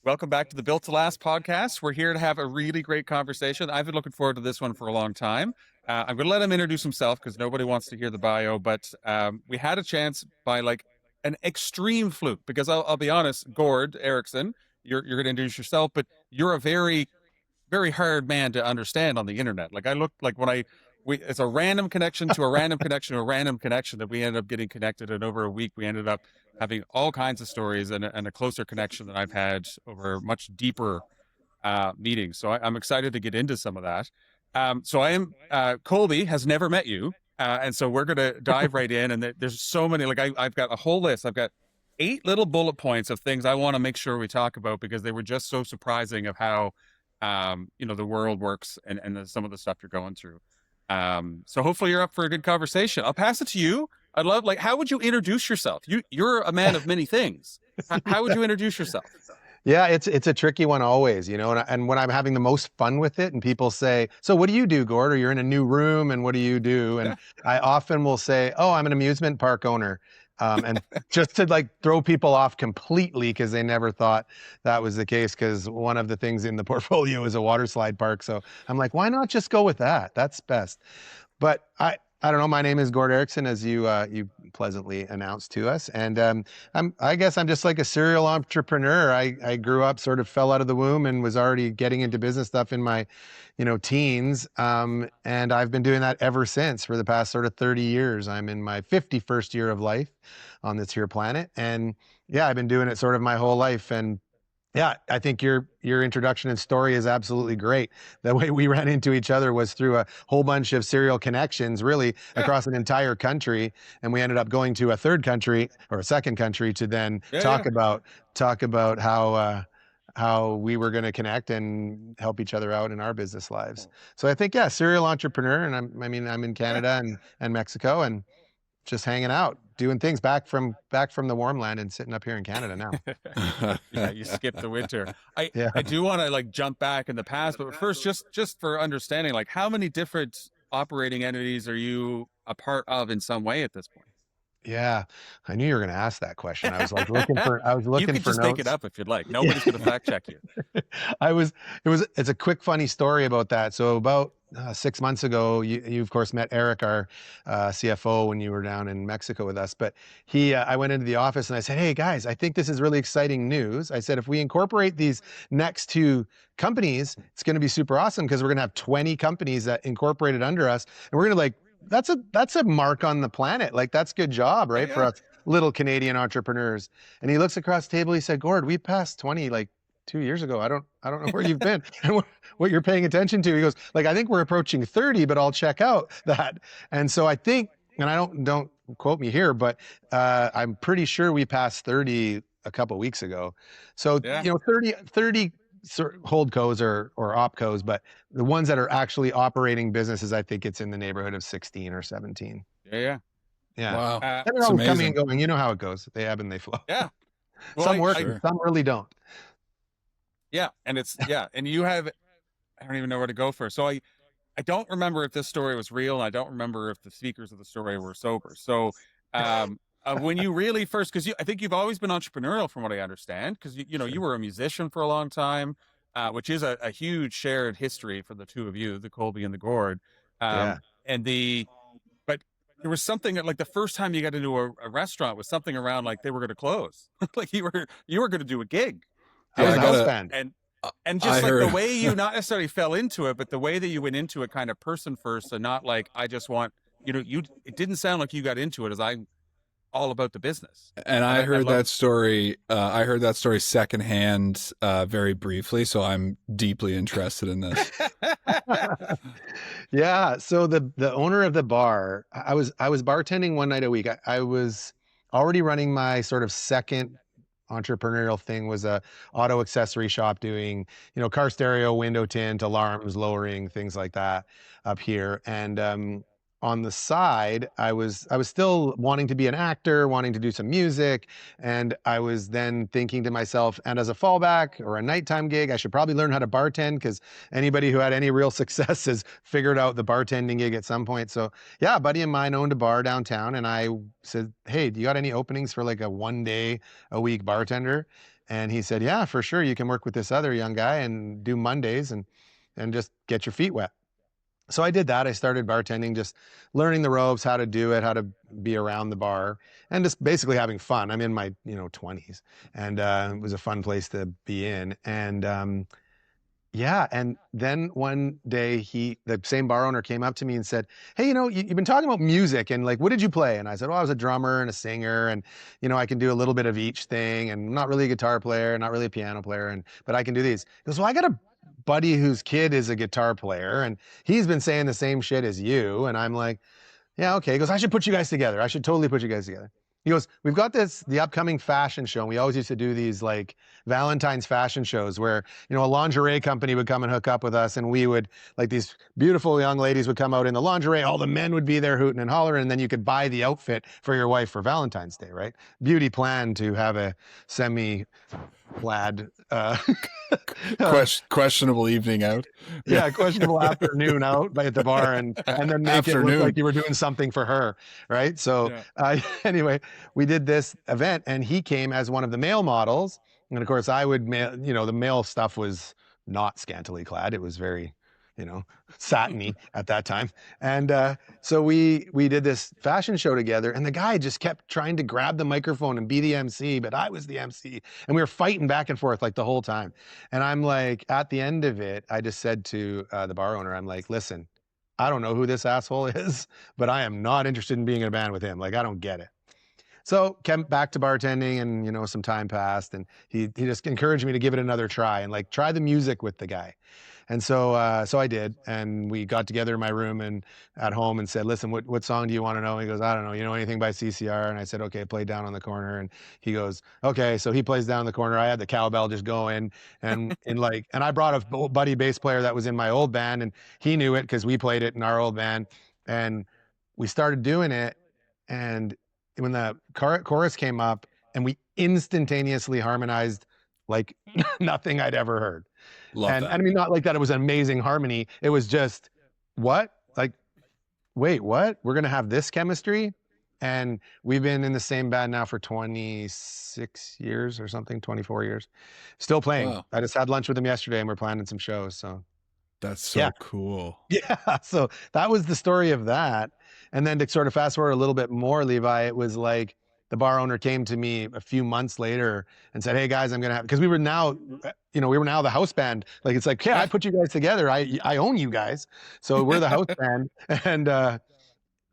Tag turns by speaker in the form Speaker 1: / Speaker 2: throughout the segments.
Speaker 1: Welcome back to the Built to Last podcast. We're here to have a really great conversation. I've been looking forward to this one for a long time. I'm going to let him introduce himself because nobody wants to hear the bio, but we had a chance by like an extreme fluke because I'll be honest, Gord Erickson, you're going to introduce yourself, but you're a very, very hard man to understand on the internet. Like I looked like it's a random connection to a random connection to a random connection that we ended up getting connected. And over a week, we ended up having all kinds of stories and a closer connection than I've had over much deeper meetings. So I'm excited to get into some of that. So I am, Colby has never met you. And so we're going to dive right in. And there's so many, like I've got a whole list. I've got 8 little bullet points of things I want to make sure we talk about because they were just so surprising of how, the world works and some of the stuff you're going through. So hopefully you're up for a good conversation. I'll pass it to you. I'd love, like, how would you introduce yourself? You're a man of many things. How would you introduce yourself?
Speaker 2: Yeah, it's a tricky one always, and when I'm having the most fun with it and people say, so what do you do, Gord? Or you're in a new room and what do you do? And I often will say, oh, I'm an amusement park owner. And just to like throw people off completely because they never thought that was the case because one of the things in the portfolio is a water slide park. So I'm like, why not just go with that? That's best. But I don't know. My name is Gord Erickson, as you pleasantly announced to us, and I guess I'm just like a serial entrepreneur. I grew up, sort of fell out of the womb, and was already getting into business stuff in my, teens, and I've been doing that ever since for the past sort of 30 years. I'm in my 51st year of life on this here planet, and yeah, I've been doing it sort of my whole life, and yeah, I think your introduction and story is absolutely great. The way we ran into each other was through a whole bunch of serial connections, really across an entire country, and we ended up going to a third country or a second country to then talk about how we were going to connect and help each other out in our business lives. So I think serial entrepreneur, and I'm in Canada and Mexico and just hanging out, doing things back from the warm land and sitting up here in Canada now.
Speaker 1: Yeah, you skipped the winter.
Speaker 2: Yeah.
Speaker 1: I do want to like jump back in the past, but first, just for understanding, like how many different operating entities are you a part of in some way at this point?
Speaker 2: Yeah, I knew you were going to ask that question. I was like looking
Speaker 1: You
Speaker 2: for
Speaker 1: can just make it
Speaker 2: notes.
Speaker 1: up if you'd like. Nobody's going to fact check you.
Speaker 2: It's a quick, funny story about that. So about 6 months ago, you of course met Eric, our CFO, when you were down in Mexico with us. But I went into the office and I said, "Hey guys, I think this is really exciting news." I said, "If we incorporate these next 2 companies, it's going to be super awesome because we're going to have 20 companies that incorporated under us, and we're going to like." That's a mark on the planet. Like that's good job, right? For us little Canadian entrepreneurs. And he looks across the table. He said, "Gord, we passed 20 like 2 years ago. I don't know where you've been and what you're paying attention to." He goes, "Like I think we're approaching 30, but I'll check out that." And so I think, and I don't quote me here, but I'm pretty sure we passed 30 a couple of weeks ago. So 30 holdcos or opcos, but the ones that are actually operating businesses, I think it's in the neighborhood of 16 or 17.
Speaker 1: Yeah.
Speaker 3: Wow.
Speaker 2: And they're all coming and going. You know how it goes. They ebb and they flow.
Speaker 1: Yeah. Well,
Speaker 2: some work, some really don't.
Speaker 1: Yeah. And and you have, I don't even know where to go first. So I don't remember if this story was real. And I don't remember if the speakers of the story were sober. So, when you really first, because I think you've always been entrepreneurial from what I understand, because you were a musician for a long time, which is a huge shared history for the two of you, the Colby and the Gord. But there was something like the first time you got into a restaurant was something around like they were going to close, like you were going to do a gig.
Speaker 2: I was a house band.
Speaker 1: And just like the way you not necessarily fell into it, but the way that you went into it kind of person first and not like, I just want, it didn't sound like you got into it as I'm all about the business.
Speaker 3: And I heard that story. I heard that story secondhand, very briefly. So I'm deeply interested in this.
Speaker 2: Yeah. So the owner of the bar, I was bartending one night a week. I was already running my sort of second entrepreneurial thing, was a auto accessory shop doing, car stereo, window tint, alarms, lowering, things like that up here. And on the side, I was still wanting to be an actor, wanting to do some music. And I was then thinking to myself, and as a fallback or a nighttime gig, I should probably learn how to bartend, because anybody who had any real success has figured out the bartending gig at some point. So yeah, a buddy of mine owned a bar downtown, and I said, "Hey, do you got any openings for like a 1 day a week bartender?" And he said, yeah, for sure. You can work with this other young guy and do Mondays and just get your feet wet. So I did that. I started bartending, just learning the ropes, how to do it, how to be around the bar, and just basically having fun. I'm in my 20s, and it was a fun place to be in. And yeah, and then one day the same bar owner came up to me and said, hey, you've been talking about music, and like, what did you play? And I said, well, I was a drummer and a singer, and I can do a little bit of each thing, and I'm not really a guitar player, not really a piano player, but I can do these. He goes, well, I got a buddy whose kid is a guitar player, and he's been saying the same shit as you. And I'm like, yeah, okay. He goes, I should put you guys together. I should totally put you guys together. He goes, we've got the upcoming fashion show. And we always used to do these like Valentine's fashion shows where, a lingerie company would come and hook up with us. And we would, like, these beautiful young ladies would come out in the lingerie. All the men would be there hooting and hollering. And then you could buy the outfit for your wife for Valentine's Day, right? Beauty plan to have a semi-plaid,
Speaker 3: questionable evening out.
Speaker 2: Yeah, questionable afternoon out at the bar, and then make it look like you were doing something for her, right? So anyway, we did this event, and he came as one of the male models, and of course I would the male stuff was not scantily clad; it was very, satiny at that time. And so we did this fashion show together, and the guy just kept trying to grab the microphone and be the MC, but I was the MC, and we were fighting back and forth like the whole time. And I'm like, at the end of it, I just said to the bar owner, I'm like, listen, I don't know who this asshole is, but I am not interested in being in a band with him. Like, I don't get it. So came back to bartending, and some time passed, and he just encouraged me to give it another try and like try the music with the guy. And so I did, and we got together in my room and at home and said, listen, what song do you want to know? He goes, I don't know, anything by CCR? And I said, okay, play Down on the Corner. And he goes, okay. So he plays Down on the Corner. I had the cowbell just going, and I brought a buddy bass player that was in my old band, and he knew it because we played it in our old band, and we started doing it. And when the chorus came up, and we instantaneously harmonized like nothing I'd ever heard.
Speaker 3: Love that.
Speaker 2: I mean, not like that it was an amazing harmony. It was just, what? Like, wait, what? We're going to have this chemistry? And we've been in the same band now for 26 years or something, 24 years. Still playing. Wow. I just had lunch with him yesterday, and we're planning some shows. So
Speaker 3: that's so cool.
Speaker 2: Yeah. So that was the story of that. And then to sort of fast forward a little bit more, Levi, it was like the bar owner came to me a few months later and said, hey guys, I'm going to have, because we were now the house band. Like, it's like, I put you guys together. I own you guys. So we're the house band. And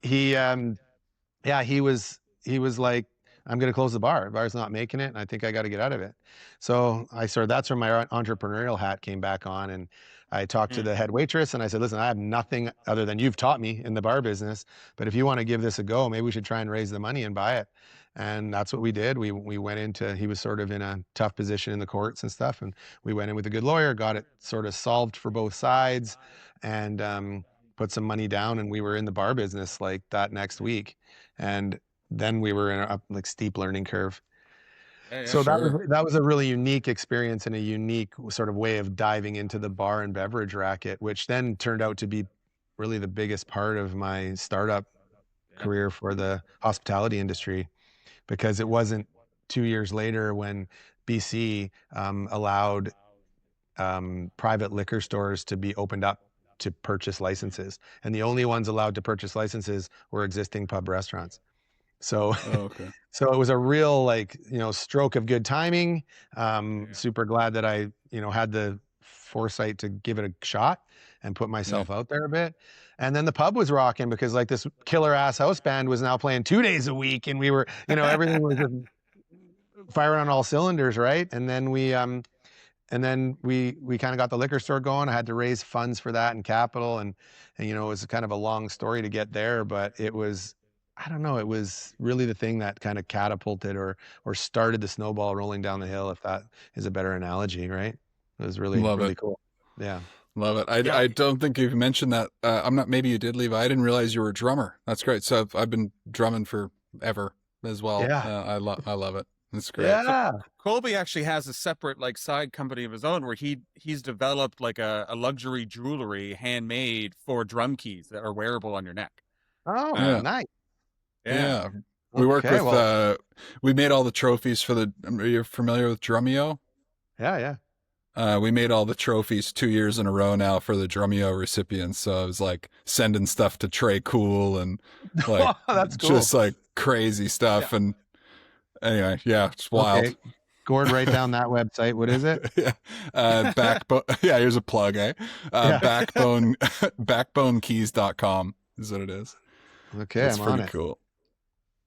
Speaker 2: he was like, I'm going to close the bar. The bar's not making it, and I think I got to get out of it. So that's where my entrepreneurial hat came back on. And I talked to the head waitress, and I said, listen, I have nothing other than you've taught me in the bar business, but if you want to give this a go, maybe we should try and raise the money and buy it. And that's what we did. We went into, he was sort of in a tough position in the courts and stuff, and we went in with a good lawyer, got it sort of solved for both sides, and put some money down, and we were in the bar business like that next week. And then we were in a like steep learning curve. So that was a really unique experience and a unique sort of way of diving into the bar and beverage racket, which then turned out to be really the biggest part of my startup career for the hospitality industry, because it wasn't 2 years later when BC allowed private liquor stores to be opened up to purchase licenses. And the only ones allowed to purchase licenses were existing pub restaurants. So, so it was a real stroke of good timing. Super glad that I, had the foresight to give it a shot and put myself out there a bit. And then the pub was rocking because like this killer ass house band was now playing 2 days a week, and we were, everything was just firing on all cylinders. Right. And then we kind of got the liquor store going. I had to raise funds for that and capital. And it was kind of a long story to get there, but it was, I don't know, it was really the thing that kind of catapulted or started the snowball rolling down the hill, if that is a better analogy, right? It was really, really cool. Yeah.
Speaker 3: Love it. I don't think you've mentioned that. Maybe you did, Levi. I didn't realize you were a drummer. That's great. So I've been drumming forever as well. Yeah. I love it. That's great.
Speaker 2: Yeah.
Speaker 1: So Colby actually has a separate side company of his own where he's developed like a luxury jewelry handmade for drum keys that are wearable on your neck.
Speaker 2: Oh, nice.
Speaker 3: Yeah. We work
Speaker 2: Okay,
Speaker 3: with,
Speaker 2: well,
Speaker 3: we made all the trophies for you're familiar with Drumeo?
Speaker 2: yeah.
Speaker 3: We made all the trophies 2 years in a row now for the Drumeo recipients. So I was like sending stuff to Trey Cool and like
Speaker 2: That's cool.
Speaker 3: just like crazy stuff.
Speaker 1: Yeah.
Speaker 3: And anyway, yeah, it's wild.
Speaker 2: Okay, Gord, write down that website. What is it?
Speaker 3: Yeah. Backbone. Yeah, here's a plug, eh?
Speaker 2: Yeah.
Speaker 3: Backbonekeys.com is what it is.
Speaker 2: Okay,
Speaker 3: It's
Speaker 2: I'm on
Speaker 3: pretty
Speaker 2: it.
Speaker 3: cool.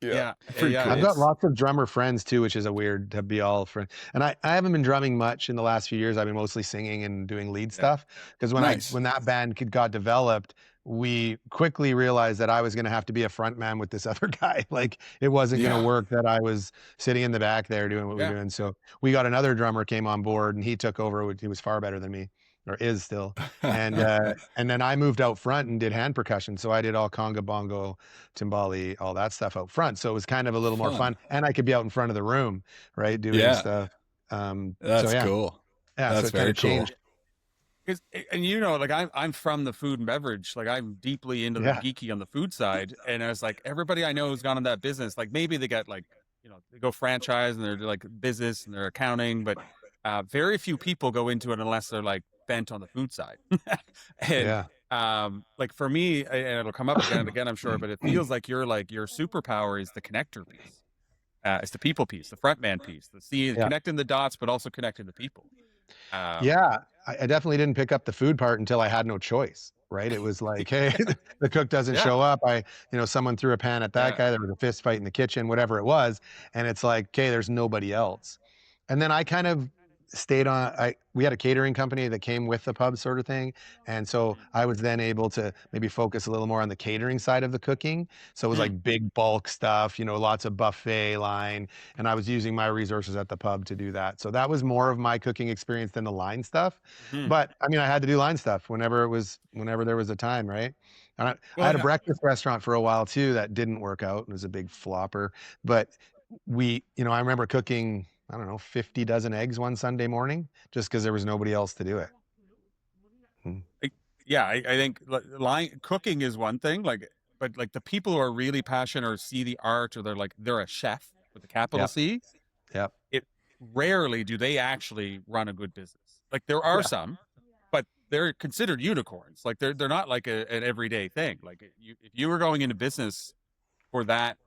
Speaker 1: Yeah.
Speaker 3: Pretty
Speaker 1: Yeah.
Speaker 3: cool.
Speaker 2: I've got lots of drummer friends too, which is a weird to be all friend. And I haven't been drumming much in the last few years. I've been mostly singing and doing lead
Speaker 1: Yeah.
Speaker 2: stuff. Because
Speaker 3: Nice.
Speaker 2: when that band got developed, we quickly realized that I was going to have to be a front man with this other guy. Like it wasn't going to
Speaker 3: Yeah.
Speaker 2: work that I was sitting in the back there doing what we
Speaker 1: Yeah.
Speaker 2: were doing. So we got another drummer came on board and he took over. He was far better than me, or is still. And then I moved out front and did hand percussion. So I did all conga, bongo, timbali, all that stuff out front. So it was kind of a little more
Speaker 3: Fun.
Speaker 2: fun, and I could be out in front of the room, right, doing
Speaker 3: Yeah.
Speaker 2: stuff.
Speaker 3: That's
Speaker 2: So yeah,
Speaker 3: cool.
Speaker 2: yeah.
Speaker 3: That's
Speaker 2: So it kind
Speaker 3: very
Speaker 2: of changed.
Speaker 1: And you know, like I'm from the food and beverage. Like I'm deeply into the
Speaker 2: Yeah,
Speaker 1: geeky on the food side. And I was like, everybody I know who's gone in that business, like maybe they got like, they go franchise and they're like business and they're accounting, but very few people go into it unless they're like bent on the food side. And
Speaker 2: yeah,
Speaker 1: like for me, and it'll come up again and again, I'm sure, but it feels like your superpower is the connector piece. It's the people piece, the front man piece,
Speaker 2: yeah.
Speaker 1: connecting the dots, but also connecting the people.
Speaker 2: Yeah, I definitely didn't pick up the food part until I had no choice, right? It was like, hey, the cook doesn't
Speaker 1: Yeah.
Speaker 2: show up. Someone threw a pan at that
Speaker 1: Yeah.
Speaker 2: guy. There was a fist fight in the kitchen, whatever it was. And it's like, okay, there's nobody else. And then I kind of stayed on. We had a catering company that came with the pub sort of thing. And so I was then able to maybe focus a little more on the catering side of the cooking. So it was
Speaker 1: Mm.
Speaker 2: like big bulk stuff, lots of buffet line. And I was using my resources at the pub to do that. So that was more of my cooking experience than the line stuff.
Speaker 1: Mhm.
Speaker 2: But I mean, I had to do line stuff whenever there was a time, right? And I
Speaker 1: Well,
Speaker 2: had a
Speaker 1: yeah.
Speaker 2: breakfast restaurant for a while too that didn't work out. It was a big flopper. But I remember cooking, I don't know, 50 dozen eggs one Sunday morning just because there was nobody else to do it.
Speaker 1: Yeah, I think cooking is one thing, but like the people who are really passionate or see the art, or they're a chef with a capital
Speaker 2: Yep.
Speaker 1: C.
Speaker 2: Yep.
Speaker 1: It rarely do they actually run a good business. Like there are
Speaker 2: Yeah.
Speaker 1: some, but they're considered unicorns. Like they're not like an everyday thing. Like if you were going into business for that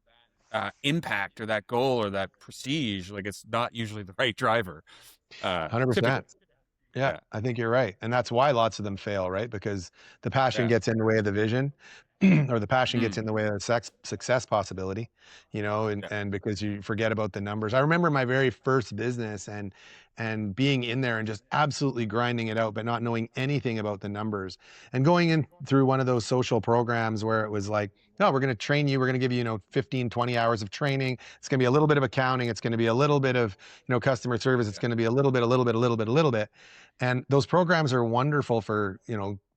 Speaker 1: impact or that goal or that prestige, like it's not usually the right driver.
Speaker 2: 100%.
Speaker 1: Typically.
Speaker 2: Yeah, I think you're right. And that's why lots of them fail, right? Because the passion
Speaker 1: Yeah.
Speaker 2: gets in the way of the vision, or the passion gets
Speaker 1: Mm.
Speaker 2: in the way of the success possibility,
Speaker 1: Yeah.
Speaker 2: and because you forget about the numbers. I remember my very first business and being in there and just absolutely grinding it out, but not knowing anything about the numbers. And going in through one of those social programs where it was like, no, we're going to train you. We're going to give you, 15, 20 hours of training. It's going to be a little bit of accounting. It's going to be a little bit of, customer service. It's going to be a little bit. And those programs are wonderful for,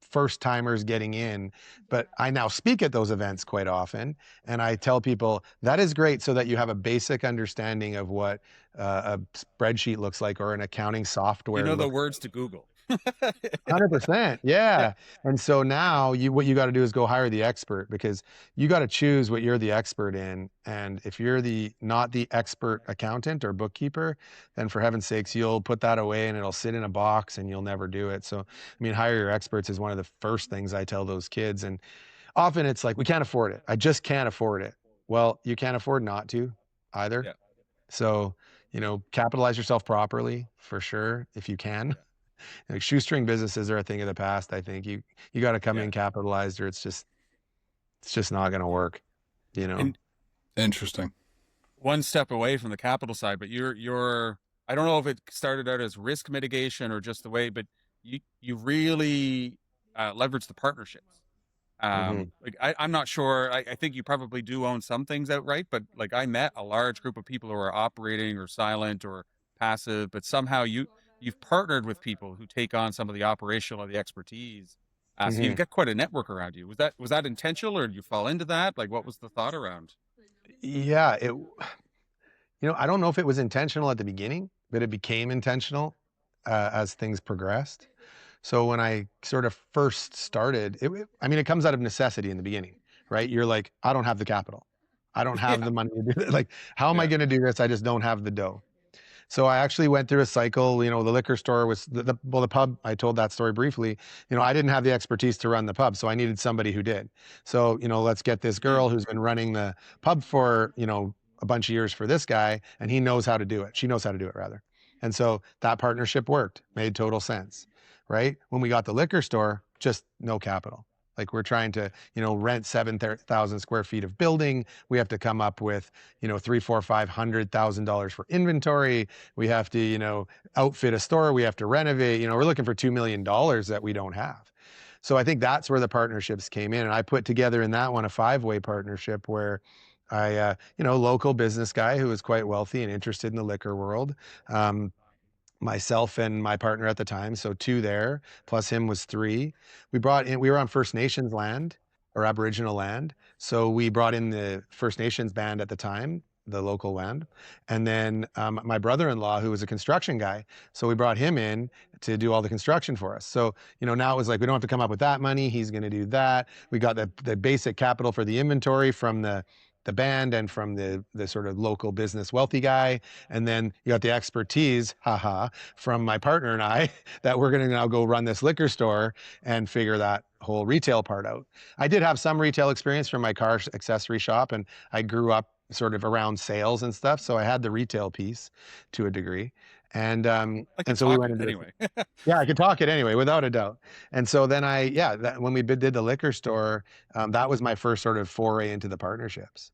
Speaker 2: first timers getting in. But I now speak at those events quite often. And I tell people that is great so that you have a basic understanding of what a spreadsheet looks like or an accounting software.
Speaker 1: You know the
Speaker 2: looks
Speaker 1: words to Google.
Speaker 2: 100%. Yeah. And so now what you got to do is go hire the expert, because you got to choose what you're the expert in. And if you're not the expert accountant or bookkeeper, then for heaven's sakes, you'll put that away and it'll sit in a box and you'll never do it. So, I mean, hire your experts is one of the first things I tell those kids. And often it's like, we can't afford it. I just can't afford it. Well, you can't afford not to either.
Speaker 1: Yeah.
Speaker 2: So, capitalize yourself properly for sure, if you can. Like shoestring businesses are a thing of the past. I think you got to come in capitalized, or it's just not going to work.
Speaker 1: And
Speaker 3: Interesting.
Speaker 1: one step away from the capital side, but you're I don't know if it started out as risk mitigation or just the way, but you really leverage the partnerships. Like I'm not sure. I think you probably do own some things outright, but like I met a large group of people who are operating or silent or passive, but somehow you've partnered with people who take on some of the operational or the expertise. So you've got quite a network around you. Was that intentional, or did you fall into that? Like, what was the thought around?
Speaker 2: Yeah, I don't know if it was intentional at the beginning, but it became intentional as things progressed. So when I sort of first started, it comes out of necessity in the beginning, right? You're like, I don't have the capital. I don't have the money to do it. Like, how am I
Speaker 1: Yeah.
Speaker 2: going to do this? I just don't have the dough. So I actually went through a cycle. The liquor store was the pub. I told that story briefly. I didn't have the expertise to run the pub, so I needed somebody who did. So, let's get this girl who's been running the pub for, a bunch of years for this guy, and he knows how to do it. She knows how to do it, rather. And so that partnership worked, made total sense, right? When we got the liquor store, just no capital. Like, we're trying to, rent 7,000 square feet of building. We have to come up with, $300,000, $400,000, $500,000 for inventory. We have to, outfit a store. We have to renovate. We're looking for $2 million that we don't have. So I think that's where the partnerships came in. And I put together in that one a 5-way partnership where I, local business guy who was quite wealthy and interested in the liquor world. Myself and my partner at the time, so 2 there, plus him was 3. We were on First Nations land or Aboriginal land. So we brought in the First Nations band at the time, the local land. And then my brother-in-law, who was a construction guy. So we brought him in to do all the construction for us. So, now it was like, we don't have to come up with that money. He's going to do that. We got the basic capital for the inventory from the band and from the sort of local business wealthy guy. And then you got the expertise, from my partner and I, that we're going to now go run this liquor store and figure that whole retail part out. I did have some retail experience from my car accessory shop, and I grew up sort of around sales and stuff. So I had the retail piece to a degree. And so we went into
Speaker 1: anyway.
Speaker 2: Yeah, I could talk it anyway, without a doubt. And so then when we did the liquor store, that was my first sort of foray into the partnerships.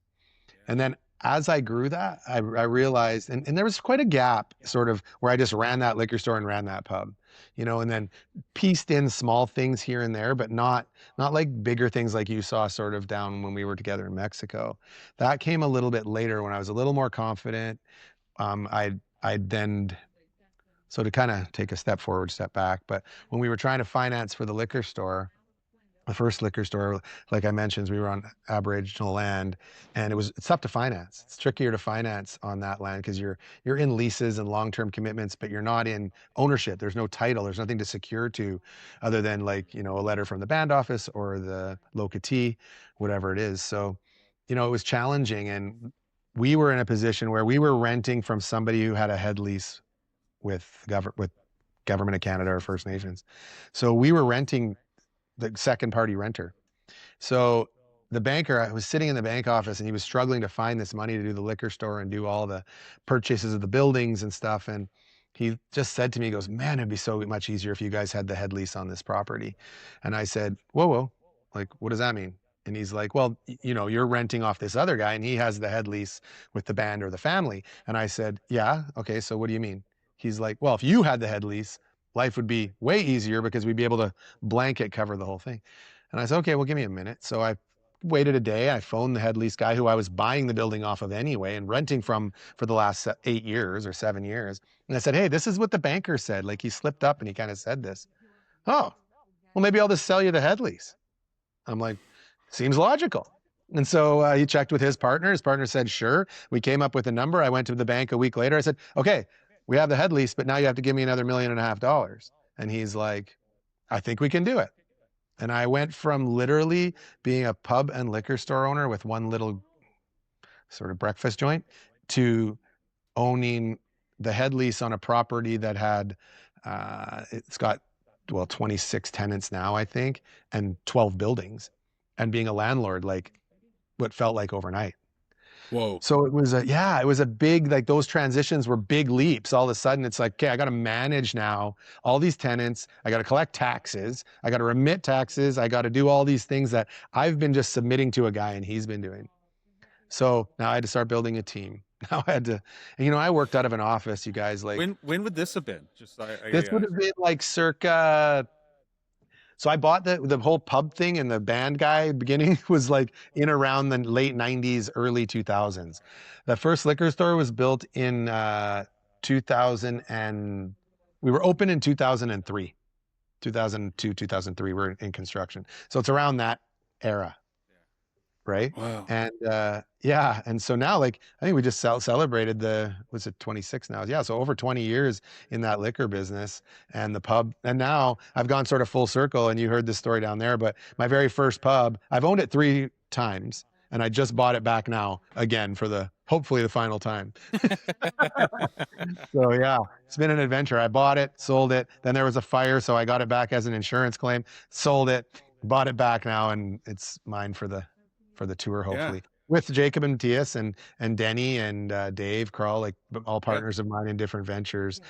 Speaker 2: And then as I grew that, I realized, and there was quite a gap sort of where I just ran that liquor store and ran that pub, and then pieced in small things here and there, but not like bigger things like you saw sort of down when we were together in Mexico. That came a little bit later when I was a little more confident. I then, so to kind of take a step forward, step back, but when we were trying to finance for the liquor store, the first liquor store, like I mentioned, we were on Aboriginal land, and it's tough to finance. It's trickier to finance on that land because you're in leases and long-term commitments, but you're not in ownership. There's no title. There's nothing to secure to other than like, a letter from the band office or the locatee, whatever it is. So, it was challenging, and we were in a position where we were renting from somebody who had a head lease with Government of Canada or First Nations. So we were renting the second party renter. So the banker, I was sitting in the bank office, and he was struggling to find this money to do the liquor store and do all the purchases of the buildings and stuff. And he just said to me, he goes, "Man, it'd be so much easier if you guys had the head lease on this property." And I said, whoa, like, what does that mean? And he's like, "Well, you're renting off this other guy and he has the head lease with the band or the family." And I said, "Yeah, okay, so what do you mean?" He's like, "Well, if you had the head lease, life would be way easier because we'd be able to blanket cover the whole thing." And I said, "Okay, well, give me a minute." So I waited a day. I phoned the head lease guy who I was buying the building off of anyway and renting from for the last 8 years or 7 years. And I said, "Hey, this is what the banker said." Like, he slipped up and he kind of said this. "Oh, well, maybe I'll just sell you the head lease." I'm like, seems logical. And so he checked with his partner. His partner said, "Sure." We came up with a number. I went to the bank a week later. I said, "Okay, we have the head lease, but now you have to give me another $1.5 million. And he's like, "I think we can do it." And I went from literally being a pub and liquor store owner with one little sort of breakfast joint to owning the head lease on a property that had, it's got, 26 tenants now, I think, and 12 buildings, and being a landlord, like, what felt like overnight.
Speaker 3: Whoa.
Speaker 2: So it was a big, like, those transitions were big leaps. All of a sudden it's like, okay, I got to manage now all these tenants. I got to collect taxes. I got to remit taxes. I got to do all these things that I've been just submitting to a guy and he's been doing. So now I had to start building a team. Now I had to, and, I worked out of an office, you guys, like.
Speaker 1: When would this have been?
Speaker 2: This would have been like circa. So I bought the whole pub thing, and the band guy beginning was like in around the late 90s, early 2000s. The first liquor store was built in 2000, and we were open in 2003. 2002, 2003, we're in construction. So it's around that era. Right.
Speaker 3: Wow.
Speaker 2: And and so now, like, I think we just celebrated was it 26 now? Yeah, so over 20 years in that liquor business and the pub. And now I've gone sort of full circle, and you heard this story down there, but my very first pub, I've owned it 3 times. And I just bought it back now again for hopefully the final time. So yeah, it's been an adventure. I bought it, sold it. Then there was a fire, so I got it back as an insurance claim, sold it, bought it back now, and it's mine for the tour,
Speaker 1: Yeah.
Speaker 2: hopefully. With Jacob and Matthias and Denny and Dave Kral, like all partners of mine in different ventures.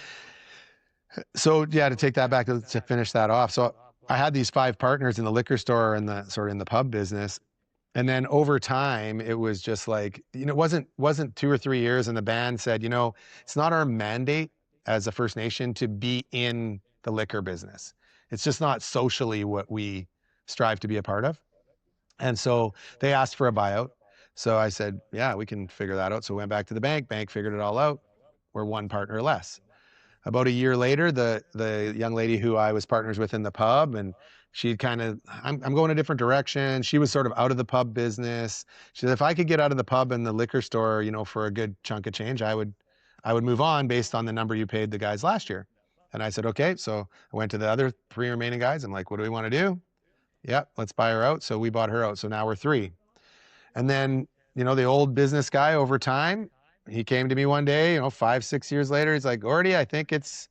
Speaker 2: So yeah, to take that back to finish that off. So I had these 5 partners in the liquor store and the sort of in the pub business. And then over time, it was just like, it wasn't 2 or 3 years. And the band said, it's not our mandate as a First Nation to be in the liquor business. It's just not socially what we strive to be a part of. And so they asked for a buyout. So I said, yeah, we can figure that out. So we went back to the bank figured it all out. We're 1 partner less. About a year later, the young lady who I was partners with in the pub, and she'd I'm going a different direction. She was sort of out of the pub business. She said, if I could get out of the pub and the liquor store, for a good chunk of change, I would move on based on the number you paid the guys last year. And I said, okay. So I went to the other 3 remaining guys. I'm like, what do we want to do? Yeah, let's buy her out. So we bought her out. So now we're 3. And then, the old business guy over time, he came to me one day, 5, 6 years later, he's like, Gordy, I think it's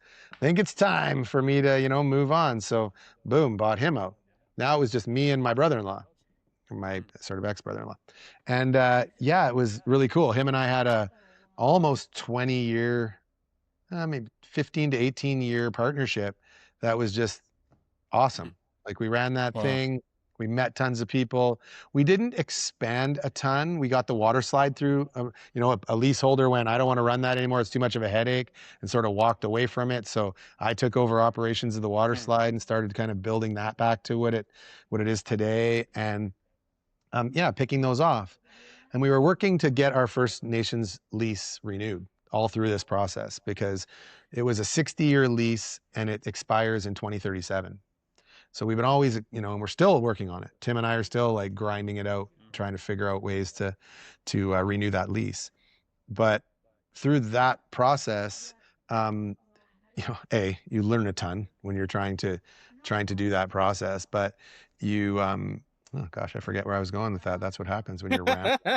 Speaker 2: time for me to, move on. So boom, bought him out. Now it was just me and my brother-in-law, my sort of ex-brother-in-law. And yeah, it was really cool. Him and I had a almost 20-year, maybe 15 to 18-year partnership that was just awesome. Like we ran that thing. We met tons of people. We didn't expand a ton. We got the water slide through. A leaseholder went, I don't want to run that anymore. It's too much of a headache, and sort of walked away from it. So I took over operations of the water slide and started kind of building that back to what it is today. And picking those off. And we were working to get our First Nations lease renewed all through this process because it was a 60-year lease and it expires in 2037. So we've been always, and we're still working on it. Tim and I are still like grinding it out, trying to figure out ways to renew that lease. But through that process, you learn a ton when you're trying to do that process. But you, oh gosh, I forget where I was going with that. That's what happens when you're ramped.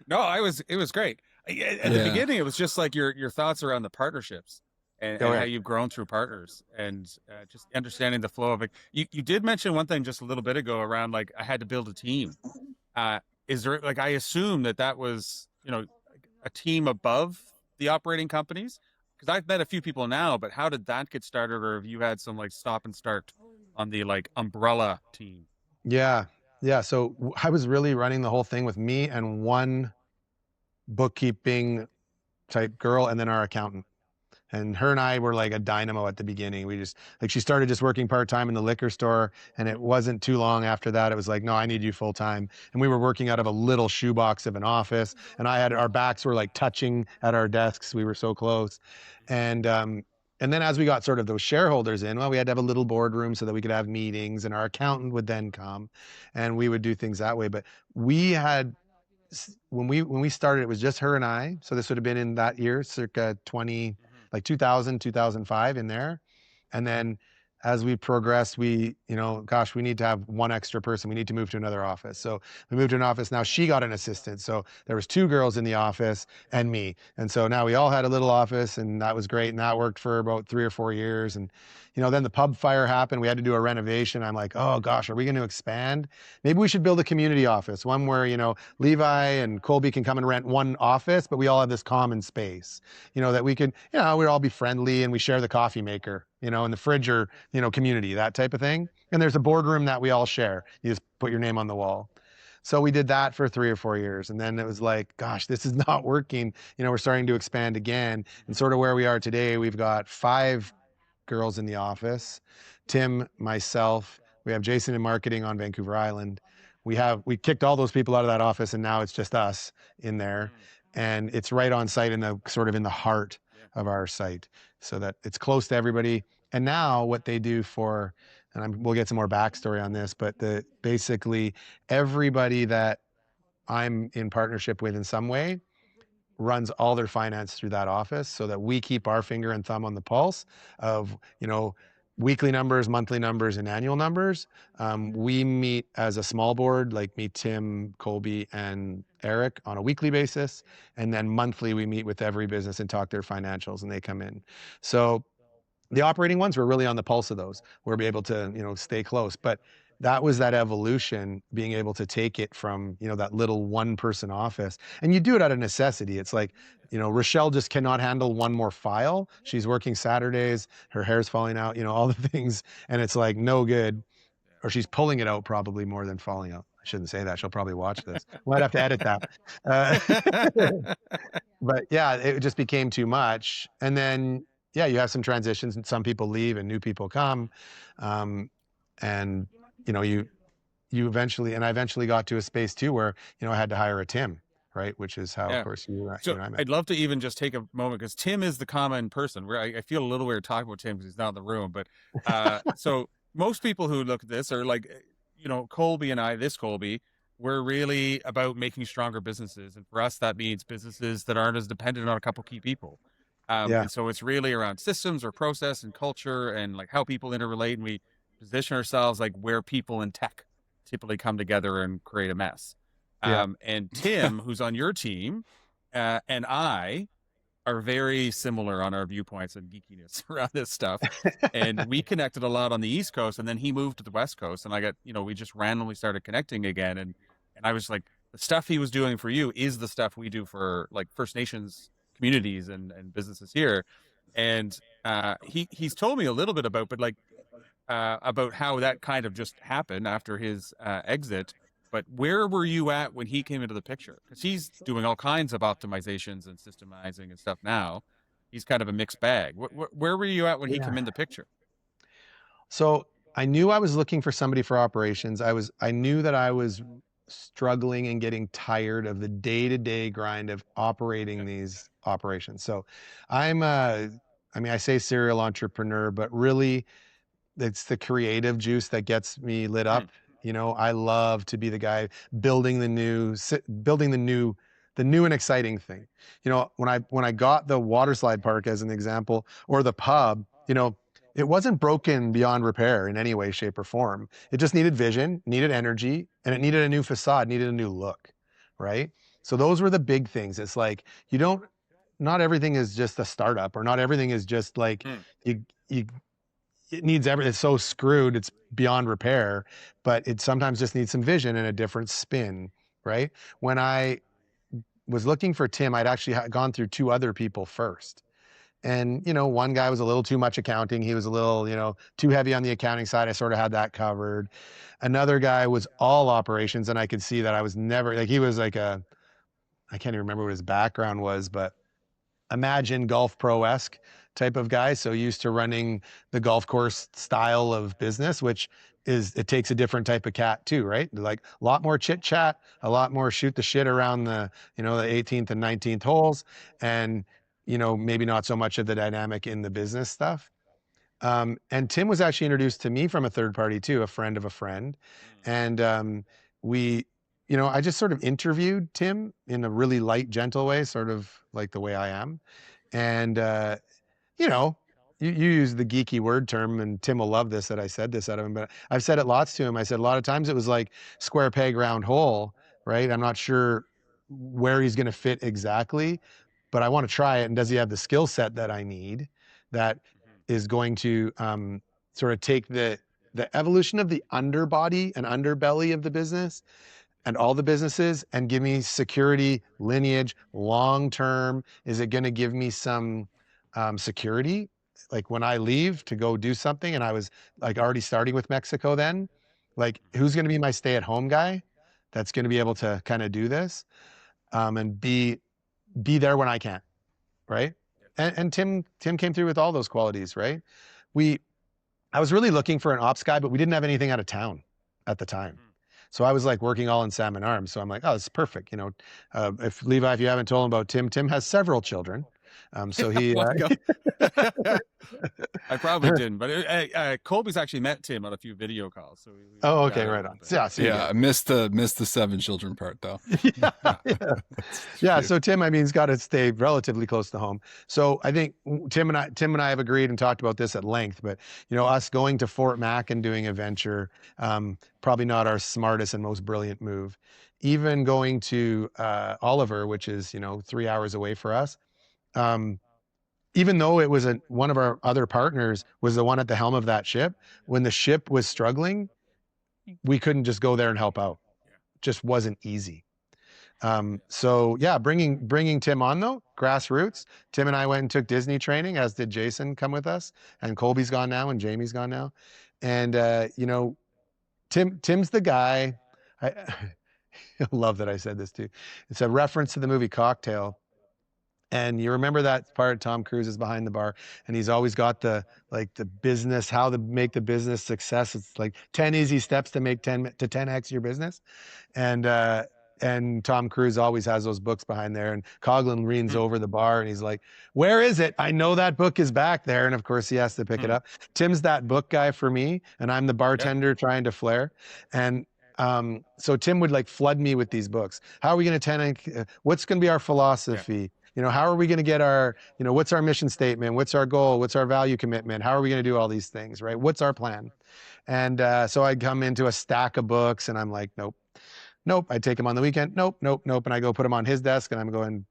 Speaker 1: No, it was great. At the beginning, it was just like your thoughts around the partnerships. And how you've grown through partners and just understanding the flow of it. You did mention one thing just a little bit ago around like I had to build a team. Is there I assume that was a team above the operating companies? Because I've met a few people now, but how did that get started, or have you had some stop and start on the umbrella team?
Speaker 2: Yeah. So I was really running the whole thing with me and 1 bookkeeping type girl, and then our accountant. And her and I were like a dynamo at the beginning. We just she started just working part-time in the liquor store. And it wasn't too long after that. It was like, no, I need you full time. And we were working out of a little shoebox of an office. And our backs were touching at our desks. We were so close. And then as we got sort of those shareholders in, we had to have a little boardroom so that we could have meetings, and our accountant would then come and we would do things that way. But we had, when we started, it was just her and I. So this would have been in that year, circa 2000, 2005 in there. And then as we progressed, we need to have 1 extra person. We need to move to another office. So we moved to an office. Now she got an assistant. So there was 2 girls in the office and me. And so now we all had a little office, and that was great. And that worked for about 3 or 4 years. And, then the pub fire happened. We had to do a renovation. I'm like, oh gosh, are we going to expand? Maybe we should build a community office, one where, Levi and Colby can come and rent 1 office, but we all have this common space, that we could, we'd all be friendly, and we share the coffee maker, and the fridge, or, community, that type of thing. And there's a boardroom that we all share. You just put your name on the wall. So we did that for 3 or 4 years. And then it was like, gosh, this is not working. We're starting to expand again. And sort of where we are today, we've got 5 girls in the office, Tim, myself, we have Jason in marketing on Vancouver Island. We kicked all those people out of that office, and now it's just us in there. And it's right on site in the heart of our site, so that it's close to everybody. And now what they do we'll get some more backstory on this, but basically everybody that I'm in partnership with in some way runs all their finance through that office, so that we keep our finger and thumb on the pulse of, weekly numbers, monthly numbers, and annual numbers. We meet as a small board, like me, Tim, Colby, and Eric on a weekly basis. And then monthly, we meet with every business and talk their financials, and they come in. So the operating ones, we're really on the pulse of those. We'll be able to, stay close. But that was that evolution, being able to take it from, that little one person office. And you do it out of necessity. It's like, Rochelle just cannot handle one more file. She's working Saturdays, her hair's falling out, all the things. And it's like no good. Or she's pulling it out probably more than falling out. I shouldn't say that. She'll probably watch this. Might have to edit that. But yeah, it just became too much. And then, yeah, you have some transitions and some people leave and new people come. And, you eventually, and I eventually got to a space too where, I had to hire a Tim, right? Which is how, of course, you
Speaker 1: so
Speaker 2: and I met.
Speaker 1: I'd love to even just take a moment, because Tim is the common person. Where I feel a little weird talking about Tim because he's not in the room. But so most people who look at this are like, Colby and I, Colby, we're really about making stronger businesses. And for us, that means businesses that aren't as dependent on a couple key people. And so it's really around systems or process and culture and like how people interrelate. And we position ourselves like where people and tech typically come together and create a mess. And Tim, who's on your team, and I are very similar on our viewpoints and geekiness around this stuff. And we connected a lot on the East Coast, and then he moved to the West Coast, and I got, we just randomly started connecting again. And I was like, the stuff he was doing for you is the stuff we do for like First Nations communities and businesses here. And he's told me a little bit about, but like about how that kind of just happened after his exit. But where were you at when he came into the picture? Because he's doing all kinds of optimizations and systemizing and stuff now. He's kind of a mixed bag. Where were you at when he came in the picture?
Speaker 2: So I knew I was looking for somebody for operations. I knew that I was struggling and getting tired of the day-to-day grind of operating these operations. So I say serial entrepreneur, but really it's the creative juice that gets me lit up. I love to be the guy building the new and exciting thing. When I got the water slide park as an example, or the pub, it wasn't broken beyond repair in any way, shape, or form. It just needed vision, needed energy, and it needed a new facade, needed a new look, right? So those were the big things. It's like, not everything is just a startup, or not everything is just like, it needs it's so screwed, it's beyond repair, but it sometimes just needs some vision and a different spin, right? When I was looking for Tim, I'd actually gone through two other people first. And, one guy was a little too much accounting. He was a little, too heavy on the accounting side. I sort of had that covered. Another guy was all operations, and I could see that I was never, like, he was like I can't even remember what his background was, but imagine golf pro-esque type of guy. So used to running the golf course style of business, which it takes a different type of cat too, right? Like a lot more chit chat, a lot more shoot the shit around the 18th and 19th holes, and, maybe not so much of the dynamic in the business stuff. And Tim was actually introduced to me from a third party too, a friend of a friend. And I just sort of interviewed Tim in a really light, gentle way, sort of like the way I am. And, you use the geeky word term, and Tim will love this that I said this out of him, but I've said it lots to him. I said a lot of times it was like square peg, round hole, right? I'm not sure where he's going to fit exactly, but I want to try it. And does he have the skill set that I need that is going to sort of take the evolution of the underbody and underbelly of the business and all the businesses and give me security, lineage, long-term? Is it going to give me some security? Like when I leave to go do something, and I was like already starting with Mexico then, like who's going to be my stay-at-home guy that's going to be able to kind of do this and be there when I can't, right? And Tim came through with all those qualities, right? I was really looking for an ops guy, but we didn't have anything out of town at the time. So I was like working all in Salmon Arms. So I'm like, oh, it's perfect. If Levi, if you haven't told him about Tim has several children. So he,
Speaker 1: I probably didn't, but Colby's actually met Tim on a few video calls. So
Speaker 2: oh, okay, right on.
Speaker 3: Yeah, I missed the 7 children part though.
Speaker 2: Yeah. So Tim, I mean, he's got to stay relatively close to home. So I think Tim and I have agreed and talked about this at length. But us going to Fort Mac and doing a venture, probably not our smartest and most brilliant move. Even going to Oliver, which is 3 hours away for us. Even though it was one of our other partners was the one at the helm of that ship, when the ship was struggling, we couldn't just go there and help out. Just wasn't easy. So yeah, bringing Tim on though, grassroots. Tim and I went and took Disney training, as did Jason come with us, and Colby's gone now and Jamie's gone now. And Tim's the guy. I love that I said this too. It's a reference to the movie Cocktail. And you remember that part, Tom Cruise is behind the bar and he's always got the business, how to make the business success. It's like 10 easy steps to make 10x your business. And Tom Cruise always has those books behind there. And Coughlin leans over the bar and he's like, where is it? I know that book is back there. And of course he has to pick it up. Tim's that book guy for me. And I'm the bartender trying to flair. And so Tim would flood me with these books. How are we going to 10x? What's going to be our philosophy? How are we going to get our, what's our mission statement? What's our goal? What's our value commitment? How are we going to do all these things, right? What's our plan? And so I come into a stack of books and I'm like, nope. I take them on the weekend. Nope. And I go put them on his desk and I'm going,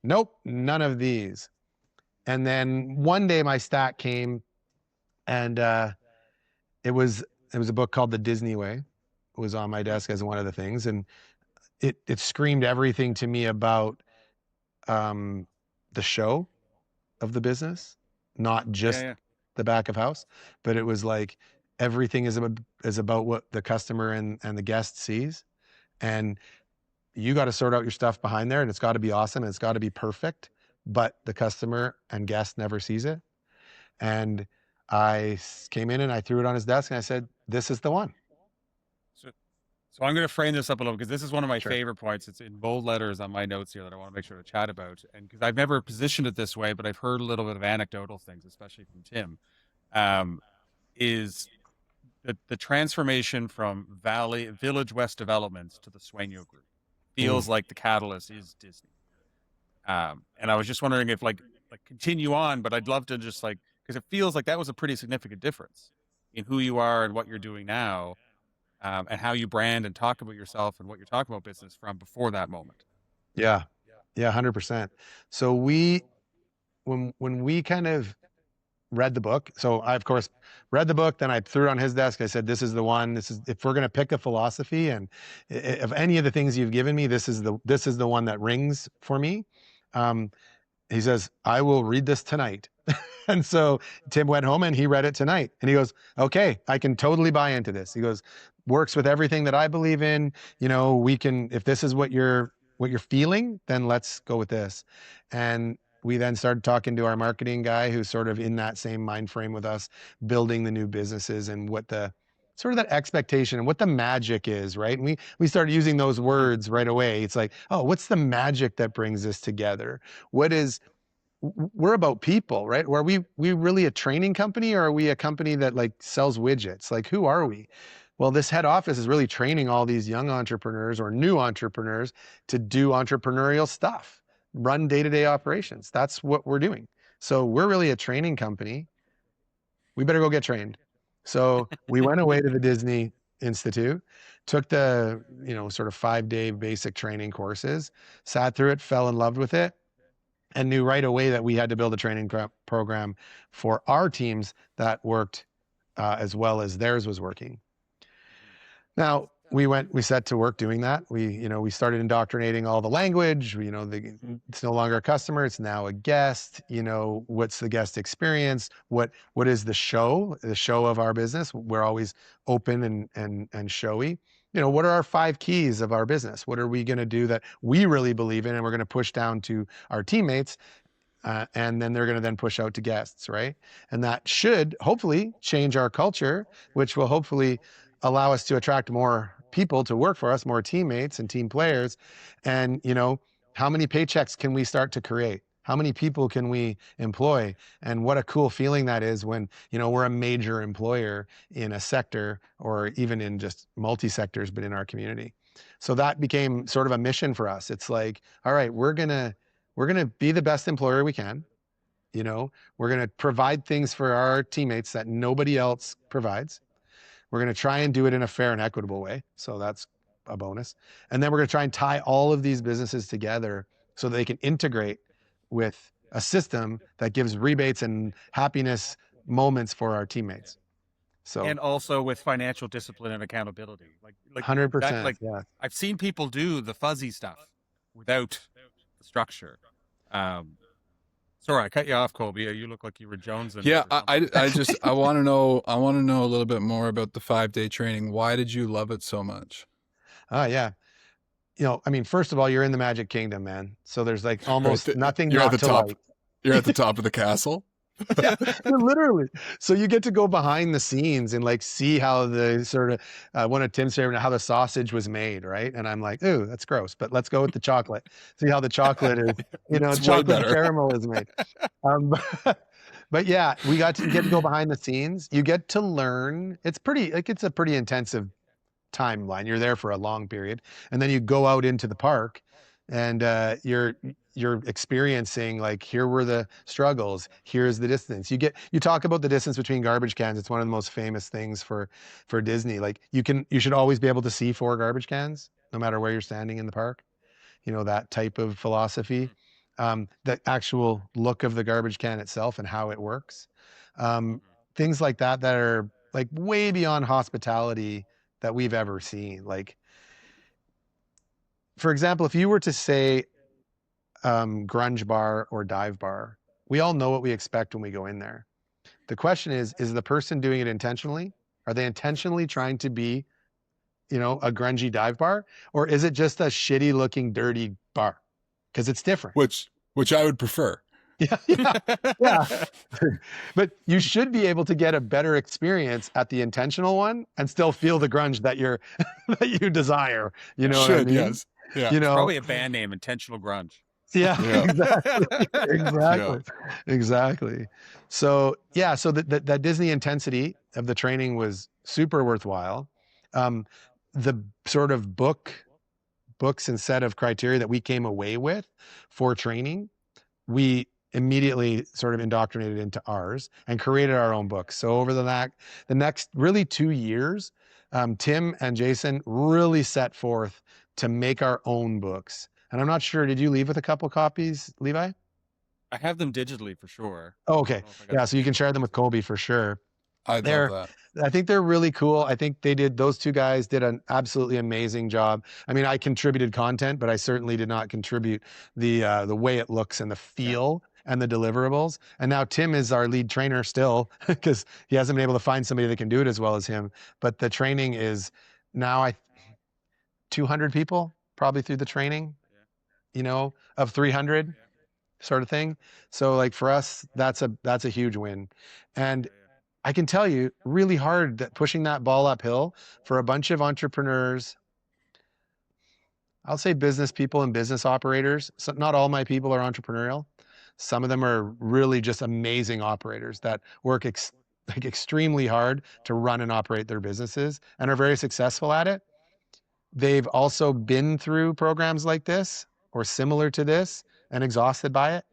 Speaker 2: nope, none of these. And then one day my stack came and it was a book called The Disney Way. It was on my desk as one of the things. And it screamed everything to me about the show of the business, not just the back of house, but it was like everything is about what the customer and the guest sees. And you got to sort out your stuff behind there and it's got to be awesome and it's got to be perfect, but the customer and guest never sees it. And I came in and I threw it on his desk and I said, this is the one.
Speaker 1: So I'm going to frame this up a little because this is one of my favorite points. It's in bold letters on my notes here that I want to make sure to chat about. And because I've never positioned it this way, but I've heard a little bit of anecdotal things, especially from Tim, is the transformation from Village West Developments to the Sueño Group feels like the catalyst is Disney. And I was just wondering if continue on, but I'd love to just because it feels like that was a pretty significant difference in who you are and what you're doing now. And how you brand and talk about yourself and what you're talking about business from before that moment.
Speaker 2: Yeah, 100%. So when we kind of read the book, so I of course read the book, then I threw it on his desk. I said, this is the one. This is, if we're going to pick a philosophy and of any of the things you've given me, this is the one that rings for me. He says, I will read this tonight. And so Tim went home and he read it tonight and he goes, okay, I can totally buy into this. He goes, works with everything that I believe in. We can, if this is what you're feeling, then let's go with this. And we then started talking to our marketing guy who's sort of in that same mind frame with us, building the new businesses and what the sort of that expectation and what the magic is, right? And we started using those words right away. It's like, oh, what's the magic that brings this together? We're about people, right? Are we really a training company or are we a company that sells widgets? Who are we? Well, this head office is really training all these young entrepreneurs or new entrepreneurs to do entrepreneurial stuff, run day-to-day operations. That's what we're doing. So we're really a training company. We better go get trained. So we went away to the Disney Institute, took the, sort of 5-day basic training courses, sat through it, fell in love with it, and knew right away that we had to build a training program for our teams that worked as well as theirs was working. Now, we set to work doing that. We started indoctrinating all the language. It's no longer a customer, it's now a guest. What's the guest experience? What is the show of our business? We're always open and showy. What are our 5 keys of our business? What are we going to do that we really believe in and we're going to push down to our teammates and then they're going to then push out to guests, right? And that should hopefully change our culture, which will hopefully allow us to attract more people to work for us, more teammates and team players. And, how many paychecks can we start to create? How many people can we employ? And what a cool feeling that is when, we're a major employer in a sector, or even in just multi-sectors, but in our community. So that became sort of a mission for us. It's like, all right, we're gonna be the best employer we can. We're gonna provide things for our teammates that nobody else provides. We're going to try and do it in a fair and equitable way. So that's a bonus. And then we're going to try and tie all of these businesses together so that they can integrate with a system that gives rebates and happiness moments for our teammates. So,
Speaker 1: and also with financial discipline and accountability, like
Speaker 2: 100%.
Speaker 1: like
Speaker 2: Yeah.
Speaker 1: I've seen people do the fuzzy stuff without the structure. Sorry, I cut you off, Colby. You look like you were jonesing.
Speaker 3: Yeah, I want to know a little bit more about the 5-day training. Why did you love it so much?
Speaker 2: Yeah. First of all, you're in the Magic Kingdom, man. So there's like almost nothing
Speaker 3: you're
Speaker 2: not
Speaker 3: at the
Speaker 2: to
Speaker 3: top.
Speaker 2: like.
Speaker 3: You're at the top of the castle.
Speaker 2: Yeah, literally. So you get to go behind the scenes and like see how the sort of one of Tim's favorite, how the sausage was made, right? And I'm like, ooh, that's gross, but let's go with the chocolate. See how the chocolate is,
Speaker 3: It's way
Speaker 2: chocolate and
Speaker 3: better.
Speaker 2: caramel is made. But yeah, we get to go behind the scenes. You get to learn. It's a pretty intensive timeline. You're there for a long period, and then you go out into the park, and you're experiencing, like, here were the struggles, here's the distance. You talk about the distance between garbage cans. It's one of the most famous things for Disney. Like, you should always be able to see 4 garbage cans no matter where you're standing in the park. That type of philosophy. The actual look of the garbage can itself and how it works. Things like that are like way beyond hospitality that we've ever seen. Like, for example, if you were to say grunge bar or dive bar, we all know what we expect when we go in there. The question is the person doing it intentionally? Are they intentionally trying to be, a grungy dive bar? Or is it just a shitty looking, dirty bar? Because it's different.
Speaker 3: Which I would prefer.
Speaker 2: Yeah. But you should be able to get a better experience at the intentional one and still feel the grunge that that you desire. You know what I mean?
Speaker 3: Yes. Yeah.
Speaker 1: It's probably a band name, Intentional Grunge.
Speaker 2: Yeah.
Speaker 3: Yeah.
Speaker 2: Exactly. So that Disney intensity of the training was super worthwhile. The sort of books and set of criteria that we came away with for training, we immediately sort of indoctrinated into ours and created our own books. So over the next really 2 years, Tim and Jason really set forth to make our own books. And I'm not sure, did you leave with a couple copies, Levi?
Speaker 1: I have them digitally for sure.
Speaker 2: Oh, okay. Yeah, so you can share them with Colby for sure.
Speaker 3: I'd love that.
Speaker 2: I think they're really cool. I think those 2 guys did an absolutely amazing job. I mean, I contributed content, but I certainly did not contribute the way it looks and the feel and the deliverables. And now Tim is our lead trainer still, because he hasn't been able to find somebody that can do it as well as him. But the training is now 200 people probably through the training, of 300 sort of thing. So like for us, that's a huge win. And I can tell you, really hard that pushing that ball uphill for a bunch of entrepreneurs. I'll say business people and business operators. So not all my people are entrepreneurial. Some of them are really just amazing operators that work extremely hard to run and operate their businesses and are very successful at it. They've also been through programs like this or similar to this and exhausted by it.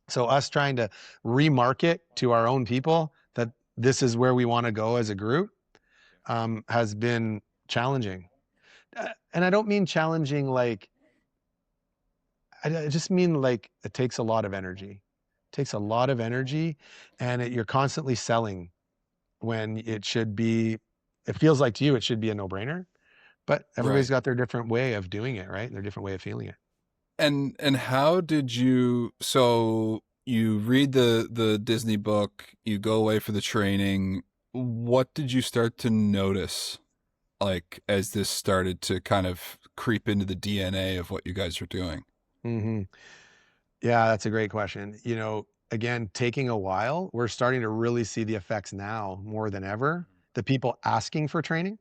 Speaker 2: So us trying to remarket to our own people that this is where we want to go as a group has been challenging. And I don't mean challenging like, I just mean like it takes a lot of energy. It takes a lot of energy, and you're constantly selling when it feels like to you it should be a no-brainer. But everybody's got their different way of doing it, right? Their different way of feeling it.
Speaker 3: And how did you, so you read the Disney book, you go away for the training. What did you start to notice, like, as this started to kind of creep into the DNA of what you guys are doing?
Speaker 2: Mm-hmm. Yeah, that's a great question. Again, taking a while, we're starting to really see the effects now more than ever. The people asking for training.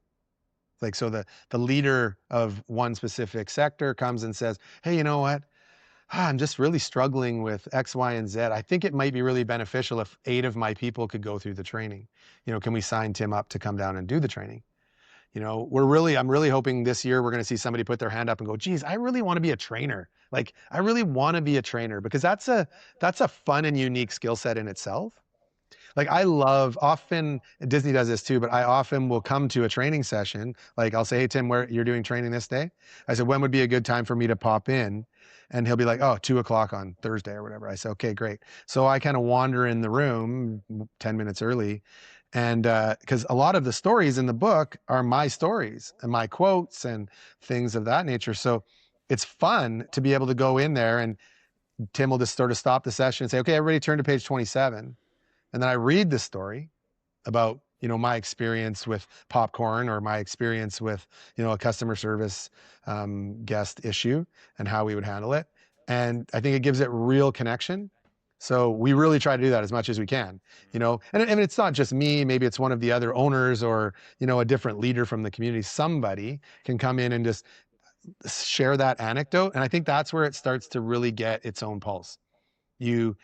Speaker 2: Like, so the leader of one specific sector comes and says, hey, you know what? I'm just really struggling with X, Y, and Z. I think it might be really beneficial if 8 of my people could go through the training. Can we sign Tim up to come down and do the training? I'm really hoping this year we're going to see somebody put their hand up and go, geez, I really want to be a trainer. Like, I really want to be a trainer, because that's a fun and unique skill set in itself. Like, I love, often Disney does this too, but I often will come to a training session. Like, I'll say, hey, Tim, where you're doing training this day? I said, when would be a good time for me to pop in? And he'll be like, oh, 2:00 on Thursday or whatever. I said, okay, great. So I kind of wander in the room 10 minutes early. And because a lot of the stories in the book are my stories and my quotes and things of that nature. So it's fun to be able to go in there, and Tim will just sort of stop the session and say, okay, everybody turn to page 27. And then I read the story about, my experience with popcorn, or my experience with, a customer service guest issue and how we would handle it. And I think it gives it real connection. So we really try to do that as much as we can, and it's not just me, maybe it's one of the other owners, or, a different leader from the community. Somebody can come in and just share that anecdote. And I think that's where it starts to really get its own pulse. You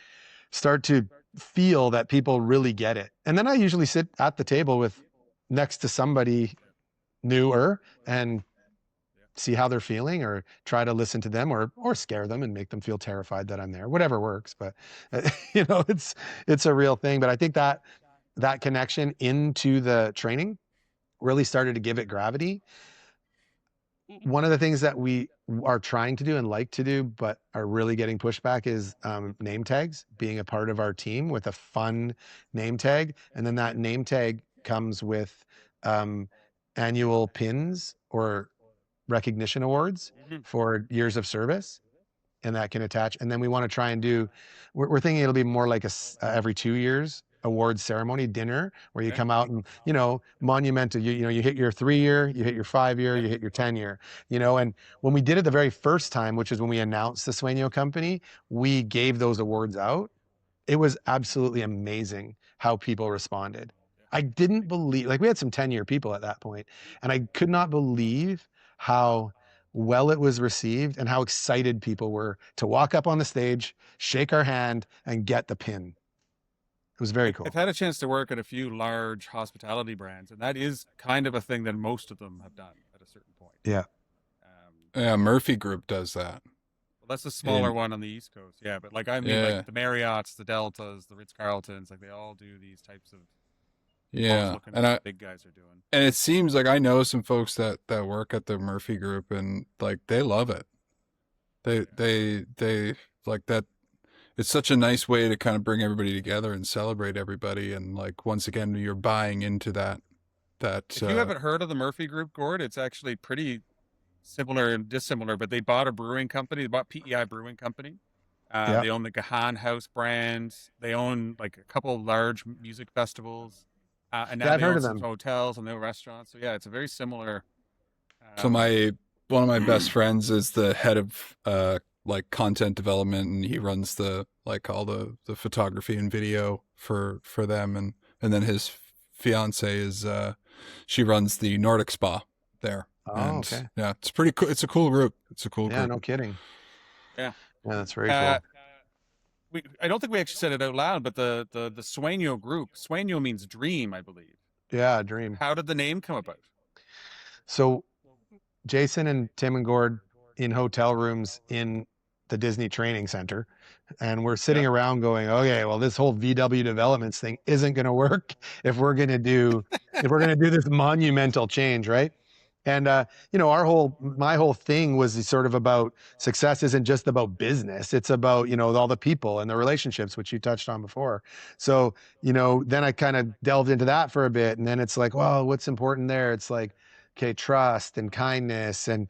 Speaker 2: start to feel that people really get it. And then I usually sit at the table next to somebody newer and see how they're feeling, or try to listen to them, or scare them and make them feel terrified that I'm there, whatever works. But it's a real thing. But I think that connection into the training really started to give it gravity. One of the things that we are trying to do and like to do, but are really getting pushback, is name tags, being a part of our team with a fun name tag. And then that name tag comes with annual pins or recognition awards for years of service, and that can attach. And then we want to try and we're thinking it'll be more like every 2 years awards ceremony dinner, where you come out and, monumental, you hit your 3-year, you hit your 5-year, you hit your 10-year, and when we did it the very first time, which is when we announced the Sueño company, we gave those awards out. It was absolutely amazing how people responded. I didn't believe, we had some 10-year people at that point, and I could not believe how well it was received and how excited people were to walk up on the stage, shake our hand, and get the pin. It was very cool.
Speaker 1: I've had a chance to work at a few large hospitality brands, and that is kind of a thing that most of them have done at a certain point.
Speaker 2: Yeah.
Speaker 3: Yeah, Murphy Group does that.
Speaker 1: Well, that's a smaller one on the East Coast. Yeah, but like the Marriotts, the Deltas, the Ritz-Carltons, they all do these types of
Speaker 3: and
Speaker 1: big guys are doing.
Speaker 3: And it seems like I know some folks that work at the Murphy Group, and they love it. They like that. It's such a nice way to kind of bring everybody together and celebrate everybody. And once again, you're buying into that. If
Speaker 1: you haven't heard of the Murphy Group, Gord, it's actually pretty similar and dissimilar, but they bought a brewing company. They bought PEI Brewing Company. They own the Gahan House brand. They own a couple of large music festivals. And now
Speaker 2: I've
Speaker 1: they
Speaker 2: heard
Speaker 1: own
Speaker 2: of
Speaker 1: some
Speaker 2: them.
Speaker 1: hotels and they own restaurants. So yeah, it's a very similar.
Speaker 3: So one of my best friends is the head of content development, and he runs all the photography and video for them, and then his fiance is she runs the Nordic Spa there.
Speaker 2: Oh, okay.
Speaker 3: Yeah, it's pretty cool. It's a cool group.
Speaker 2: Yeah, no kidding.
Speaker 1: Yeah,
Speaker 2: that's very cool.
Speaker 1: I don't think we actually said it out loud, but the Sueño group, Sueño means dream, I believe.
Speaker 2: Yeah, dream.
Speaker 1: How did the name come about?
Speaker 2: So Jason and Tim and Gord in hotel rooms in the Disney Training Center, and we're sitting around going, okay, well, this whole VW developments thing isn't going to work if we're going to do this monumental change, right? And my whole thing was sort of about success isn't just about business. It's about, all the people and the relationships, which you touched on before. So, then I kind of delved into that for a bit, and then it's like, well, what's important there? It's like, okay, trust and kindness and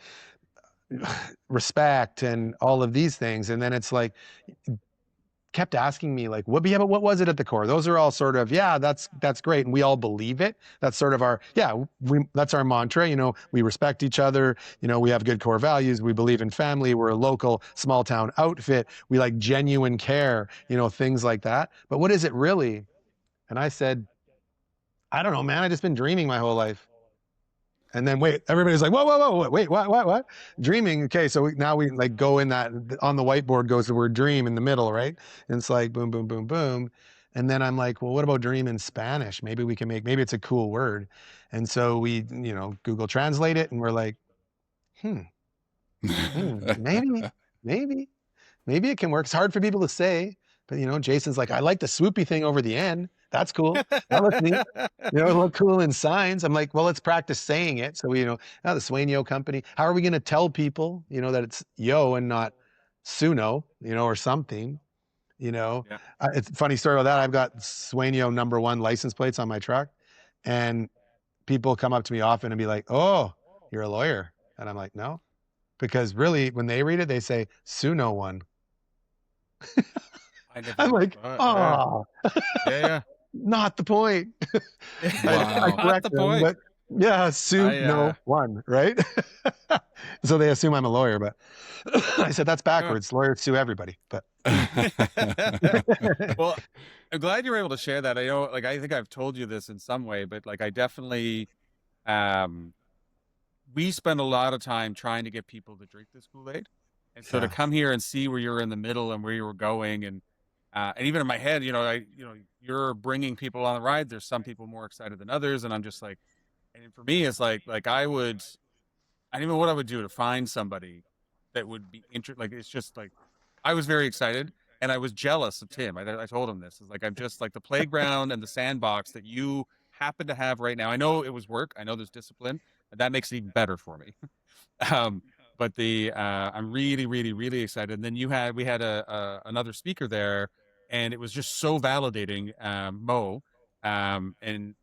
Speaker 2: respect and all of these things. And then it's like, kept asking me but what was it at the core? Those are all sort of, that's great. And we all believe it. That's sort of our, that's our mantra. We respect each other. We have good core values. We believe in family. We're a local small town outfit. We like genuine care, things like that. But what is it really? And I said, I don't know, man. I just been dreaming my whole life. And then wait, everybody's like, whoa, wait, what? Dreaming. Okay, so now we like go in that on the whiteboard goes the word dream in the middle, right? And it's like boom, boom, boom, boom. And then I'm like, well, what about dream in Spanish? Maybe we can maybe it's a cool word. And so we, Google Translate it, and we're like, maybe, maybe it can work. It's hard for people to say, but Jason's like, I like the swoopy thing over the end. That's cool. That looks neat. It look cool in signs. I'm like, well, let's practice saying it. So the Sueño company. How are we going to tell people, that it's yo and not Suno, or something,
Speaker 1: Yeah.
Speaker 2: It's a funny story about that. I've got Sueño #1 license plates on my truck, and people come up to me often and be like, oh, you're a lawyer. And I'm like, no, because really when they read it, they say Suno one. I'm like, oh,
Speaker 1: yeah.
Speaker 2: Not the point.
Speaker 3: Wow.
Speaker 2: I correct them, but yeah, Suno one, right? So they assume I'm a lawyer, but I said that's backwards. Lawyers sue everybody. But
Speaker 1: well, I'm glad you were able to share that. I know, like, I think I've told you this in some way, but like, I definitely, we spend a lot of time trying to get people to drink this Kool-Aid, and so to come here and see where you're in the middle and where you were going, and even in my head, you're bringing people on the ride. There's some people more excited than others, and I'm just like, and for me, it's like I don't even know what I would do to find somebody that would be interested. Like, it's just like, I was very excited, and I was jealous of Tim. I told him this. It's like, I'm just like the playground and the sandbox that you happen to have right now. I know it was work. I know there's discipline, and that makes it even better for me. But I'm really, really, really excited. And then we had another speaker there, and it was just so validating, Mo. And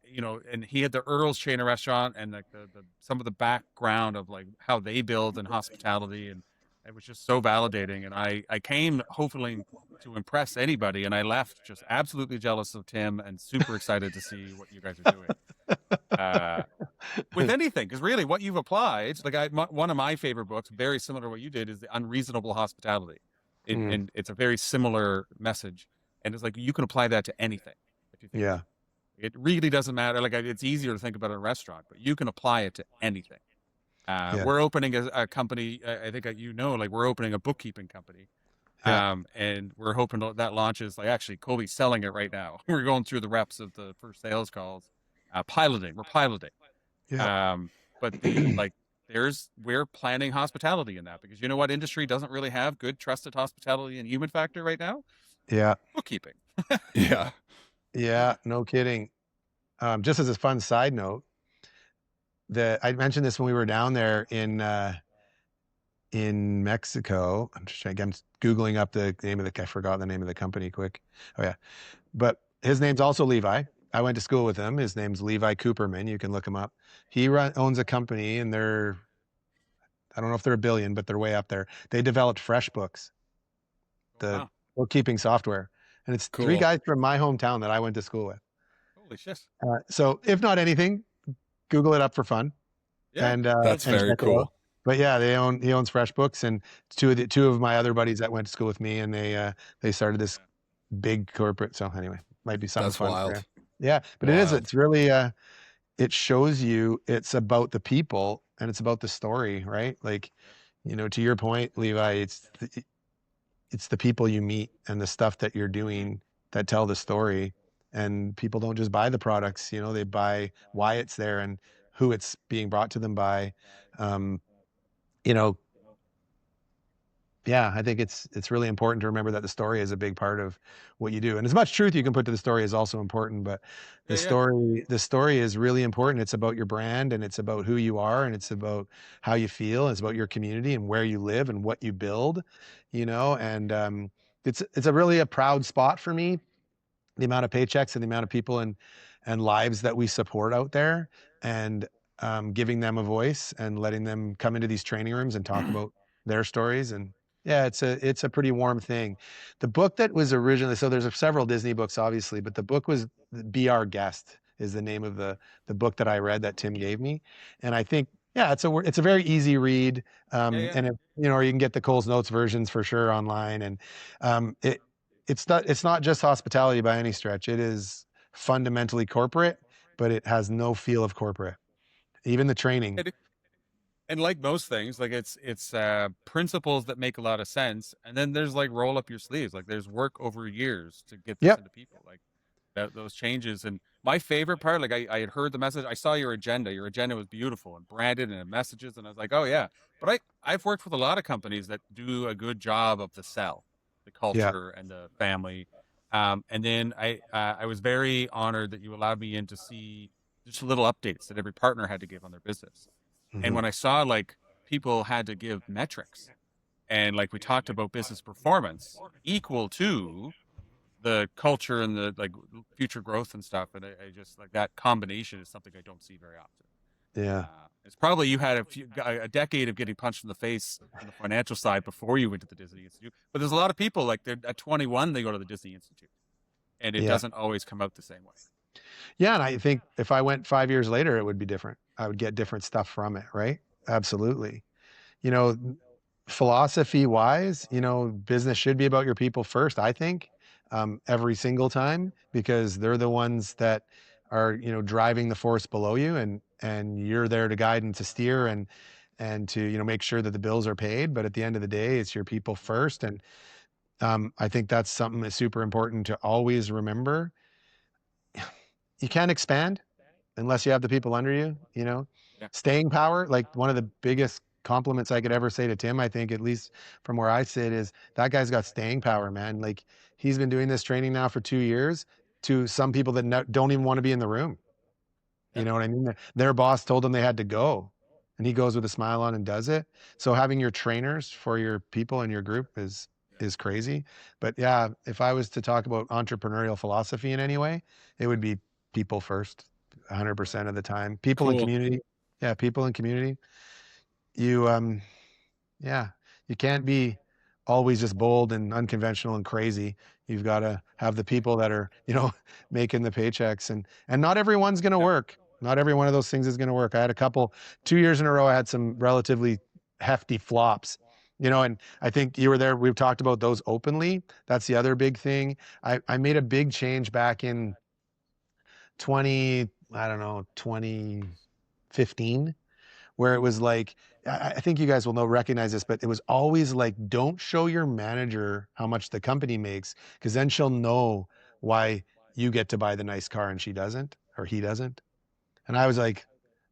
Speaker 1: he had the Earl's chain of restaurant, and like the some of the background of like how they build in hospitality, and it was just so validating. And I came hopefully to impress anybody, and I left just absolutely jealous of Tim and super excited to see what you guys are doing. With anything, because really what you've applied, like one of my favorite books, very similar to what you did, is The Unreasonable Hospitality. And it's a very similar message, and it's like you can apply that to anything if you think it really doesn't matter. Like, it's easier to think about a restaurant, but you can apply it to anything. We're opening a company, I think like we're opening a bookkeeping company. And we're hoping that launches. Like, actually, Colby's selling it right now. We're going through the reps of the first sales calls. We're piloting. But we're planning hospitality in that, because you know what industry doesn't really have good trusted hospitality and human factor right now? Bookkeeping.
Speaker 2: Yeah, no kidding. Just as a fun side note, I mentioned this when we were down there in Mexico. I'm Googling up the name of I forgot the name of the company quick. Oh yeah. But his name's also Levi. I went to school with him. His name's Levi Cooperman. You can look him up. He owns a company, and I don't know if they're $1 billion, but they're way up there. They developed FreshBooks, the bookkeeping software. And it's cool. 3 guys from my hometown that I went to school with.
Speaker 1: Holy shit.
Speaker 2: So if not anything, Google it up for fun.
Speaker 1: Yeah,
Speaker 2: and
Speaker 3: that's very cool.
Speaker 2: But yeah, he owns FreshBooks, and two of my other buddies that went to school with me, and they started this big corporate. So anyway, might be something fun.
Speaker 3: That's wild.
Speaker 2: Yeah, but it's really, it shows you it's about the people and it's about the story, right? Like, to your point, Levi, it's the people you meet and the stuff that you're doing that tell the story. And people don't just buy the products, they buy why it's there and who it's being brought to them by. I think it's really important to remember that the story is a big part of what you do. And as much truth you can put to the story is also important, but the story is really important. It's about your brand, and it's about who you are, and it's about how you feel, and it's about your community and where you live and what you build, and it's a really a proud spot for me, the amount of paychecks and the amount of people and lives that we support out there, and giving them a voice and letting them come into these training rooms and talk about their stories. And yeah, it's a pretty warm thing. The book that was originally, so there's several Disney books, obviously, but the book was Be Our Guest is the name of the book that I read that Tim gave me. And I think, it's a very easy read. And if, or you can get the Cole's Notes versions for sure online. And it's not just hospitality by any stretch. It is fundamentally corporate, but it has no feel of corporate. even the training.
Speaker 1: And like most things, like it's principles that make a lot of sense, and then there's like roll up your sleeves. Like there's work over years to get this
Speaker 2: Yep.
Speaker 1: into people. Like those changes. And my favorite part, like I had heard the message. I saw your agenda. Your agenda was beautiful and branded and had messages, and I was like, oh yeah. But I've worked with a lot of companies that do a good job of the sell, the
Speaker 2: Yeah.
Speaker 1: culture and the family. And then I was very honored that you allowed me in to see just little updates that every partner had to give on their business. And
Speaker 2: Hmm.
Speaker 1: when I saw like people had to give metrics, and like we talked about business performance equal to the culture and the like future growth and stuff, and I just like that combination is something I don't see very often.
Speaker 2: Yeah.
Speaker 1: It's probably you had a decade of getting punched in the face on the financial side before you went to the Disney Institute, but there's a lot of people like they're at 21 they go to the Disney Institute, and it
Speaker 2: Yeah.
Speaker 1: doesn't always come out the same way.
Speaker 2: Yeah. And I think if I went 5 years later, it would be different. I would get different stuff from it. Right. Absolutely. You know, philosophy wise, business should be about your people first, I think, every single time, because they're the ones that are, driving the force below you, and you're there to guide and to steer and to, make sure that the bills are paid. But at the end of the day, it's your people first. And I think that's something that's super important to always remember. You can't expand unless you have the people under you,
Speaker 1: Yeah.
Speaker 2: staying power. Like one of the biggest compliments I could ever say to Tim, I think, at least from where I sit, is that guy's got staying power, man. Like he's been doing this training now for 2 years to some people that don't even want to be in the room.
Speaker 1: Yeah.
Speaker 2: You know what I mean? Their boss told them they had to go, and he goes with a smile on and does it. So having your trainers for your people in your group is crazy. But yeah, if I was to talk about entrepreneurial philosophy in any way, it would be people first, 100% of the time. People in
Speaker 1: Cool.
Speaker 2: community. Yeah, people in community. You yeah, you can't be always just bold and unconventional and crazy. You've got to have the people that are, making the paychecks, and not everyone's going to
Speaker 1: Yeah.
Speaker 2: work. Not every one of those things is going to work. I had 2 years in a row, I had some relatively hefty flops, and I think you were there. We've talked about those openly. That's the other big thing. I made a big change back in 2015, where it was like, I think you guys will recognize this, but it was always like, don't show your manager how much the company makes, because then she'll know why you get to buy the nice car and she doesn't, or he doesn't. And I was like,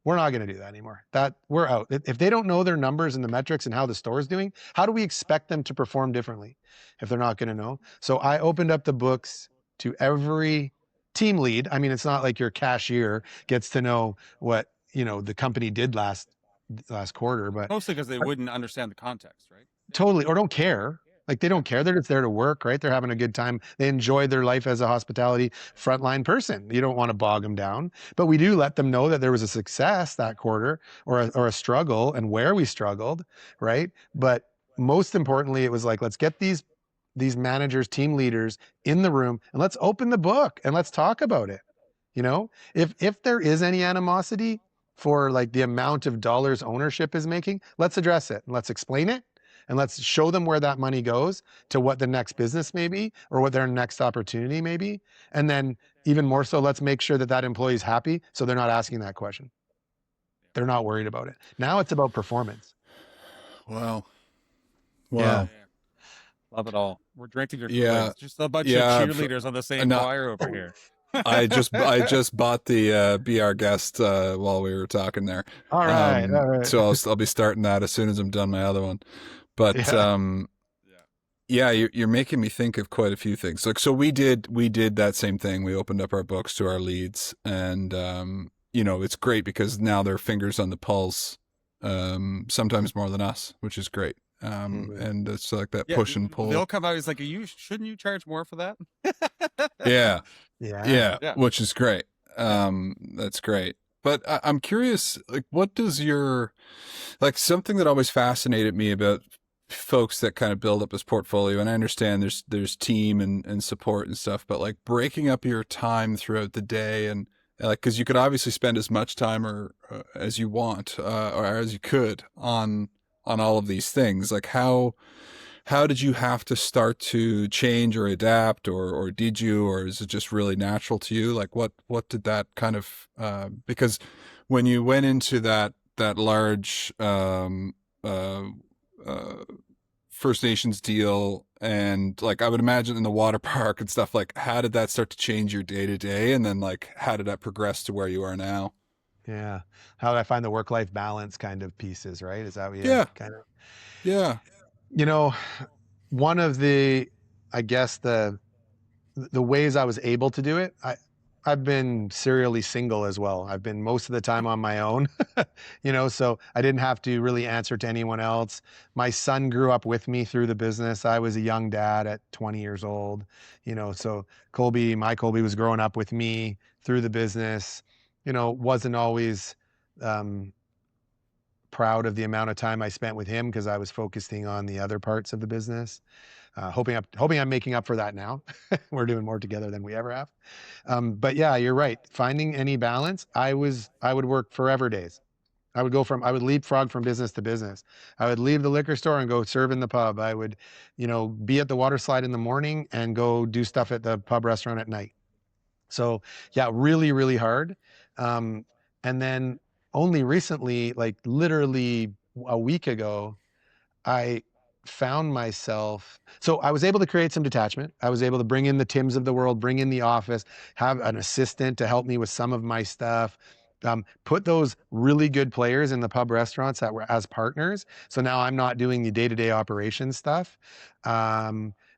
Speaker 2: we're not going to do that anymore. That we're out. If they don't know their numbers and the metrics and how the store is doing, how do we expect them to perform differently if they're not going to know? So I opened up the books to every team lead. I mean, it's not like your cashier gets to know what, the company did last quarter, but
Speaker 1: Mostly because they wouldn't understand the context, right?
Speaker 2: totally, or don't care. Like they don't care. They're just there to work, right? They're having a good time. They enjoy their life as a hospitality frontline person. You don't want to bog them down, but we do let them know that there was a success that quarter, or a struggle, and where we struggled, right? But most importantly, it was like, let's get these managers, team leaders in the room, and let's open the book and let's talk about it. If there is any animosity for like the amount of dollars ownership is making, let's address it and let's explain it, and let's show them where that money goes to what the next business may be, or what their next opportunity may be. And then even more so, let's make sure that that employee is happy, so they're not asking that question. They're not worried about it. Now it's about performance.
Speaker 3: Wow.
Speaker 2: Yeah.
Speaker 1: Love it all. We're drinking your
Speaker 3: Yeah.
Speaker 1: Kool-Aid. It's just a bunch
Speaker 3: Yeah,
Speaker 1: of cheerleaders on the same
Speaker 3: no-
Speaker 1: choir over here.
Speaker 3: I just bought the Be Our Guest while we were talking there.
Speaker 2: All right. All right.
Speaker 3: So I'll be starting that as soon as I'm done my other one. But
Speaker 2: Yeah.
Speaker 3: you're making me think of quite a few things. Like, so we did that same thing. We opened up our books to our leads, and it's great because now their fingers on the pulse, sometimes more than us, which is great. And it's like that push and pull.
Speaker 1: They'll come out. He's like, shouldn't you charge more for that?
Speaker 3: Yeah.
Speaker 2: Yeah.
Speaker 3: Yeah, which is great. That's great. But I'm curious, like, what does something that always fascinated me about folks that kind of build up this portfolio, and I understand there's team and support and stuff, but like breaking up your time throughout the day, and like, because you could obviously spend as much time or as you want or as you could on all of these things. Like how did you have to start to change or adapt, or did you, or is it just really natural to you? Like what did that kind of, because when you went into that large uh, uh, First Nations deal, and like I would imagine in the water park and stuff, like how did that start to change your day to day, and then like how did that progress to where you are now?
Speaker 2: Yeah. How do I find the work-life balance kind of pieces, right? Is that what you
Speaker 3: Yeah,
Speaker 2: kind of,
Speaker 3: yeah,
Speaker 2: you know, one of the, I guess the ways I was able to do it, I've been serially single as well. I've been most of the time on my own, so I didn't have to really answer to anyone else. My son grew up with me through the business. I was a young dad at 20 years old, so my Colby was growing up with me through the business, wasn't always, um, proud of the amount of time I spent with him because I was focusing on the other parts of the business. Hoping I'm making up for that now. We're doing more together than we ever have. But yeah, you're right. Finding any balance, I would work forever days. I would leapfrog from business to business. I would leave the liquor store and go serve in the pub. I would, be at the water slide in the morning and go do stuff at the pub restaurant at night. So yeah, really, really hard. Um, and then only recently, like literally a week ago, I found myself, so I was able to create some detachment. I was able to bring in the Tims of the world, bring in the office, have an assistant to help me with some of my stuff. Put those really good players in the pub restaurants that were as partners. So now I'm not doing the day-to-day operations stuff.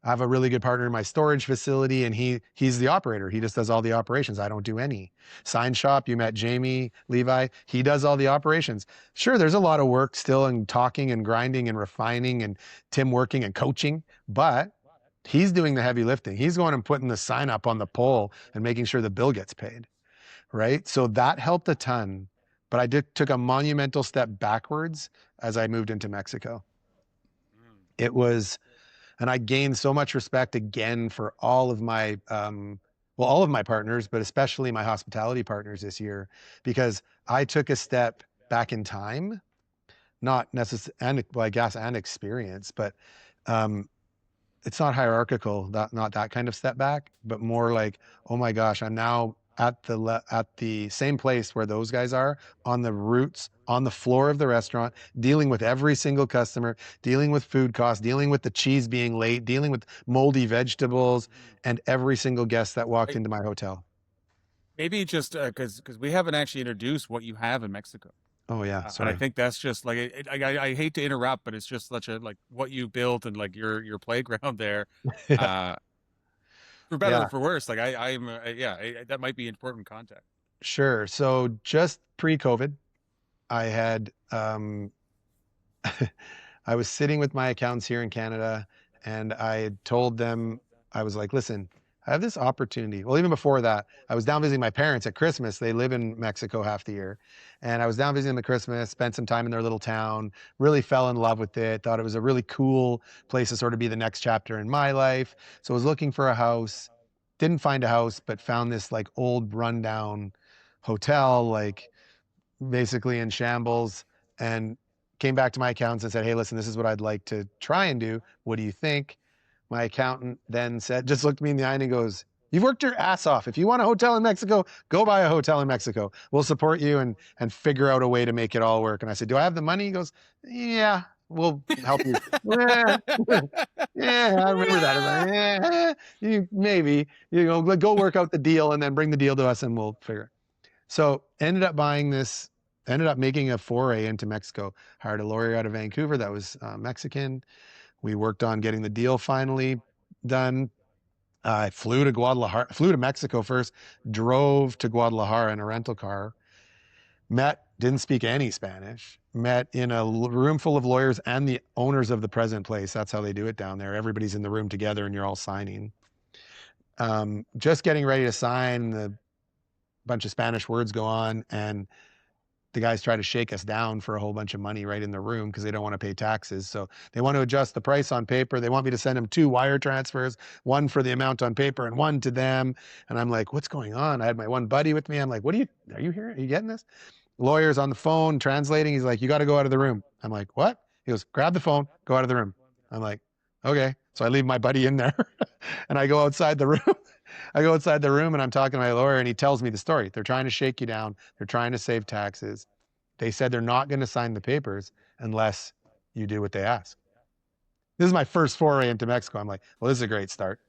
Speaker 2: I have a really good partner in my storage facility, and he's the operator. He just does all the operations. I don't do any. Sign shop, you met Jamie, Levi. He does all the operations. Sure, there's a lot of work still and talking and grinding and refining and Tim working and coaching, but he's doing the heavy lifting. He's going and putting the sign up on the pole and making sure the bill gets paid, right? So that helped a ton, but took a monumental step backwards as I moved into Mexico. It was, and I gained so much respect again for all of my, all of my partners, but especially my hospitality partners this year, because I took a step back in time, not necessarily, and well, I guess, and experience, but um, it's not hierarchical, not that kind of step back, but more like, oh my gosh, I'm now at the same place where those guys are, on the roots, on the floor of the restaurant, dealing with every single customer, dealing with food costs, dealing with the cheese being late, dealing with moldy vegetables, and every single guest that walked into my hotel.
Speaker 1: Maybe just because we haven't actually introduced what you have in Mexico.
Speaker 2: Oh yeah,
Speaker 1: And I
Speaker 2: sorry.
Speaker 1: think that's just like I hate to interrupt, but it's just such a like what you built and like your playground there,
Speaker 2: Yeah,
Speaker 1: uh, for better or
Speaker 2: yeah,
Speaker 1: for worse. Like I'm yeah, that might be important context.
Speaker 2: sure. So just pre-COVID, I had I was sitting with my accountants here in Canada, and I had told them, I was like, listen, I have this opportunity. Well, even before that, I was down visiting my parents at Christmas. They live in Mexico half the year. And I was down visiting them at Christmas, spent some time in their little town, really fell in love with it, thought it was a really cool place to sort of be the next chapter in my life. So I was looking for a house, didn't find a house, but found this like old rundown hotel, like basically in shambles, and came back to my accountants and said, hey, listen, this is what I'd like to try and do. What do you think? My accountant then said, just looked me in the eye and he goes, you've worked your ass off. If you want a hotel in Mexico, go buy a hotel in Mexico. We'll support you and figure out a way to make it all work. And I said, do I have the money? He goes, yeah, we'll help you. Yeah, yeah, I remember that. I was like, yeah, maybe, go work out the deal and then bring the deal to us and we'll figure it. So ended up making a foray into Mexico, hired a lawyer out of Vancouver that was Mexican. We worked on getting the deal finally done. I flew to Mexico first, drove to Guadalajara in a rental car, didn't speak any Spanish, met in a room full of lawyers and the owners of the present place. That's how they do it down there. Everybody's in the room together and you're all signing. Just getting ready to sign, the bunch of Spanish words go on, and the guys try to shake us down for a whole bunch of money right in the room because they don't want to pay taxes. So they want to adjust the price on paper. They want me to send them 2 wire transfers, one for the amount on paper and one to them. And I'm like, what's going on? I had my one buddy with me. I'm like, are you here? Are you getting this? Lawyer's on the phone translating. He's like, you got to go out of the room. I'm like, what? He goes, grab the phone, go out of the room. I'm like, okay. So I leave my buddy in there and I go outside the room I go inside the room and I'm talking to my lawyer and he tells me the story. They're trying to shake you down. They're trying to save taxes. They said they're not going to sign the papers unless you do what they ask. This is my first foray into Mexico. I'm like, well, this is a great start.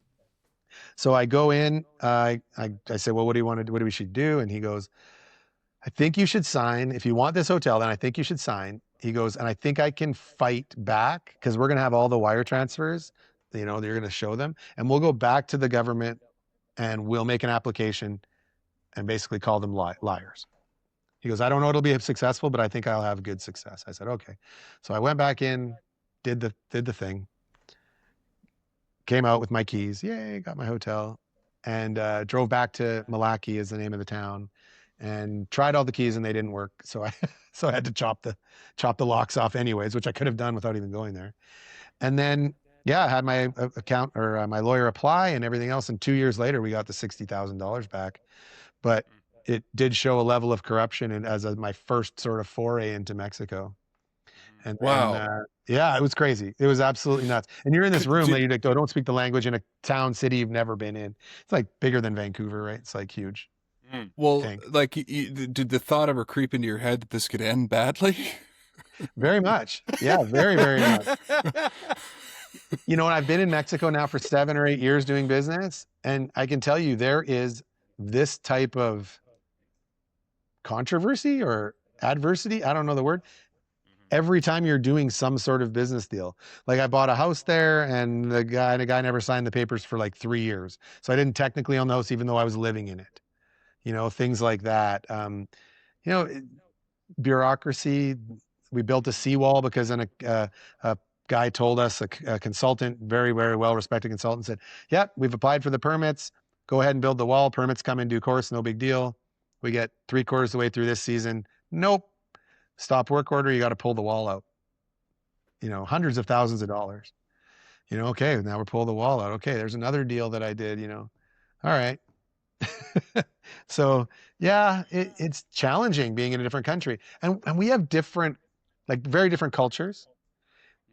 Speaker 2: So I go in, I say, well, what do you want to do? What do we should do? And he goes, I think you should sign. If you want this hotel, then I think you should sign. He goes, and I think I can fight back because we're going to have all the wire transfers, you know, they're going to show them. And we'll go back to the government and we'll make an application and basically call them liars. He goes, I don't know it'll be successful, but I think I'll have good success. I said, okay. So I went back in, did the thing, came out with my keys. Yay, got my hotel, and drove back to Malaki is the name of the town, and tried all the keys and they didn't work. So I had to chop the locks off anyways, which I could have done without even going there. And then I had my account or my lawyer apply and everything else. And 2 years later, we got the $60,000 back. But it did show a level of corruption and as my first sort of foray into Mexico. And
Speaker 3: Wow.
Speaker 2: then, it was crazy. It was absolutely nuts. And you're in this room that you don't speak the language in a town, city you've never been in. It's like bigger than Vancouver, right? It's like huge.
Speaker 3: Well, like, did the thought ever creep into your head that this could end badly?
Speaker 2: Very much. Yeah, very, very much. You know, and I've been in Mexico now for 7 or 8 years doing business. And I can tell you there is this type of controversy or adversity. I don't know the word. Every time you're doing some sort of business deal. Like I bought a house there and the guy never signed the papers for like 3 years. So I didn't technically own the house even though I was living in it. You know, things like that. You know, bureaucracy. We built a seawall because then a guy told us, a consultant, very, very well-respected consultant said, yep, we've applied for the permits. Go ahead and build the wall. Permits come in due course. No big deal. We get 3/4 of the way through this season. Nope. Stop work order. You got to pull the wall out. You know, hundreds of thousands of dollars. You know, okay, now we're pulling the wall out. Okay, there's another deal that I did, you know. All right. So yeah, it's challenging being in a different country. And we have different, like very different cultures.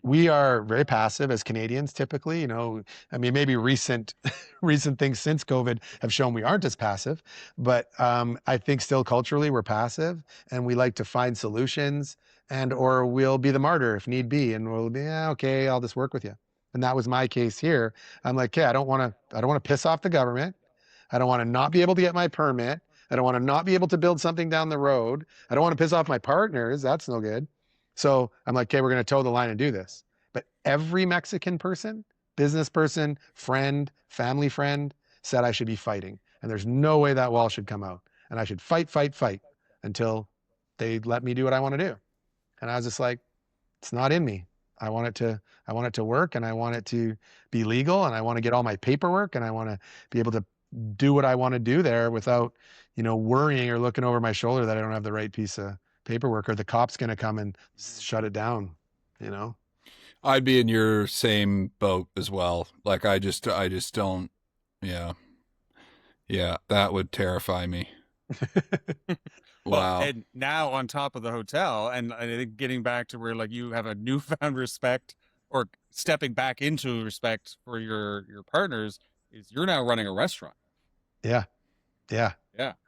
Speaker 2: We are very passive as Canadians typically, you know. I mean, maybe recent things since COVID have shown we aren't as passive, but I think still culturally we're passive and we like to find solutions or we'll be the martyr if need be. And we'll be, okay, I'll just work with you. And that was my case here. I'm like, okay, I don't want to piss off the government. I don't want to not be able to get my permit. I don't want to not be able to build something down the road. I don't want to piss off my partners. That's no good. So I'm like, okay, we're going to toe the line and do this. But every Mexican person, business person, friend, family friend said I should be fighting. And there's no way that wall should come out. And I should fight until they let me do what I want to do. And I was just like, it's not in me. I want it to work and I want it to be legal and I want to get all my paperwork and I want to be able to do what I want to do there without, you know, worrying or looking over my shoulder that I don't have the right piece of paperwork or the cop's going to come and shut it down, you know?
Speaker 3: I'd be in your same boat as well. Like I just don't, yeah, that would terrify me. Wow.
Speaker 1: Well, and now on top of the hotel, and I think getting back to where like you have a newfound respect or stepping back into respect for your partners is you're now running a restaurant.
Speaker 2: Yeah.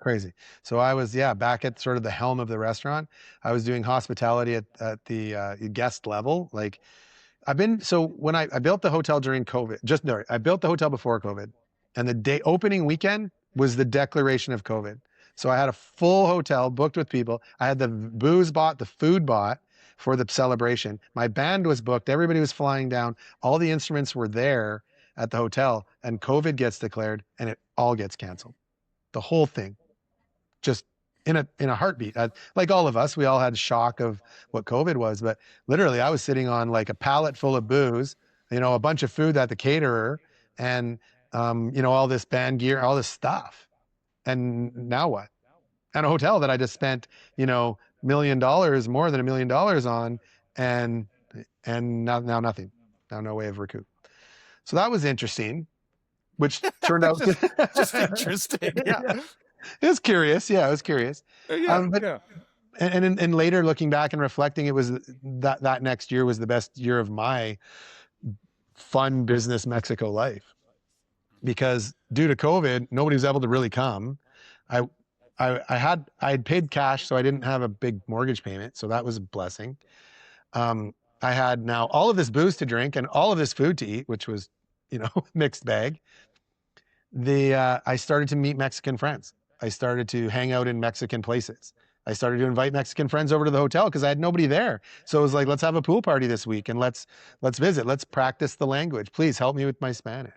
Speaker 2: Crazy. So I was, back at sort of the helm of the restaurant. I was doing hospitality at the guest level. Like when I built the hotel during COVID, I built the hotel before COVID, and the opening weekend was the declaration of COVID. So I had a full hotel booked with people. I had the booze bought, the food bought for the celebration. My band was booked. Everybody was flying down. All the instruments were there at the hotel, and COVID gets declared and it all gets canceled. The whole thing, just in a heartbeat. Like all of us, we all had shock of what COVID was, but literally I was sitting on like a pallet full of booze, you know, a bunch of food at the caterer and, you know, all this band gear, all this stuff. And now what? And a hotel that I just spent, you know, $1 million, more than $1 million on, and now nothing. Now no way of recoup. So that was interesting, which turned out
Speaker 1: just interesting. Yeah.
Speaker 2: It was curious. Yeah, it was curious. And later looking back and reflecting, it was that next year was the best year of my fun business Mexico life. because due to COVID, nobody was able to really come. I had paid cash, so I didn't have a big mortgage payment. So that was a blessing. I had now all of this booze to drink and all of this food to eat, which was, mixed bag. I started to meet Mexican friends. I started to hang out in Mexican places. I started to invite Mexican friends over to the hotel because I had nobody there. So it was like, let's have a pool party this week and let's visit. Let's practice the language. Please help me with my Spanish.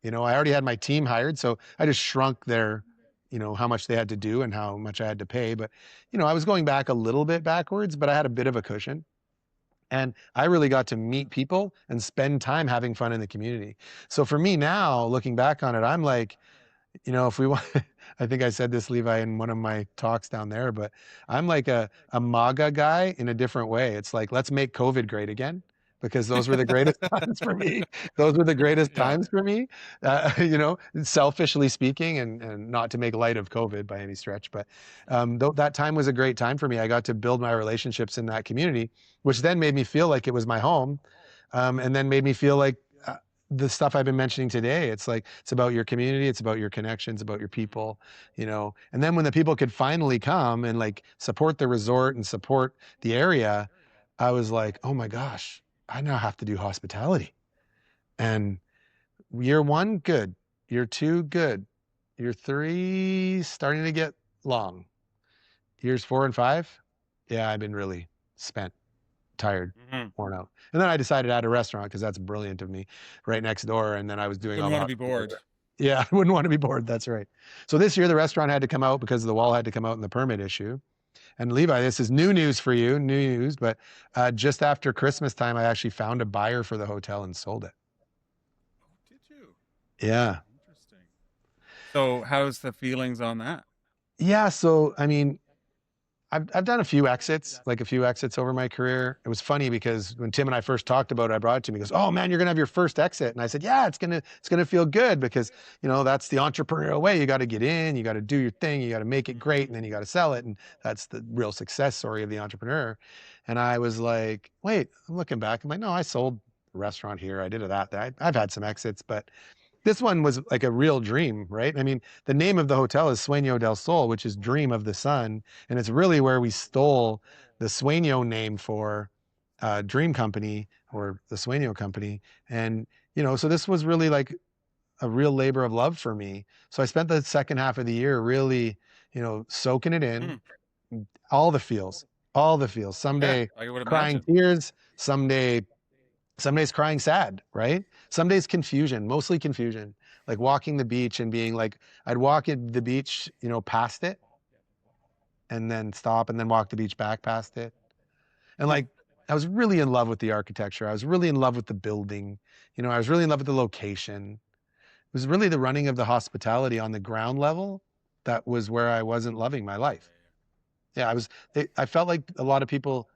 Speaker 2: I already had my team hired, so I just shrunk their, how much they had to do and how much I had to pay. But, I was going back a little bit backwards, but I had a bit of a cushion. And I really got to meet people and spend time having fun in the community. So for me now, looking back on it, I'm like, if we want, I think I said this, Levi, in one of my talks down there, but I'm like a MAGA guy in a different way. It's like, let's make COVID great again, because those were the greatest times for me. Those were the greatest times for me, selfishly speaking, and not to make light of COVID by any stretch. But that time was a great time for me. I got to build my relationships in that community, which then made me feel like it was my home, and then made me feel like the stuff I've been mentioning today. It's like, it's about your community, it's about your connections, about your people, and then when the people could finally come and like support the resort and support the area, I was like, oh my gosh, I now have to do hospitality. And year 1, good. Year 2, good. Year 3, starting to get long. Years 4 and 5, yeah, I've been really spent, tired, worn out. And then I decided to add a restaurant because that's brilliant of me, right next door. And then I was doing
Speaker 1: Wouldn't want to be bored.
Speaker 2: Yeah, I wouldn't want to be bored. That's right. So this year the restaurant had to come out because the wall had to come out in the permit issue. And Levi, this is new news for you, but just after Christmas time, I actually found a buyer for the hotel and sold it.
Speaker 1: Did you?
Speaker 2: Yeah.
Speaker 1: Interesting. So how's the feelings on that?
Speaker 2: Yeah. So, I mean, I've done a few exits over my career. It was funny because when Tim and I first talked about it, I brought it to him. He goes, "Oh man, you're gonna have your first exit." And I said, "Yeah, it's gonna feel good because that's the entrepreneurial way. You got to get in, you got to do your thing, you got to make it great, and then you got to sell it, and that's the real success story of the entrepreneur." And I was like, "Wait," I'm looking back. I'm like, "No, I sold a restaurant here. I did that. I've had some exits, but." This one was like a real dream, right? I mean, the name of the hotel is Sueño del Sol, which is Dream of the Sun. And it's really where we stole the Sueño name for Dream Company, or the Sueño Company. And, so this was really like a real labor of love for me. So I spent the second half of the year really, soaking it in, all the feels. Some day crying tears, some days crying sad, right? Some days confusion, mostly confusion, like walking the beach and being like, I'd walk at the beach, past it, and then stop and then walk the beach back past it. And like, I was really in love with the architecture. I was really in love with the building. I was really in love with the location. It was really the running of the hospitality on the ground level that was where I wasn't loving my life. Yeah, I felt like a lot of people,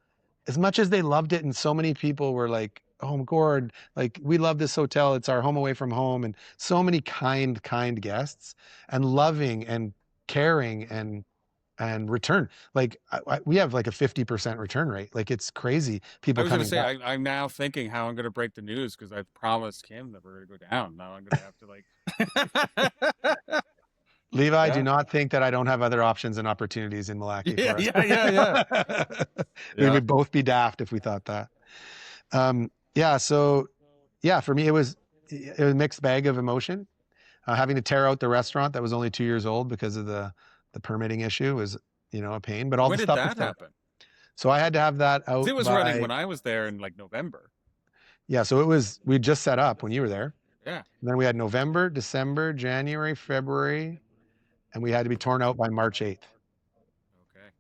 Speaker 2: as much as they loved it, and so many people were like, "Oh, Gord, like we love this hotel. It's our home away from home." And so many kind guests, and loving and caring and return. Like we have like a 50% return rate. Like it's crazy. People coming back. I was
Speaker 1: going to say, I'm now thinking how I'm going to break the news because I've promised Kim that we're going to go down. Now I'm going to have to like.
Speaker 2: Levi, do not think that I don't have other options and opportunities in Milwaukee for us.
Speaker 1: Yeah.
Speaker 2: We would both be daft if we thought that. So for me, it was a mixed bag of emotion. Having to tear out the restaurant that was only 2 years old because of the permitting issue was, a pain. But all
Speaker 1: when
Speaker 2: the stuff
Speaker 1: did that happen?
Speaker 2: So I had to have that out.
Speaker 1: It was running when I was there in like November.
Speaker 2: Yeah, so we just set up when you were there.
Speaker 1: Yeah.
Speaker 2: And then we had November, December, January, February, and we had to be torn out by March 8th.
Speaker 1: Okay.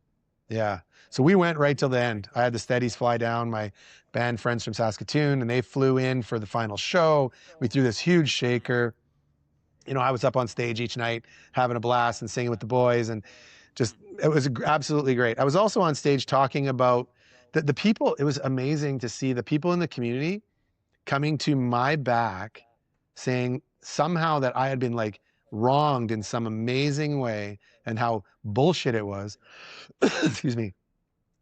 Speaker 2: Yeah. So we went right till the end. I had the Steadies fly down, my band friends from Saskatoon, and they flew in for the final show. We threw this huge shaker. I was up on stage each night having a blast and singing with the boys, and just, it was absolutely great. I was also on stage talking about the people. It was amazing to see the people in the community coming to my back saying somehow that I had been like wronged in some amazing way, and how bullshit it was, excuse me,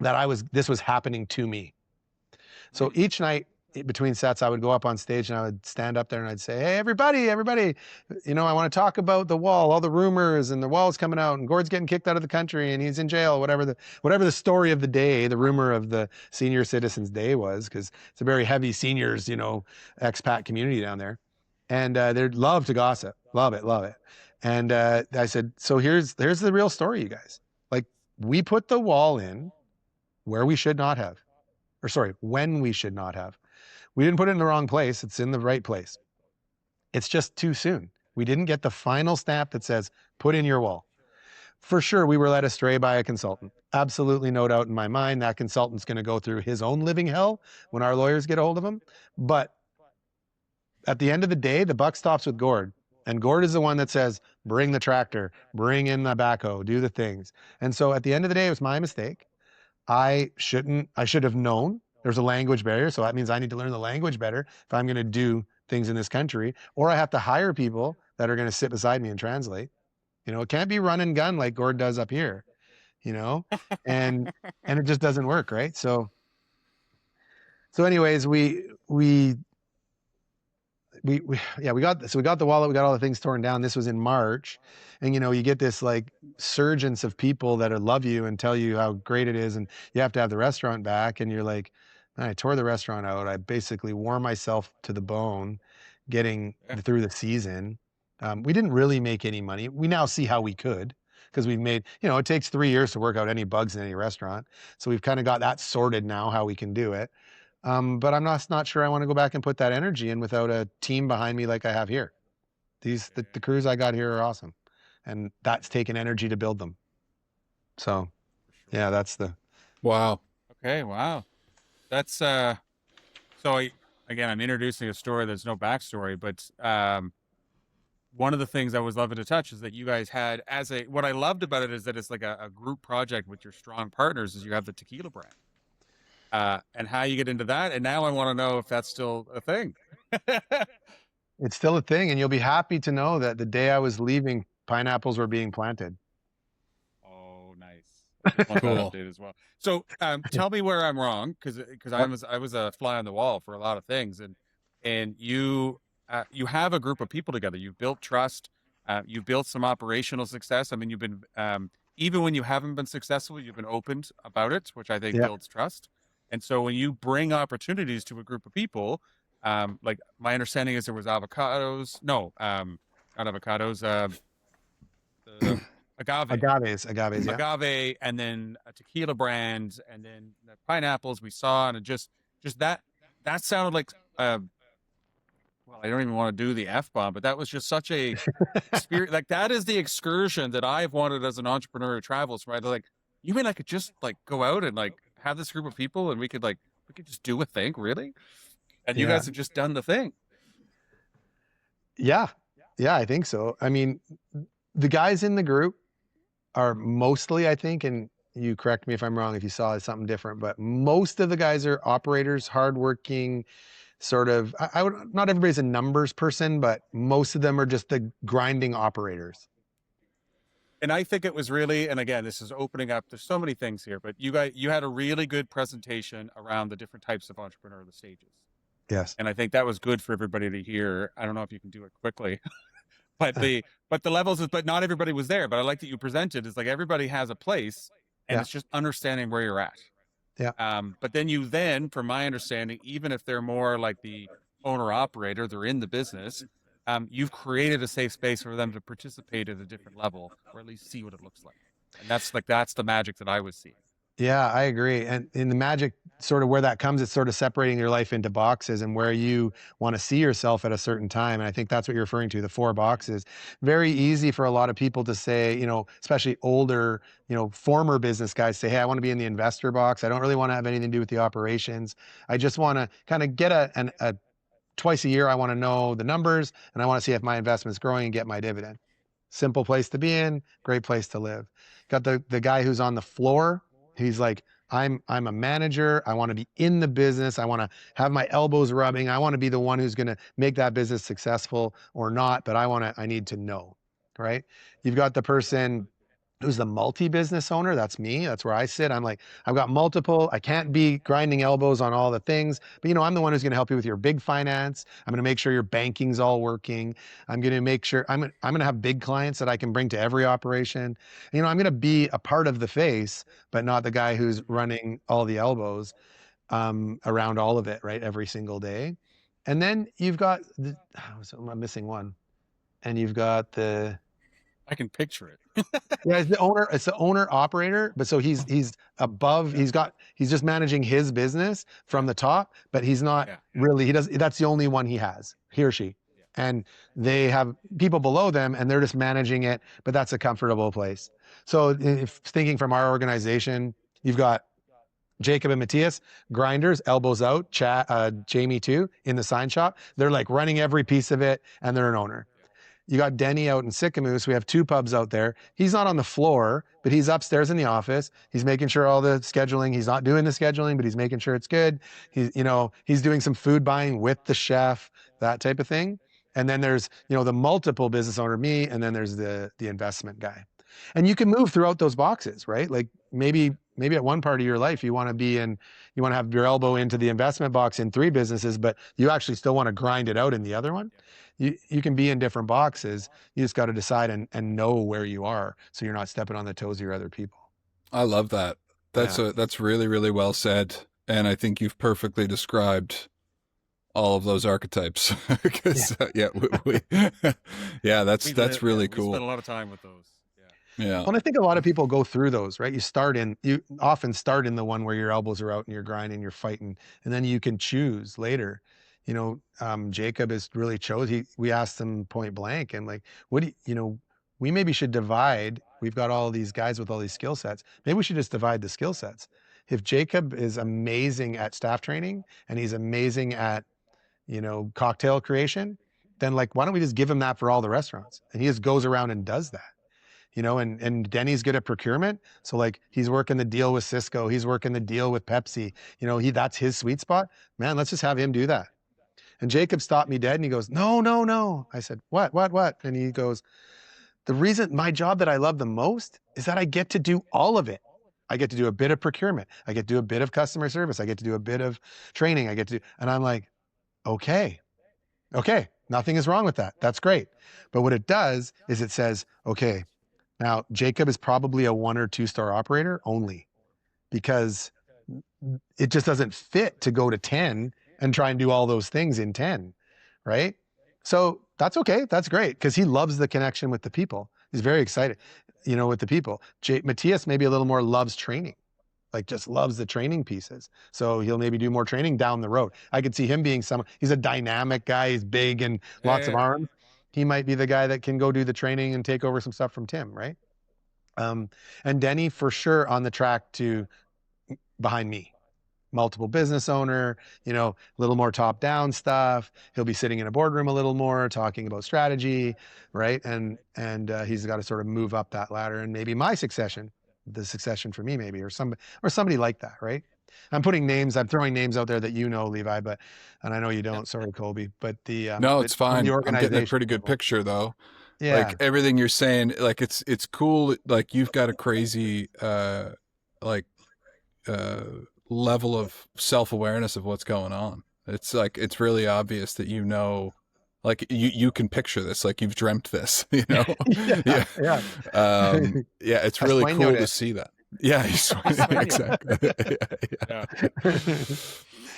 Speaker 2: that this was happening to me. So each night between sets, I would go up on stage and I would stand up there and I'd say, hey, everybody, I want to talk about the wall, all the rumors, and the wall's coming out, and Gord's getting kicked out of the country and he's in jail, whatever the story of the day, the rumor of the Senior Citizens Day was, because it's a very heavy seniors, expat community down there. And they'd love to gossip. Love it, love it. And I said, so here's the real story, you guys. Like, we put the wall in where we should not have. Or sorry, when we should not have. We didn't put it in the wrong place. It's in the right place. It's just too soon. We didn't get the final stamp that says, put in your wall. For sure, we were led astray by a consultant. Absolutely no doubt in my mind that consultant's going to go through his own living hell when our lawyers get a hold of him. But at the end of the day, the buck stops with Gord. And Gord is the one that says, bring the tractor, bring in the backhoe, do the things. And so at the end of the day, it was my mistake. I should have known there's a language barrier. So that means I need to learn the language better if I'm going to do things in this country, or I have to hire people that are going to sit beside me and translate. It can't be run and gun like Gord does up here, and it just doesn't work. Right. So anyways, we got the wallet, we got all the things torn down. This was in March, and you get this like surgence of people that love you and tell you how great it is, and you have to have the restaurant back, and you're like, I tore the restaurant out. I basically wore myself to the bone getting through the season. We didn't really make any money. We now see how we could, because we've made, it takes 3 years to work out any bugs in any restaurant. So we've kind of got that sorted now, how we can do it. But I'm not sure I want to go back and put that energy in without a team behind me like I have here. The crews I got here are awesome, and that's taken energy to build them. So, yeah, that's the.
Speaker 3: Wow.
Speaker 1: Okay. Wow. That's again, I'm introducing a story that's no backstory, but one of the things I was loving to touch is that you guys had what I loved about it is that it's like a group project with your strong partners. Is you have the Tequila brand. And how you get into that. And now I want to know if that's still a thing.
Speaker 2: It's still a thing. And you'll be happy to know that the day I was leaving, pineapples were being planted.
Speaker 1: Oh, nice. I want that update as well. So tell me where I'm wrong, because I was a fly on the wall for a lot of things. And you have a group of people together. You've built trust. You've built some operational success. I mean, you've been, even when you haven't been successful, you've been open about it, which I think builds trust. And so when you bring opportunities to a group of people, like my understanding is there was avocados, not avocados, agave.
Speaker 2: Agaves, yeah.
Speaker 1: Agave, and then a tequila brand, and then the pineapples we saw, and it just that sounded like, well, I don't even want to do the F-bomb, but that was just such a spirit. Like, that is the excursion that I've wanted as an entrepreneur who travels, right? Like, you mean I could just like go out and like have this group of people and we could just do a thing, really? And you guys have just done the thing.
Speaker 2: Yeah, I think so. I mean, the guys in the group are mostly, I think, and you correct me if I'm wrong if you saw something different, but most of the guys are operators, hardworking, sort of, I would, not everybody's a numbers person, but most of them are just the grinding operators.
Speaker 1: And I think it was really, and again, this is opening up, there's so many things here, but you had a really good presentation around the different types of entrepreneur, the stages.
Speaker 2: Yes.
Speaker 1: And I think that was good for everybody to hear. I don't know if you can do it quickly, but the levels, but not everybody was there. But I like that you presented, is like everybody has a place, and it's just understanding where you're at.
Speaker 2: Yeah.
Speaker 1: But then from my understanding, even if they're more like the owner operator, they're in the business, you've created a safe space for them to participate at a different level, or at least see what it looks like. And that's the magic that I was seeing.
Speaker 2: Yeah, I agree. And in the magic, sort of where that comes, it's sort of separating your life into boxes and where you want to see yourself at a certain time. And I think that's what you're referring to, the 4 boxes. Very easy for a lot of people to say, especially older, former business guys say, hey, I want to be in the investor box. I don't really want to have anything to do with the operations. I just want to kind of get a twice a year, I want to know the numbers, and I want to see if my investment's growing and get my dividend. Simple place to be in, great place to live. Got the guy who's on the floor. He's like, I'm a manager. I want to be in the business. I want to have my elbows rubbing. I want to be the one who's going to make that business successful or not, but I need to know, right? You've got the person who's the multi-business owner. That's me. That's where I sit. I'm like, I've got multiple. I can't be grinding elbows on all the things, but I'm the one who's going to help you with your big finance. I'm going to make sure your banking's all working. I'm going to make sure I'm going to have big clients that I can bring to every operation. I'm going to be a part of the face, but not the guy who's running all the elbows around all of it, right? Every single day. And then you've got so I'm missing one. And you've got
Speaker 1: I can picture it.
Speaker 2: yeah, it's the owner operator, but so he's above, he's just managing his business from the top, but he's not
Speaker 1: Yeah.
Speaker 2: really, that's the only one he or she. And they have people below them and they're just managing it, but that's a comfortable place. So if thinking from our organization, you've got Jacob and Matthias, grinders, elbows out, Jamie too, in the sign shop. They're like running every piece of it and they're an owner. You got Denny out in Sycamoose. We have 2 pubs out there. He's not on the floor, but he's upstairs in the office. He's making sure all the scheduling, he's not doing the scheduling, but he's making sure it's good. He's doing some food buying with the chef, that type of thing. And then there's, the multiple business owner, me, and then there's the investment guy. And you can move throughout those boxes, right? Like maybe at one part of your life, you want to have your elbow into the investment box in 3 businesses, but you actually still want to grind it out in the other one. You can be in different boxes. You just got to decide and know where you are, so you're not stepping on the toes of your other people.
Speaker 3: I love that. That's really, really well said. And I think you've perfectly described all of those archetypes. Because that's really cool.
Speaker 1: We spent a lot of time with those.
Speaker 3: Yeah.
Speaker 2: Well, and I think a lot of people go through those, right? You often start in the one where your elbows are out and you're grinding, you're fighting, and then you can choose later. Jacob is really we asked him point blank and like, we maybe should divide. We've got all these guys with all these skill sets. Maybe we should just divide the skill sets. If Jacob is amazing at staff training and he's amazing at, cocktail creation, then like, why don't we just give him that for all the restaurants? And he just goes around and does that. And Denny's good at procurement. So like he's working the deal with Cisco, he's working the deal with Pepsi, that's his sweet spot. Man, let's just have him do that. And Jacob stopped me dead and he goes, no. I said, what? And he goes, the reason my job that I love the most is that I get to do all of it. I get to do a bit of procurement. I get to do a bit of customer service. I get to do a bit of training. And I'm like, okay, nothing is wrong with that. That's great. But what it does is it says, okay, now Jacob is probably a 1 or 2 star operator only, because it just doesn't fit to go to 10 and try and do all those things in 10, right? So that's okay. That's great, because he loves the connection with the people. He's very excited, with the people. Matthias maybe a little more loves training, like just loves the training pieces. So he'll maybe do more training down the road. I could see him being he's a dynamic guy. He's big and lots of arms. He might be the guy that can go do the training and take over some stuff from Tim, right? And Denny for sure on the track to behind me. Multiple business owner, a little more top down stuff. He'll be sitting in a boardroom a little more, talking about strategy, right? And he's got to sort of move up that ladder, and maybe the succession for me, maybe, or somebody like that, right? I'm throwing names out there that Levi, and I know you don't. Sorry, Colby, but
Speaker 3: no, it's fine. I'm getting a pretty good picture though. Yeah, like everything you're saying, like it's cool. Like you've got a crazy level of self-awareness of what's going on. It's like, it's really obvious that like you can picture this, like you've dreamt this, yeah. It's really cool to see that. Yeah, exactly. Yeah.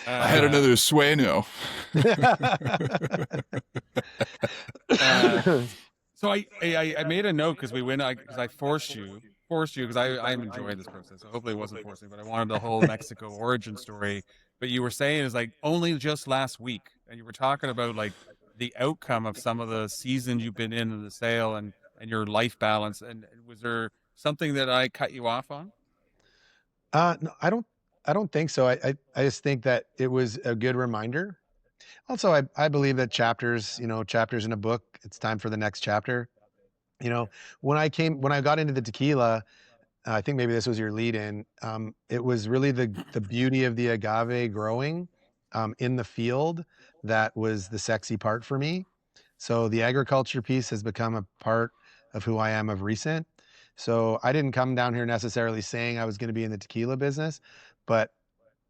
Speaker 3: I had another sueño.
Speaker 1: So I made a note because I forced you because I'm enjoying this process. So hopefully it wasn't forcing, but I wanted the whole Mexico origin story. But you were saying is like only just last week, and you were talking about like the outcome of some of the seasons you've been in the sale and your life balance. And was there something that I cut you off on?
Speaker 2: No, I don't think so. I just think that it was a good reminder. Also, I believe that chapters in a book, it's time for the next chapter. When I got into the tequila, I think maybe this was your lead in, it was really the beauty of the agave growing in the field that was the sexy part for me. So the agriculture piece has become a part of who I am of recent. So I didn't come down here necessarily saying I was going to be in the tequila business, but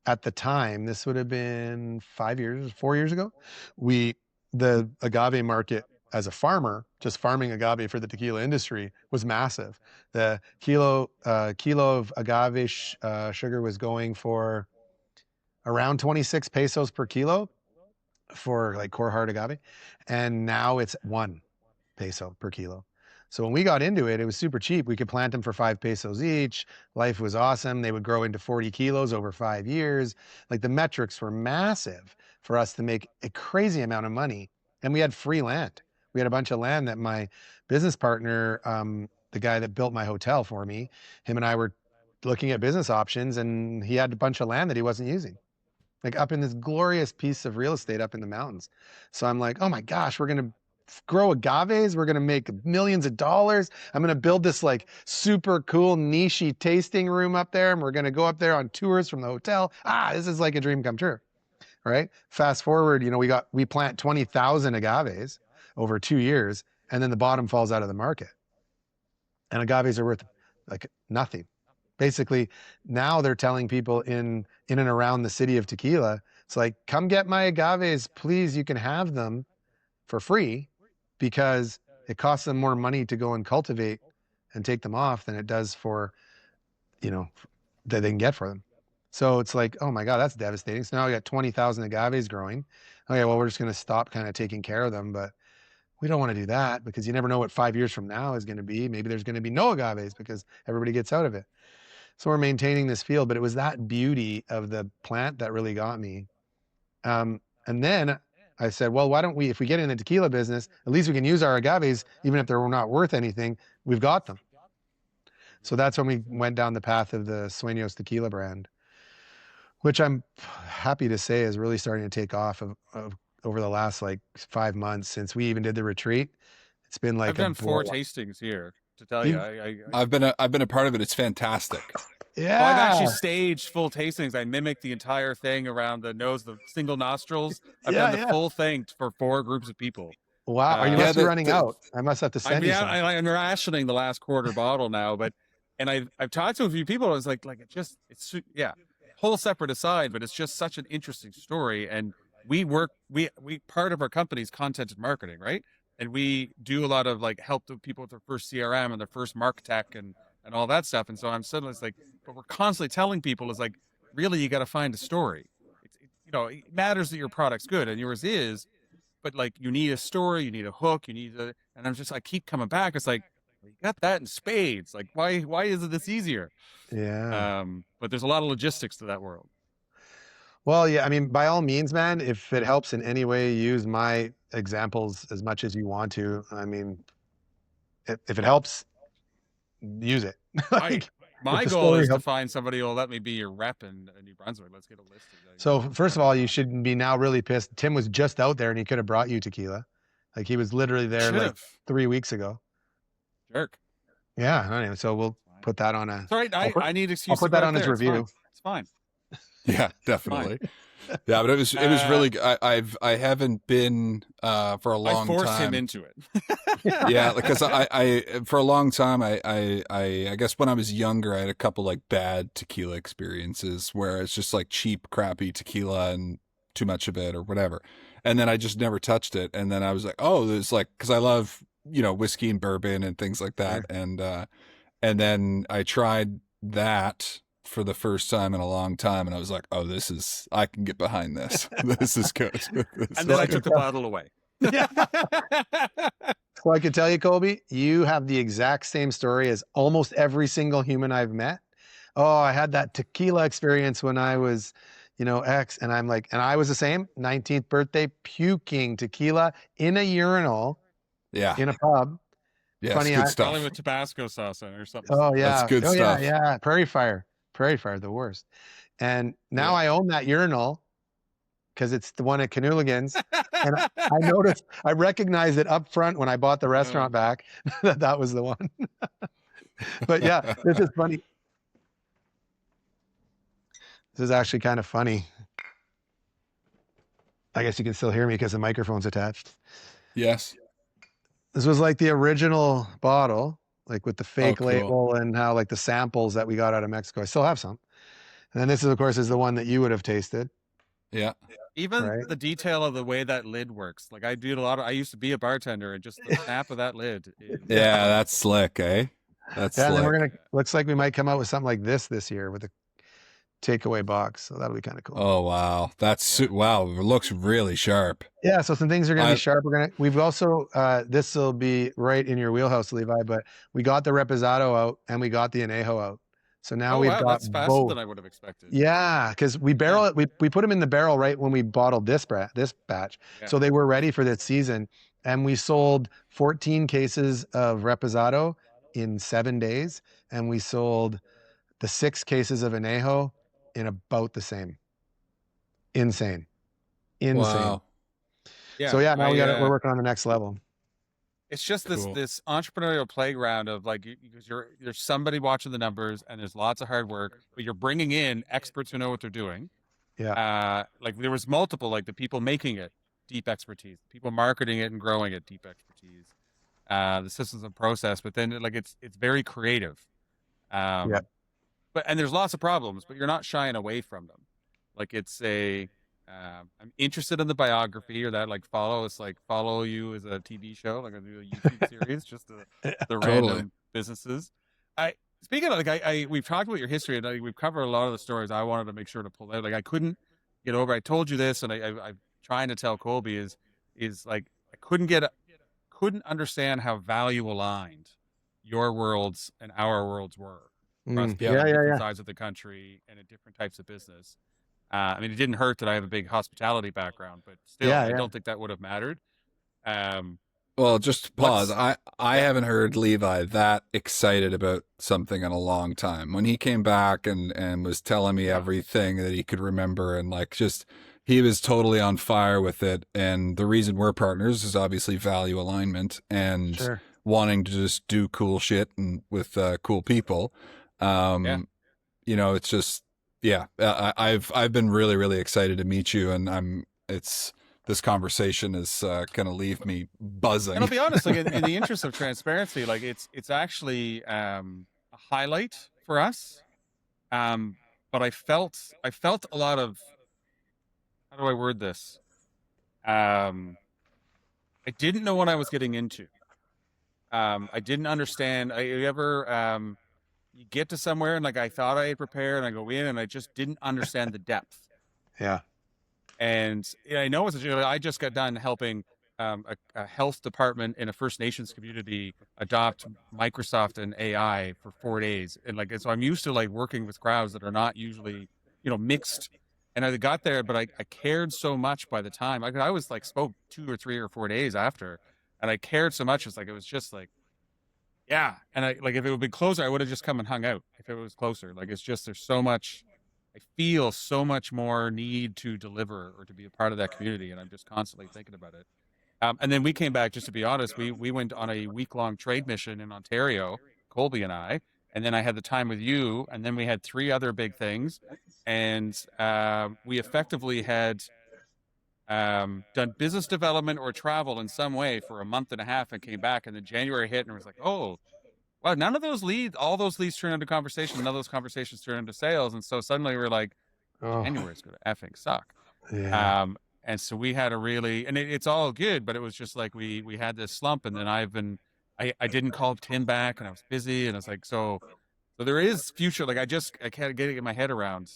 Speaker 2: at the time, this would have been 4 years ago, the agave market as a farmer, just farming agave for the tequila industry, was massive. The kilo of agave sugar was going for around 26 pesos per kilo for like core hard agave, and now it's 1 peso per kilo. So when we got into it, it was super cheap. We could plant them for 5 pesos each. Life was awesome. They would grow into 40 kilos over 5 years. Like the metrics were massive for us to make a crazy amount of money. And we had free land. We had a bunch of land that my business partner, the guy that built my hotel for me, him and I were looking at business options, and he had a bunch of land that he wasn't using, like up in this glorious piece of real estate up in the mountains. So I'm like, oh my gosh, we're going to grow agaves. We're going to make millions of dollars. I'm going to build this like super cool niche tasting room up there. And we're going to go up there on tours from the hotel. This is like a dream come true. Right. Fast forward, we plant 20,000 agaves over 2 years, and then the bottom falls out of the market, and agaves are worth like nothing. Basically, now they're telling people in and around the city of Tequila, it's like, come get my agaves, please. You can have them for free, because it costs them more money to go and cultivate and take them off than it does for, that they can get for them. So it's like, oh my God, that's devastating. So now we got 20,000 agaves growing. Okay, well, we're just going to stop kind of taking care of them, but we don't want to do that, because you never know what 5 years from now is going to be. Maybe there's going to be no agaves because everybody gets out of it. So we're maintaining this field, but it was that beauty of the plant that really got me. And then I said, well, why don't we, if we get in the tequila business, at least we can use our agaves, even if they're not worth anything, we've got them. So that's when we went down the path of the Sueños tequila brand, which I'm happy to say is really starting to take off over the last like 5 months since we even did the retreat. It's been like
Speaker 1: I've done 4 tastings here, to tell you.
Speaker 3: I've been a part of it. It's fantastic.
Speaker 2: Yeah.
Speaker 1: Well, I've actually staged full tastings. I mimicked the entire thing around the nose, the single nostrils. I've done the full thing for 4 groups of people.
Speaker 2: Wow. Are you must be running out? I must have to send you some.
Speaker 1: I'm rationing the last quarter bottle now, and I've talked to a few people. It's it's whole separate aside, but it's just such an interesting story. And we part of our company's content and marketing, right? And we do a lot of like help the people with their first CRM and their first MarkTech and all that stuff. And so I'm suddenly, it's like, but we're constantly telling people is like, really, you got to find a story. It matters that your product's good, and yours is, but like you need a story, you need a hook, and I keep coming back. It's like, well, you got that in spades. Like, why isn't this easier?
Speaker 2: Yeah.
Speaker 1: But there's a lot of logistics to that world.
Speaker 2: Well, yeah, I mean, by all means, man, if it helps in any way, use my examples as much as you want to. I mean, if it helps, use it.
Speaker 1: My goal is to find somebody who will let me be your rep in New Brunswick. Let's get a list of that.
Speaker 2: So first of all, you should be now really pissed. Tim was just out there and he could have brought you tequila. Like he was literally there like 3 weeks ago.
Speaker 1: Jerk.
Speaker 2: Yeah. Anyway, so we'll put that on a.
Speaker 1: Sorry, I need excuse.
Speaker 2: I'll put that on his review.
Speaker 1: It's fine.
Speaker 3: Yeah, definitely. Yeah, but it was really good. I haven't been for a long time.
Speaker 1: I forced him into it.
Speaker 3: Yeah, because I for a long time I guess when I was younger I had a couple like bad tequila experiences where it's just like cheap, crappy tequila and too much of it or whatever, and then I just never touched it. And then I was like, oh, there's like, because I love whiskey and bourbon and things like that, sure. And then I tried that for the first time in a long time, and I was like, oh, I can get behind this. This is good.
Speaker 1: And then I took the bottle away.
Speaker 2: Yeah. So I can tell you, Colby, you have the exact same story as almost every single human I've met. Oh, I had that tequila experience when I was, X, and I'm like, and I was the same, 19th birthday, puking tequila in a urinal, in a pub.
Speaker 3: Yeah, funny, good stuff.
Speaker 1: Probably with Tabasco sauce in or something.
Speaker 2: Oh yeah,
Speaker 3: that's good stuff.
Speaker 2: Yeah. Prairie Fire, the worst. And now I own that urinal because it's the one at Canooligan's. And I noticed, I recognized it up front when I bought the restaurant back that was the one. But yeah, this is funny. This is actually kind of funny. I guess you can still hear me because the microphone's attached.
Speaker 3: Yes.
Speaker 2: This was like the original bottle. like with the
Speaker 3: Oh,
Speaker 2: fake
Speaker 3: cool.
Speaker 2: label and how like the samples that we got out of Mexico. I still have some. And then this is, of course, is the one that you would have tasted,
Speaker 3: Yeah.
Speaker 1: Even
Speaker 2: right?
Speaker 1: the detail of the way that lid works. Like I did a lot of, I used to be a bartender, and just the snap of that lid is
Speaker 3: Yeah, that's slick, eh? That's
Speaker 2: Yeah, and then we're
Speaker 3: slick.
Speaker 2: gonna looks like we might come out with something like this year with a takeaway box. So that'll be kind of cool.
Speaker 3: Oh wow, that's
Speaker 1: Yeah.
Speaker 3: wow. It looks really sharp.
Speaker 2: Yeah, so some things are gonna be
Speaker 3: I
Speaker 2: sharp. We've also this will be right in your wheelhouse, Levi, but we got the Reposado out and we got the Anejo out. So now
Speaker 1: Oh
Speaker 2: we've
Speaker 1: wow,
Speaker 2: got
Speaker 1: that's faster
Speaker 2: both.
Speaker 1: than I would have expected.
Speaker 2: Yeah, because we barrel
Speaker 1: Yeah.
Speaker 2: it, we put them in the barrel right when we bottled this batch.
Speaker 1: Yeah.
Speaker 2: So they were ready for this season. And we sold 14 cases of Reposado in 7 days. And we sold the 6 cases of Anejo in about the same. Insane. Insane.
Speaker 3: wow,
Speaker 2: So
Speaker 1: Yeah.
Speaker 2: yeah, now we're working on the next level.
Speaker 1: It's just this
Speaker 3: cool.
Speaker 1: this entrepreneurial playground of like because you're somebody watching the numbers, and there's lots of hard work, but you're bringing in experts who know what they're doing.
Speaker 2: Yeah.
Speaker 1: Like there was multiple, like the people making it, deep expertise, people marketing it and growing it, deep expertise, the systems and process, but then like it's very creative.
Speaker 2: Yeah.
Speaker 1: And there's lots of problems, but you're not shying away from them. Like I'm interested in the biography, or that like follow you as a TV show, like a YouTube series, just the
Speaker 3: Totally.
Speaker 1: random businesses. I Speaking of, like, we've talked about your history, and we've covered a lot of the stories I wanted to make sure to pull out. Like I couldn't get over. I told you this, and I'm trying to tell Colby is like I couldn't understand how value aligned your worlds and our worlds were across people on different sides of the country and in different types of business. I mean, it didn't hurt that I have a big hospitality background, but still, I don't think that would have mattered.
Speaker 3: Well, just pause. I haven't heard Levi that excited about something in a long time. When he came back and was telling me everything that he could remember, and like just he was totally on fire with it. And the reason we're partners is obviously value alignment and wanting to just do cool shit and with cool people. You know, it's just I've been really, really excited to meet you, and this conversation is going to leave me buzzing.
Speaker 1: And I'll be honest, like in the interest of transparency, like it's actually a highlight for us. But I felt a lot of, how do I word this? I didn't know what I was getting into. I didn't understand. You get to somewhere and like I thought I had prepared, and I go in and I just didn't understand the depth.
Speaker 2: Yeah.
Speaker 1: And I know I just got done helping a health department in a First Nations community adopt Microsoft and AI for 4 days. And so I'm used to like working with crowds that are not usually, mixed. And I got there, but I cared so much by the time I was like spoke 2 or 3 or 4 days after, and I cared so much. It was just like, yeah. And if it would have been closer, I would have just come and hung out if it was closer. Like, it's just, there's so much, I feel so much more need to deliver or to be a part of that community. And I'm just constantly thinking about it. And then we came back, just to be honest, we went on a week-long trade mission in Ontario, Colby and I, and then I had the time with you, and then we had 3 other big things. And we effectively had done business development or travel in some way for a month and a half, and came back, and then January hit, and it was like, oh, well, all those leads turned into conversations, none of those conversations turned into sales. And so suddenly we're like, January's going to effing suck.
Speaker 2: Yeah.
Speaker 1: And so we had it's all good, but it was just like, we had this slump, and then I didn't call Tim back, and I was busy, and I was like, so there is future. Like I can't get it in my head around,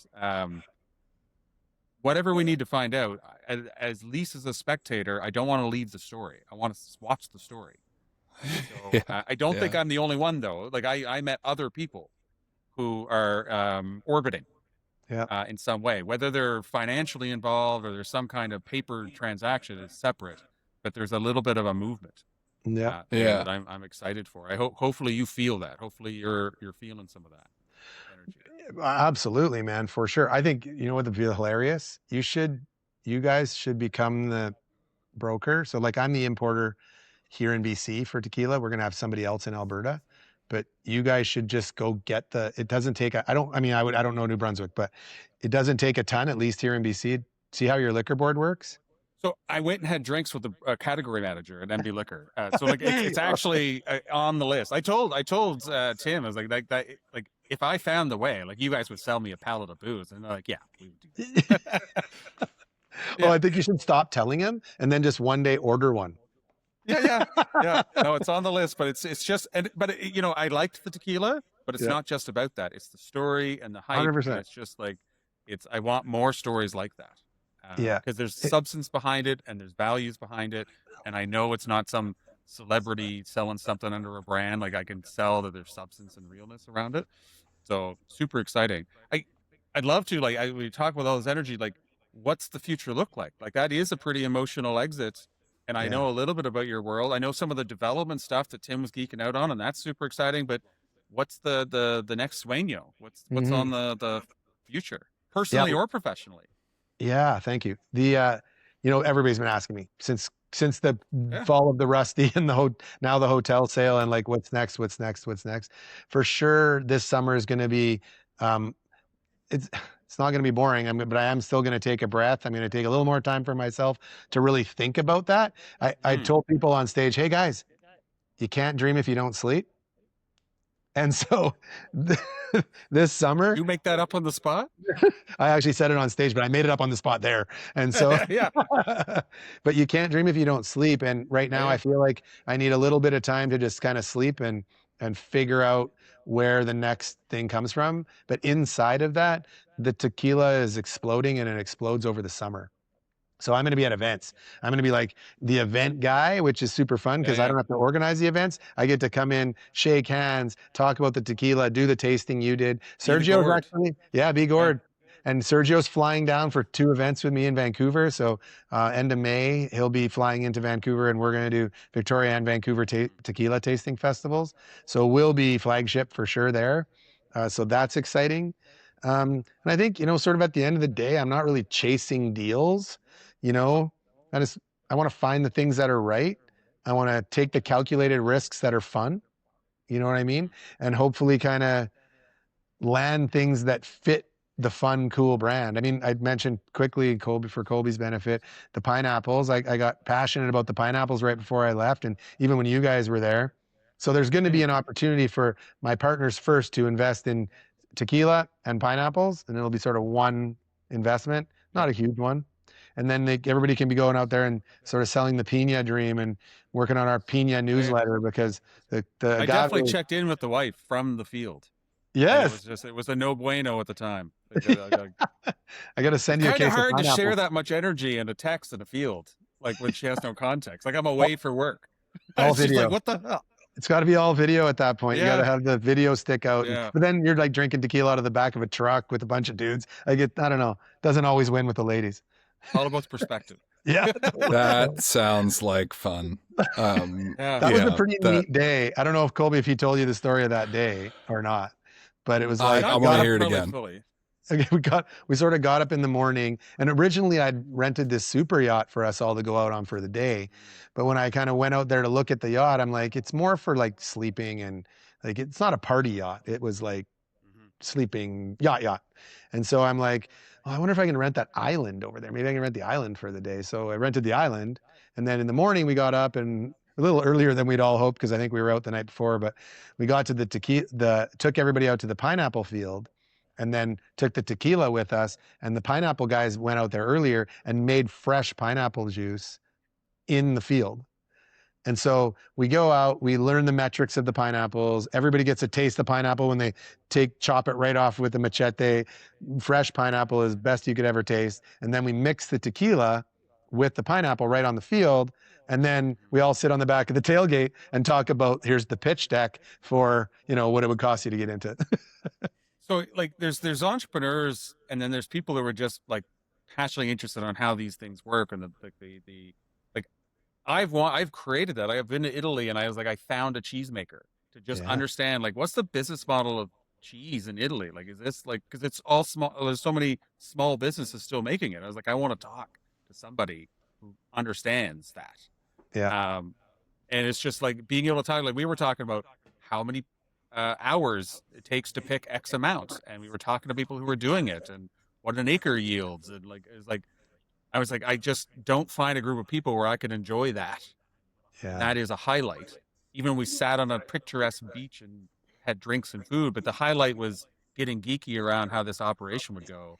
Speaker 1: whatever we need to find out. At least as a spectator, I don't want to leave the story. I want to watch the story. So, I don't think I'm the only one, though. Like I met other people who are orbiting in some way, whether they're financially involved or there's some kind of paper transaction is separate, but there's a little bit of a movement. That I'm excited for. Hopefully you feel that. Hopefully you're feeling some of that energy.
Speaker 2: Absolutely, man, for sure. I think, you know what would be hilarious? You guys should become the broker. So like I'm the importer here in BC for tequila. We're going to have somebody else in Alberta, but you guys should just go get it doesn't take, I don't know New Brunswick, but it doesn't take a ton, at least here in BC. See how your liquor board works?
Speaker 1: So I went and had drinks with the category manager at MB Liquor. So like it's actually on the list. I told Tim, I was like if I found the way, like you guys would sell me a pallet of booze, and they're like, yeah, we would do that.
Speaker 2: Oh,
Speaker 1: Yeah,
Speaker 2: I think you should stop telling him and then just one day order one.
Speaker 1: yeah. No, it's on the list, but it's just you know, I liked the tequila, but it's
Speaker 2: Yeah,
Speaker 1: not just about that. It's the story and the hype, and
Speaker 2: 100%.
Speaker 1: it's just like I want more stories like that.
Speaker 2: Yeah.
Speaker 1: Because there's substance behind it and there's values behind it. And I know it's not some celebrity selling something under a brand. Like I can sell that there's substance and realness around it. So super exciting. I'd love to, like, we talk with all this energy, like what's the future look like? Like that is a pretty emotional exit. And I
Speaker 2: Yeah.
Speaker 1: know a little bit about your world. I know some of the development stuff that Tim was geeking out on, and that's super exciting. But what's the next Sueño? What's
Speaker 2: Mhm.
Speaker 1: on the future,
Speaker 2: Yeah.
Speaker 1: personally or professionally?
Speaker 2: Yeah. Thank you. You know, everybody's been asking me since the
Speaker 1: Yeah.
Speaker 2: fall of the Rusty and now the hotel sale and like, what's next? What's next? What's next? For sure, this summer is going to be, um, it's it's not going to be boring. But I am still going to take a breath. I'm going to take a little more time for myself to really think about that. I
Speaker 1: Mm.
Speaker 2: told people on stage, hey guys, you can't dream if you don't sleep. And so this summer,
Speaker 1: You make that up on the spot?
Speaker 2: I actually said it on stage, but I made it up on the spot there. And so,
Speaker 1: Yeah.
Speaker 2: but you can't dream if you don't sleep. And right now, I
Speaker 1: Yeah.
Speaker 2: feel like I need a little bit of time to just kind of sleep and figure out where the next thing comes from. But inside of that, the tequila is exploding and it explodes over the summer. So I'm going to be at events. I'm going to be like the event guy, which is super fun
Speaker 1: Yeah.
Speaker 2: because I
Speaker 1: Yeah.
Speaker 2: don't have to organize the events. I get to come in, shake hands, talk about the tequila, do the tasting you did.
Speaker 1: Be the
Speaker 2: Sergio's
Speaker 1: gourd.
Speaker 2: actually, yeah, be
Speaker 1: Yeah.
Speaker 2: Gord. And Sergio's flying down for 2 events with me in Vancouver. So end of May, he'll be flying into Vancouver and we're going to do Victoria and Vancouver tequila tasting festivals. So we'll be flagship for sure there. So that's exciting. And I think, you know, sort of at the end of the day, I'm not really chasing deals. You know, I just I want to find the things that are right. I want to take the calculated risks that are fun. You know what I mean? And hopefully kind of land things that fit the fun, cool brand. I mean, I mentioned quickly Colby for Colby's benefit, the pineapples. I got passionate about the pineapples right before I left, and even when you guys were there. So there's going to be
Speaker 1: Mhm.
Speaker 2: an opportunity for my partners first to invest in tequila and pineapples, and it'll be sort of one investment,
Speaker 1: Yeah.
Speaker 2: not a huge one. And then everybody can be going out there and sort of selling the Pina dream and working on our Pina
Speaker 1: Yeah.
Speaker 2: newsletter because the
Speaker 1: I
Speaker 2: agave.
Speaker 1: definitely checked in with the wife from the field, and
Speaker 2: Yes.
Speaker 1: it was a no bueno at the time.
Speaker 2: I got to
Speaker 1: It's
Speaker 2: send you a
Speaker 1: kind of
Speaker 2: case of
Speaker 1: hard to share
Speaker 2: pineapples.
Speaker 1: that much energy in a text in a field, like when she has no context. Like I'm away for work.
Speaker 2: All
Speaker 1: She's like,
Speaker 2: video.
Speaker 1: "What the hell?"
Speaker 2: It's got to be all video at that point. You got
Speaker 1: Yeah.
Speaker 2: to have the video stick out.
Speaker 1: Yeah.
Speaker 2: But then you're like drinking tequila out of the back of a truck with a bunch of dudes. I don't know. Doesn't always win with the ladies.
Speaker 1: All about perspective.
Speaker 2: Yeah.
Speaker 3: That sounds like fun.
Speaker 1: Yeah.
Speaker 2: That was a
Speaker 3: Yeah,
Speaker 2: pretty
Speaker 3: that
Speaker 2: neat day. I don't know if Colby, if he told you the story of that day or not, but it was
Speaker 3: I
Speaker 2: like,
Speaker 1: Not
Speaker 3: want
Speaker 2: got
Speaker 3: to
Speaker 2: up,
Speaker 3: hear it
Speaker 1: probably
Speaker 3: again.
Speaker 1: fully.
Speaker 2: we sort of got up in the morning and originally I'd rented this super yacht for us all to go out on for the day. But when I kind of went out there to look at the yacht, I'm like, it's more for like sleeping and like, it's not a party yacht. It was like
Speaker 1: Mhm.
Speaker 2: sleeping yacht. And so I'm like, oh, I wonder if I can rent that island over there. Maybe I can rent the island for the day. So I rented the island. And then in the morning we got up and a little earlier than we'd all hoped because I think we were out the night before, but we got to took everybody out to the pineapple field and then took the tequila with us. And the pineapple guys went out there earlier and made fresh pineapple juice in the field. And so we go out, we learn the metrics of the pineapples. Everybody gets a taste of pineapple when they chop it right off with the machete. Fresh pineapple is best you could ever taste. And then we mix the tequila with the pineapple right on the field. And then we all sit on the back of the tailgate and talk about here's the pitch deck for, you know, what it would cost you to get into it.
Speaker 1: So like there's entrepreneurs, and then there's people who are just like passionately interested on how these things work, and the like I've created that. I've been to Italy and I was like, I found a cheesemaker to just
Speaker 2: Yeah.
Speaker 1: understand like what's the business model of cheese in Italy? Like, is this like, because it's all small, there's so many small businesses still making it. I was like, I want to talk to somebody who understands that.
Speaker 2: Yeah.
Speaker 1: And it's just like being able to talk, like we were talking about how many hours it takes to pick X amount. And we were talking to people who were doing it and what an acre yields. And like, it's like, I was like, I just don't find a group of people where I can enjoy that.
Speaker 2: Yeah.
Speaker 1: That is a highlight. Even when we sat on a picturesque beach and had drinks and food, but the highlight was getting geeky around how this operation would go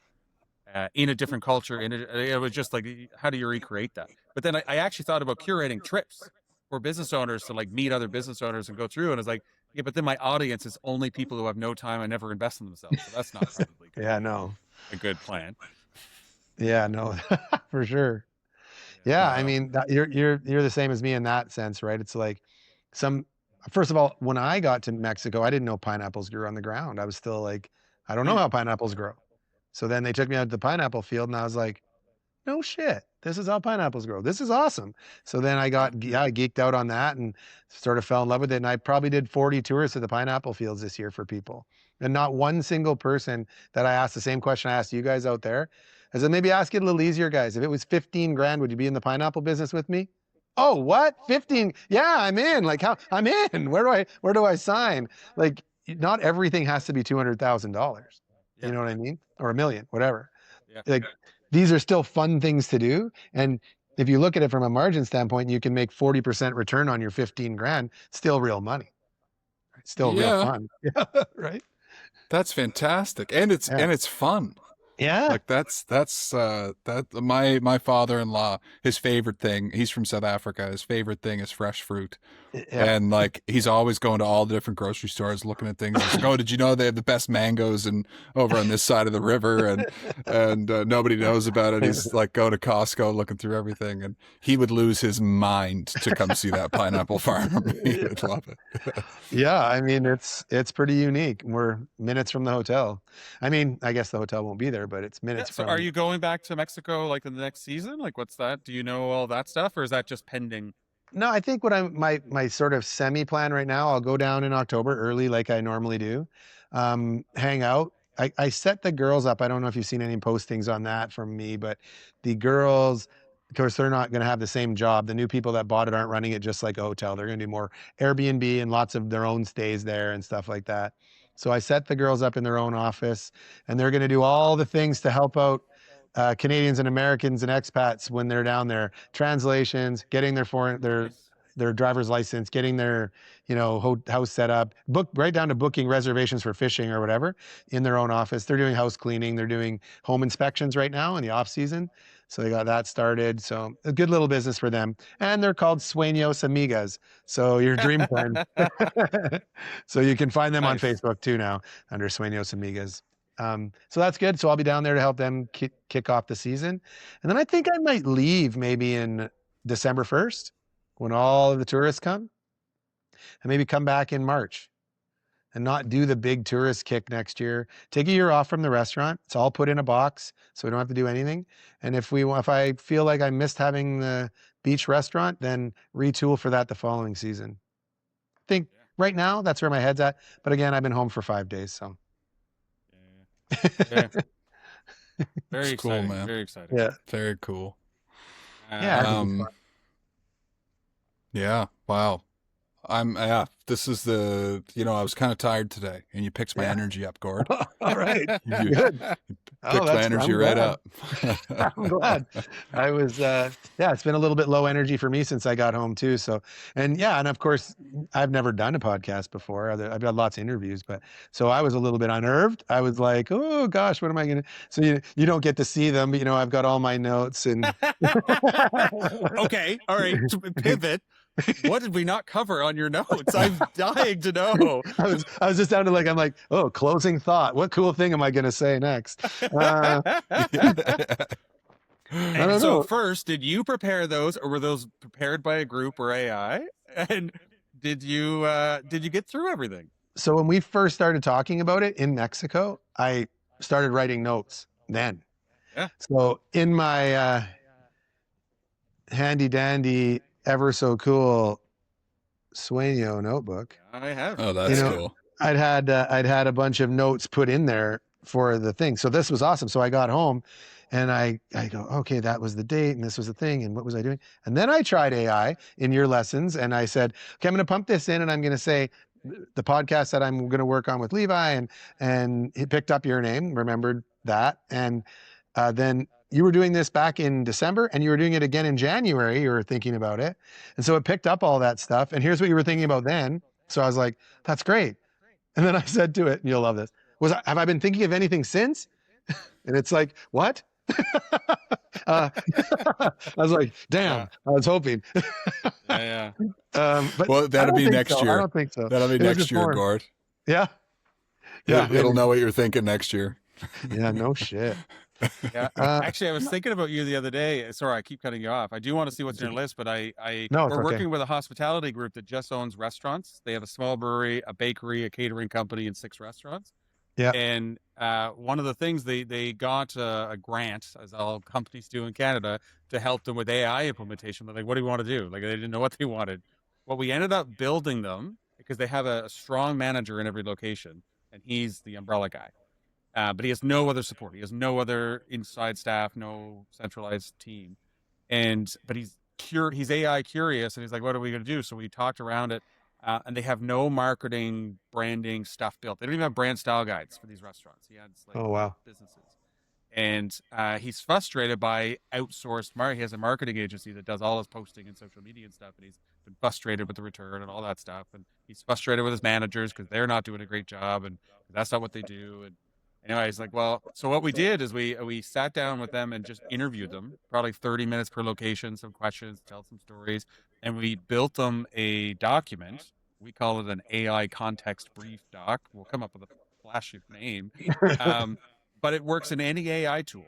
Speaker 1: in a different culture. It was just like, how do you recreate that? But then I actually thought about curating trips for business owners to like meet other business owners and go through. And I was like, yeah, but then my audience is only people who have no time and never invest in themselves. So that's not probably
Speaker 2: Yeah, no.
Speaker 1: a good plan.
Speaker 2: Yeah, no, for sure. Yeah, I mean, you're the same as me in that sense, right? It's like first of all, when I got to Mexico, I didn't know pineapples grew on the ground. I was still like, I don't know how pineapples grow. So then they took me out to the pineapple field and I was like, no shit, this is how pineapples grow. This is awesome. So then I geeked out on that and sort of fell in love with it. And I probably did 40 tours of the pineapple fields this year for people. And not one single person that I asked the same question I asked you guys out there. I said, maybe ask it a little easier, guys. If it was 15 grand, would you be in the pineapple business with me? Oh, what? 15? Yeah, I'm in. Like, how? I'm in. Where do I sign? Like, not everything has to be $200,000. You know what I mean? Or $1 million, whatever.
Speaker 1: Yeah.
Speaker 2: Like, these are still fun things to do. And if you look at it from a margin standpoint, you can make 40% return on your 15 grand, still real money. Still real fun. Yeah, right.
Speaker 3: That's fantastic. And it's fun.
Speaker 2: Yeah.
Speaker 3: Like that's that my father-in-law, his favorite thing, he's from South Africa, his favorite thing is fresh fruit.
Speaker 2: Yeah.
Speaker 3: And like he's always going to all the different grocery stores looking at things. He's like, oh, did you know they have the best mangoes and over on this side of the river and nobody knows about it. He's like going to Costco looking through everything, and he would lose his mind to come see that pineapple farm. He would love it.
Speaker 2: Yeah, I mean it's pretty unique. We're minutes from the hotel. I mean, I guess the hotel won't be there, but it's minutes
Speaker 1: So
Speaker 2: from.
Speaker 1: are you going back to Mexico like in the next season? Like what's that? Do you know all that stuff, or is that just pending?
Speaker 2: No, I think my sort of semi plan right now, I'll go down in October early like I normally do. Hang out. I set the girls up. I don't know if you've seen any postings on that from me, but the girls, of course, they're not going to have the same job. The new people that bought it aren't running it just like a hotel. They're going to do more Airbnb and lots of their own stays there and stuff like that. So I set the girls up in their own office, and they're going to do all the things to help out Canadians and Americans and expats when they're down there. Translations, getting their driver's license, getting their house set up, book right down to booking reservations for fishing or whatever in their own office. They're doing house cleaning. They're doing home inspections right now in the off season. So they got that started. So a good little business for them. And they're called Sueños Amigas. So your dream plan. So you can find them on Facebook too now under Sueños Amigas. So that's good. So I'll be down there to help them kick off the season. And then I think I might leave maybe in December 1st when all of the tourists come, and maybe come back in March and not do the big tourist kick next year. Take a year off from the restaurant. It's all put in a box, so we don't have to do anything. And if I feel like I missed having the beach restaurant, then retool for that the following season. I think right now that's where my head's at. But again, I've been home for 5 days, so.
Speaker 1: Yeah. Very
Speaker 3: It's cool,
Speaker 1: exciting,
Speaker 3: man.
Speaker 1: very exciting.
Speaker 3: Yeah, very cool.
Speaker 2: Yeah.
Speaker 3: Yeah. Wow. This is I was kind of tired today, and you picked my energy up, Gord.
Speaker 2: All right.
Speaker 3: You
Speaker 2: Good.
Speaker 3: picked my energy right up.
Speaker 2: I'm glad. I was, it's been a little bit low energy for me since I got home too. So, and of course, I've never done a podcast before. I've got lots of interviews, so I was a little bit unnerved. I was like, oh gosh, what am I going to, so you don't get to see them, but I've got all my notes and.
Speaker 1: Okay. All right. Pivot. What did we not cover on your notes? I'm dying to know.
Speaker 2: I was just down to I'm like, oh, closing thought. What cool thing am I going to say next? I don't know.
Speaker 1: First, did you prepare those, or were those prepared by a group or AI? And did you get through everything?
Speaker 2: So when we first started talking about it in Mexico, I started writing notes then.
Speaker 1: Yeah.
Speaker 2: So in my handy dandy, ever so cool Sueño notebook.
Speaker 1: I have.
Speaker 3: Oh, that's cool.
Speaker 2: I'd had a bunch of notes put in there for the thing. So this was awesome. So I got home and I go, okay, that was the date and this was the thing. And what was I doing? And then I tried AI in your lessons and I said, okay, I'm going to pump this in and I'm going to say the podcast that I'm going to work on with Levi, and he picked up your name, remembered that. And then you were doing this back in December and you were doing it again in January. You were thinking about it. And so it picked up all that stuff. And here's what you were thinking about then. So I was like, that's great. And then I said to it, and you'll love this, have I been thinking of anything since? And it's like, what? I was like, damn,
Speaker 1: Yeah.
Speaker 2: I was hoping.
Speaker 1: Yeah.
Speaker 2: But
Speaker 3: Well, that'll be next year.
Speaker 2: I don't think so.
Speaker 3: That'll be
Speaker 2: It was
Speaker 3: next
Speaker 2: just
Speaker 3: year,
Speaker 2: more-
Speaker 3: Gord.
Speaker 2: Yeah. Yeah.
Speaker 3: It'll know what you're thinking next year.
Speaker 2: Yeah, no shit.
Speaker 1: Yeah. Actually, I was thinking about you the other day. Sorry, I keep cutting you off. I do want to see what's on your list, but
Speaker 2: No, it's
Speaker 1: we're
Speaker 2: okay.
Speaker 1: working with a hospitality group that just owns restaurants. They have a small brewery, a bakery, a catering company, and 6 restaurants.
Speaker 2: Yeah.
Speaker 1: And one of the things they got a grant, as all companies do in Canada, to help them with AI implementation. They're like, what do you want to do? Like, they didn't know what they wanted. Well, we ended up building them because they have a strong manager in every location, and he's the umbrella guy. But he has no other support. He has no other inside staff, no centralized team. But he's AI curious, and he's like, what are we going to do? So we talked around it, and they have no marketing, branding stuff built. They don't even have brand style guides for these restaurants. He has like
Speaker 2: Oh, wow.
Speaker 1: businesses. And he's frustrated by outsourced He has a marketing agency that does all his posting and social media and stuff, and he's been frustrated with the return and all that stuff. And he's frustrated with his managers because they're not doing a great job, and that's not what they do. And anyway, he's like, well, so what we did is we sat down with them and just interviewed them, probably 30 minutes per location, some questions, tell some stories, and we built them a document. We call it an AI context brief doc. We'll come up with a flashy name. But it works in any AI tool.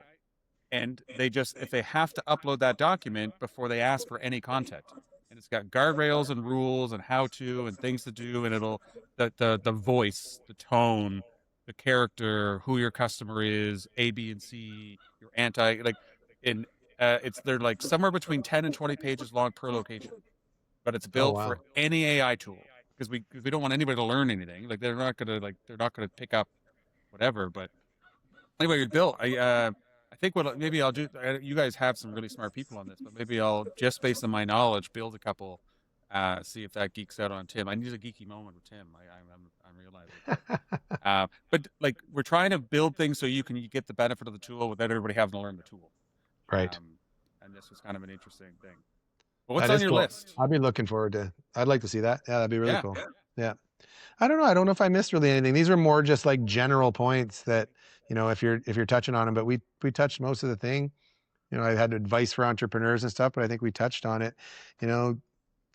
Speaker 1: And if they have to upload that document before they ask for any content. And it's got guardrails and rules and how to and things to do, and it'll the voice, the tone, the character, who your customer is, A, B, and C, your they're like somewhere between 10 and 20 pages long per location. But it's built
Speaker 2: wow.
Speaker 1: for any AI tool because we don't want anybody to learn anything. Like they're not gonna pick up whatever. But anyway, it's built. I think what maybe I'll do. You guys have some really smart people on this, but maybe I'll just based on my knowledge build a couple. See if that geeks out on Tim. I need a geeky moment with Tim. I'm realizing. But like we're trying to build things so you get the benefit of the tool without everybody having to learn the tool.
Speaker 2: Right.
Speaker 1: And this was kind of an interesting thing. But what's on your list?
Speaker 2: I'd be looking forward to. I'd like to see that. Yeah, that'd be really cool. Yeah. I don't know. I don't know if I missed really anything. These were more just like general points that, if you're touching on them, but we touched most of the thing. I had advice for entrepreneurs and stuff, but I think we touched on it.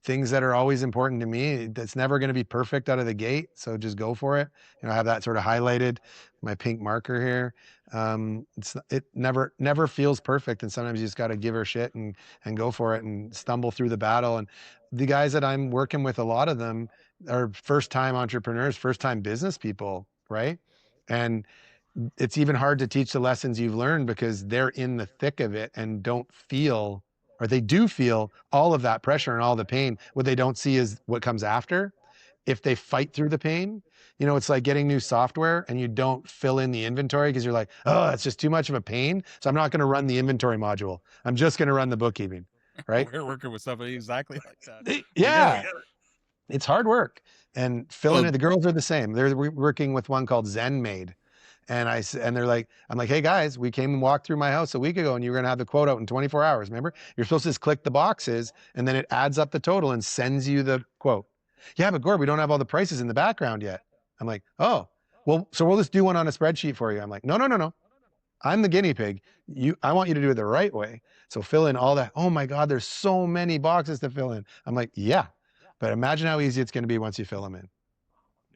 Speaker 2: Things that are always important to me. That's never going to be perfect out of the gate. So just go for it. I have that sort of highlighted, my pink marker here. It never feels perfect. And sometimes you just got to give her shit and go for it and stumble through the battle. And the guys that I'm working with, a lot of them are first-time entrepreneurs, first-time business people, right? And it's even hard to teach the lessons you've learned because they're in the thick of it and they do feel all of that pressure and all the pain. What they don't see is what comes after. If they fight through the pain, it's like getting new software and you don't fill in the inventory because you're like, oh, that's just too much of a pain. So I'm not going to run the inventory module. I'm just going to run the bookkeeping, right?
Speaker 1: We're working with somebody exactly like that.
Speaker 2: Yeah. It's hard work. And filling it, the girls are the same. They're working with one called ZenMaid. And they're like, I'm like, hey guys, we came and walked through my house a week ago and you were going to have the quote out in 24 hours. Remember, you're supposed to just click the boxes and then it adds up the total and sends you the quote. Yeah, but Gord, we don't have all the prices in the background yet. I'm like, oh, well, so we'll just do one on a spreadsheet for you. I'm like, no. I'm the guinea pig. I want you to do it the right way. So fill in all that. Oh my God, there's so many boxes to fill in. I'm like, yeah, but imagine how easy it's going to be once you fill them in.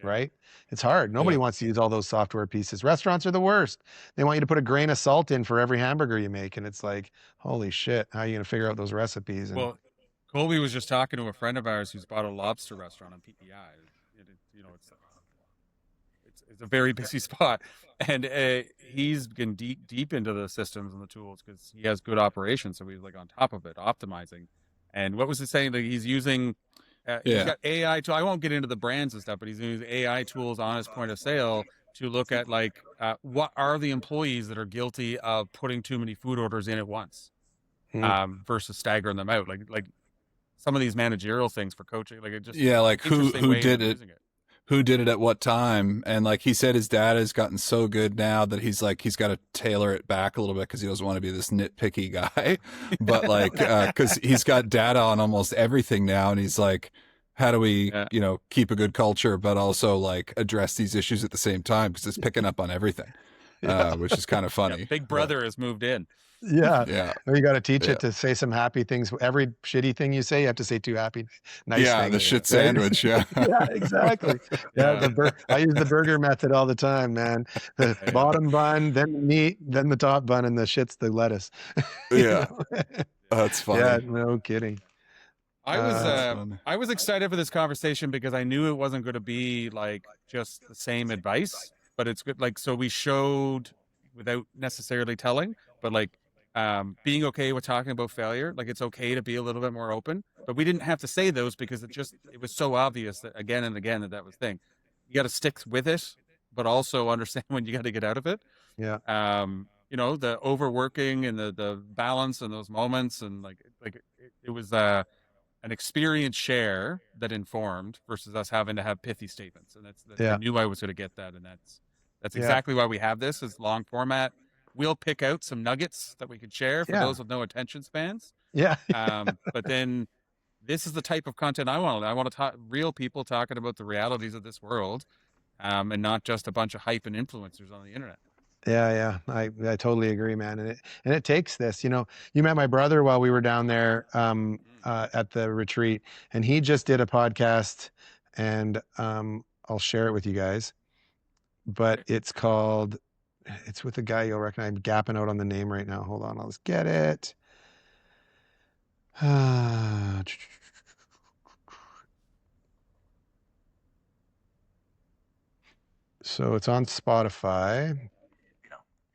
Speaker 2: Right? It's hard. Nobody wants to use all those software pieces. Restaurants are the worst. They want you to put a grain of salt in for every hamburger you make. And it's like, holy shit, how are you going to figure out those recipes?
Speaker 1: Well, Colby was just talking to a friend of ours who's bought a lobster restaurant on PEI. It's a very busy spot. And he's been deep into the systems and the tools because he has good operations. So he's like on top of it, optimizing. And what was he saying? That he's using... He's got AI I won't get into the brands and stuff, but he's using AI tools on his point of sale to look at what are the employees that are guilty of putting too many food orders in at once, versus staggering them out. Like some of these managerial things for coaching, like it just
Speaker 3: who did it? who did it at what time. And like he said, his data has gotten so good now that he's got to tailor it back a little bit because he doesn't want to be this nitpicky guy. But like, because he's got data on almost everything now, and he's like, how do we, keep a good culture, but also like address these issues at the same time because it's picking up on everything, which is kind of funny.
Speaker 1: Big Brother has moved in.
Speaker 2: Yeah. Or you got to teach it to say some happy things. Every shitty thing you say, you have to say two happy, nice things.
Speaker 3: The shit sandwich. Yeah.
Speaker 2: Yeah, exactly. I use the burger method all the time, man. The bottom bun, then the meat, then the top bun, and the shit's the lettuce.
Speaker 3: Yeah. That's funny.
Speaker 2: Yeah, no kidding.
Speaker 1: I was excited for this conversation because I knew it wasn't going to be like just the same advice, but it's good. Like, so we showed without necessarily telling, but like, being okay with talking about failure. Like, it's okay to be a little bit more open, but we didn't have to say those because it was so obvious that again and again that was the thing. You got to stick with it, but also understand when you got to get out of it.
Speaker 2: Yeah.
Speaker 1: The overworking and the balance and those moments, and it was an experience share that informed versus us having to have pithy statements. And that's I knew I was going to get that. And that's exactly why we have this as long format. We'll pick out some nuggets that we could share for those with no attention spans.
Speaker 2: Yeah.
Speaker 1: But then this is the type of content I want. I want to talk real people talking about the realities of this world, and not just a bunch of hype and influencers on the internet.
Speaker 2: Yeah. I totally agree, man. And it takes this, you met my brother while we were down there, at the retreat, and he just did a podcast, and, I'll share it with you guys, but it's with a guy you'll recognize. I'm gapping out on the name right now. Hold on. I'll just get it. So it's on Spotify.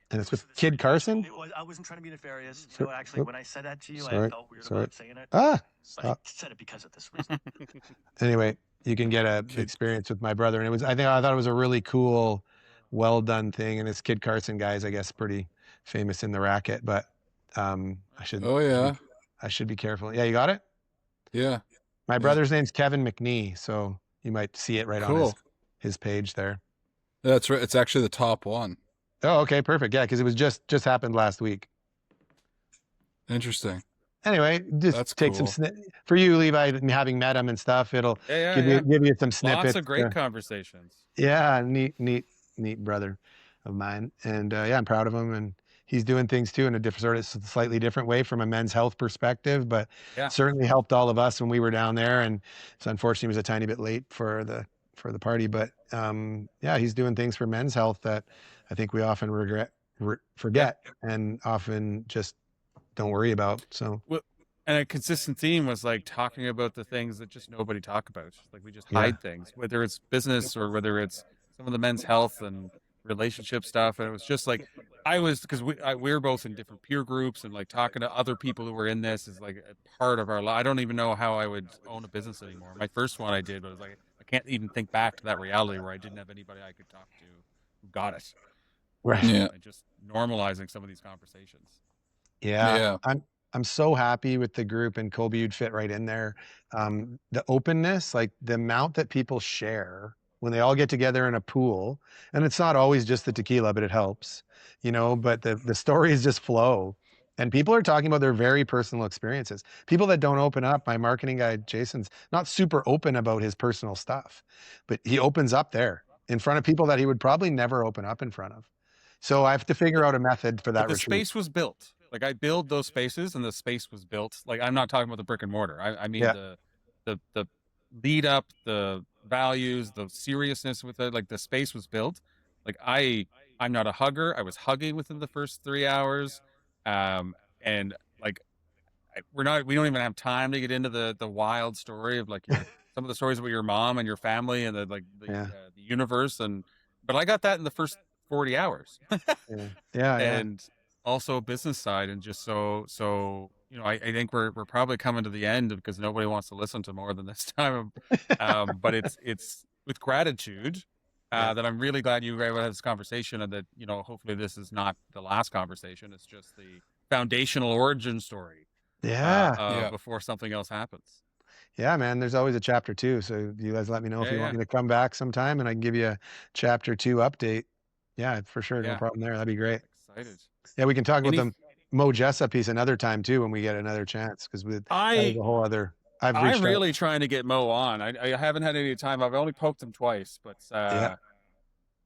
Speaker 2: And it's with Kid Carson?
Speaker 4: I wasn't trying to be nefarious. Actually, when I said that to you,
Speaker 2: Sorry.
Speaker 4: I felt weird about saying it.
Speaker 2: But
Speaker 4: I said it because of this reason.
Speaker 2: Anyway, you can get a experience with my brother. And I thought it was a really cool, well done thing. And this Kid Carson guy is, I guess, pretty famous in the racket, but I should be careful. Yeah, you got it?
Speaker 3: Yeah.
Speaker 2: My brother's name's Kevin McNee, so you might see it right on his page there.
Speaker 3: That's right. It's actually the top one.
Speaker 2: Oh, okay, perfect. Yeah, because it was just happened last week.
Speaker 3: Interesting.
Speaker 2: Anyway, just take some for you, Levi, having met him and stuff. It'll give you some snippets.
Speaker 1: Lots of great conversations.
Speaker 2: Yeah, neat brother of mine, and I'm proud of him, and he's doing things too in a slightly different way from a men's health perspective, but certainly helped all of us when we were down there. And so unfortunately, he was a tiny bit late for the party, but he's doing things for men's health that I think we often forget, and often just don't worry about. So,
Speaker 1: and a consistent theme was like talking about the things that just nobody talk about. Like we just hide things, whether it's business or whether it's some of the men's health and relationship stuff. And it was just like, because we're both in different peer groups, and like talking to other people who were in this is like a part of our life. I don't even know how I would own a business anymore. My first one I did was like, I can't even think back to that reality where I didn't have anybody I could talk to who got it.
Speaker 2: Right.
Speaker 3: Yeah.
Speaker 1: And just normalizing some of these conversations.
Speaker 2: Yeah. I'm so happy with the group, and Colby, you'd fit right in there. The openness, like the amount that people share when they all get together in a pool, and it's not always just the tequila, but it helps, but the stories just flow, and people are talking about their very personal experiences. People that don't open up. My marketing guy, Jason's not super open about his personal stuff, but he opens up there in front of people that he would probably never open up in front of. So I have to figure out a method for that.
Speaker 1: The space was built. Like I build those spaces, and the space was built. Like I'm not talking about the brick and mortar. I mean the lead up, the values, the seriousness with it. Like the space was built. Like I'm not a hugger. I was hugging within the first 3 hours, and like we don't even have time to get into the wild story of like some of the stories about your mom and your family and the universe. But I got that in the first 40 hours. And also business side, and just so I think we're probably coming to the end because nobody wants to listen to more than this time. But it's with gratitude that I'm really glad you guys had this conversation, and that hopefully this is not the last conversation. It's just the foundational origin story. Before something else happens.
Speaker 2: Yeah, man, there's always a chapter 2. So you guys let me know if
Speaker 1: Yeah,
Speaker 2: you
Speaker 1: yeah,
Speaker 2: want me to come back sometime and I can give you a chapter 2 update. Yeah, for sure. No
Speaker 1: yeah.
Speaker 2: problem there. That'd be great.
Speaker 1: Excited.
Speaker 2: Yeah, we can talk about
Speaker 1: Any,
Speaker 2: the Mo Jessup piece another time too when we get another chance because that is
Speaker 1: I
Speaker 2: a whole other. I've
Speaker 1: I'm
Speaker 2: reached out.
Speaker 1: really trying to get Mo on. I haven't had any time. I've only poked him twice, but
Speaker 2: Yeah,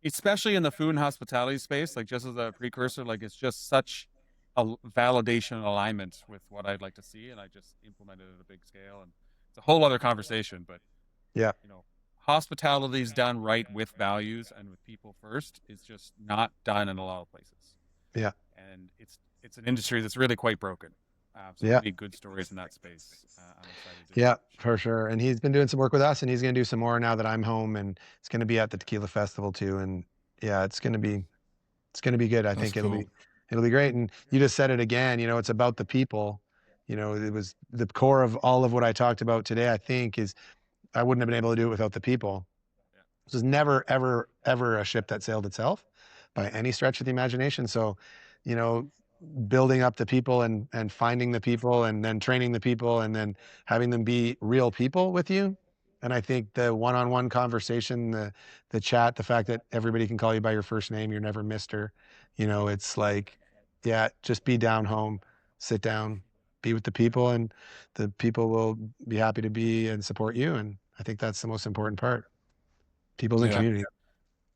Speaker 1: especially in the food and hospitality space, like just as a precursor, like it's just such a validation and alignment with what I'd like to see, and I just implemented it at a big scale, and it's a whole other conversation. But
Speaker 2: yeah,
Speaker 1: hospitality is done right with values and with people first is just not done in a lot of places.
Speaker 2: yeah,
Speaker 1: And it's an industry that's really quite broken. So
Speaker 2: yeah.
Speaker 1: many good stories in that space. I'm excited to
Speaker 2: Yeah, for sure. And he's been doing some work with us, and he's going to do some more now that I'm home, and it's going to be at the Tequila Festival too. And yeah, it's going to be good. I
Speaker 3: That's
Speaker 2: think
Speaker 3: cool.
Speaker 2: it'll be great. And you just said it again. It's about the people. It was the core of all of what I talked about today. I think is I wouldn't have been able to do it without the people.
Speaker 1: Yeah.
Speaker 2: This was never, ever, ever a ship that sailed itself by any stretch of the imagination. So, you know, building up the people and finding the people and then training the people and then having them be real people with you. And I think the one-on-one conversation, the chat, the fact that everybody can call you by your first name, you're never Mr. It's like, yeah, just be down home, sit down, be with the people, and the people will be happy to be and support you. And I think that's the most important part. People in
Speaker 3: Yeah.
Speaker 2: community.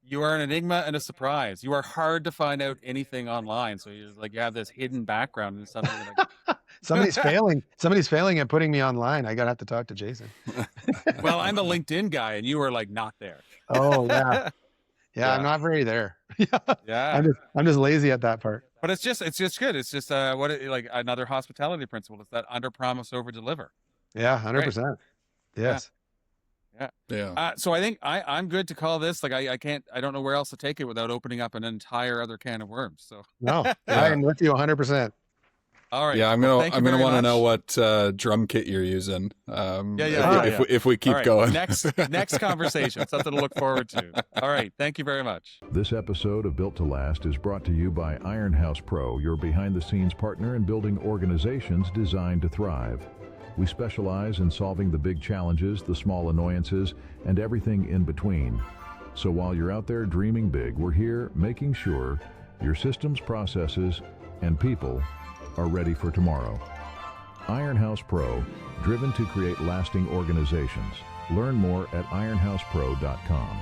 Speaker 1: You are an enigma and a surprise. You are hard to find out anything online. So you're like, you have this hidden background and suddenly you're like,
Speaker 2: Somebody's failing. Somebody's failing at putting me online. I gotta have to talk to Jason.
Speaker 1: well, I'm a LinkedIn guy and you are like not there.
Speaker 2: Oh yeah. Yeah, I'm not very there.
Speaker 1: Yeah.
Speaker 2: I'm just lazy at that part.
Speaker 1: But it's just good. It's just like another hospitality principle. It's that under promise, over deliver.
Speaker 2: Yeah, 100%. Yes.
Speaker 3: Yeah.
Speaker 1: So I think I'm good to call this. Like I don't know where else to take it without opening up an entire other can of worms. So
Speaker 2: No,
Speaker 3: Yeah.
Speaker 2: I'm with you 100%.
Speaker 1: all right.
Speaker 3: Yeah, I'm
Speaker 1: Well,
Speaker 3: gonna
Speaker 1: thank you
Speaker 3: I'm gonna
Speaker 1: very
Speaker 3: want to know
Speaker 1: much.
Speaker 3: what drum kit you're using. If we keep
Speaker 1: All right,
Speaker 3: going.
Speaker 1: next conversation, something to look forward to. All right, thank you very much.
Speaker 5: This episode of Built to Last is brought to you by Iron House Pro, your behind-the-scenes partner in building organizations designed to thrive. We specialize in solving the big challenges, the small annoyances, and everything in between. So while you're out there dreaming big, we're here making sure your systems, processes, and people are ready for tomorrow. Iron House Pro, driven to create lasting organizations. Learn more at ironhousepro.com.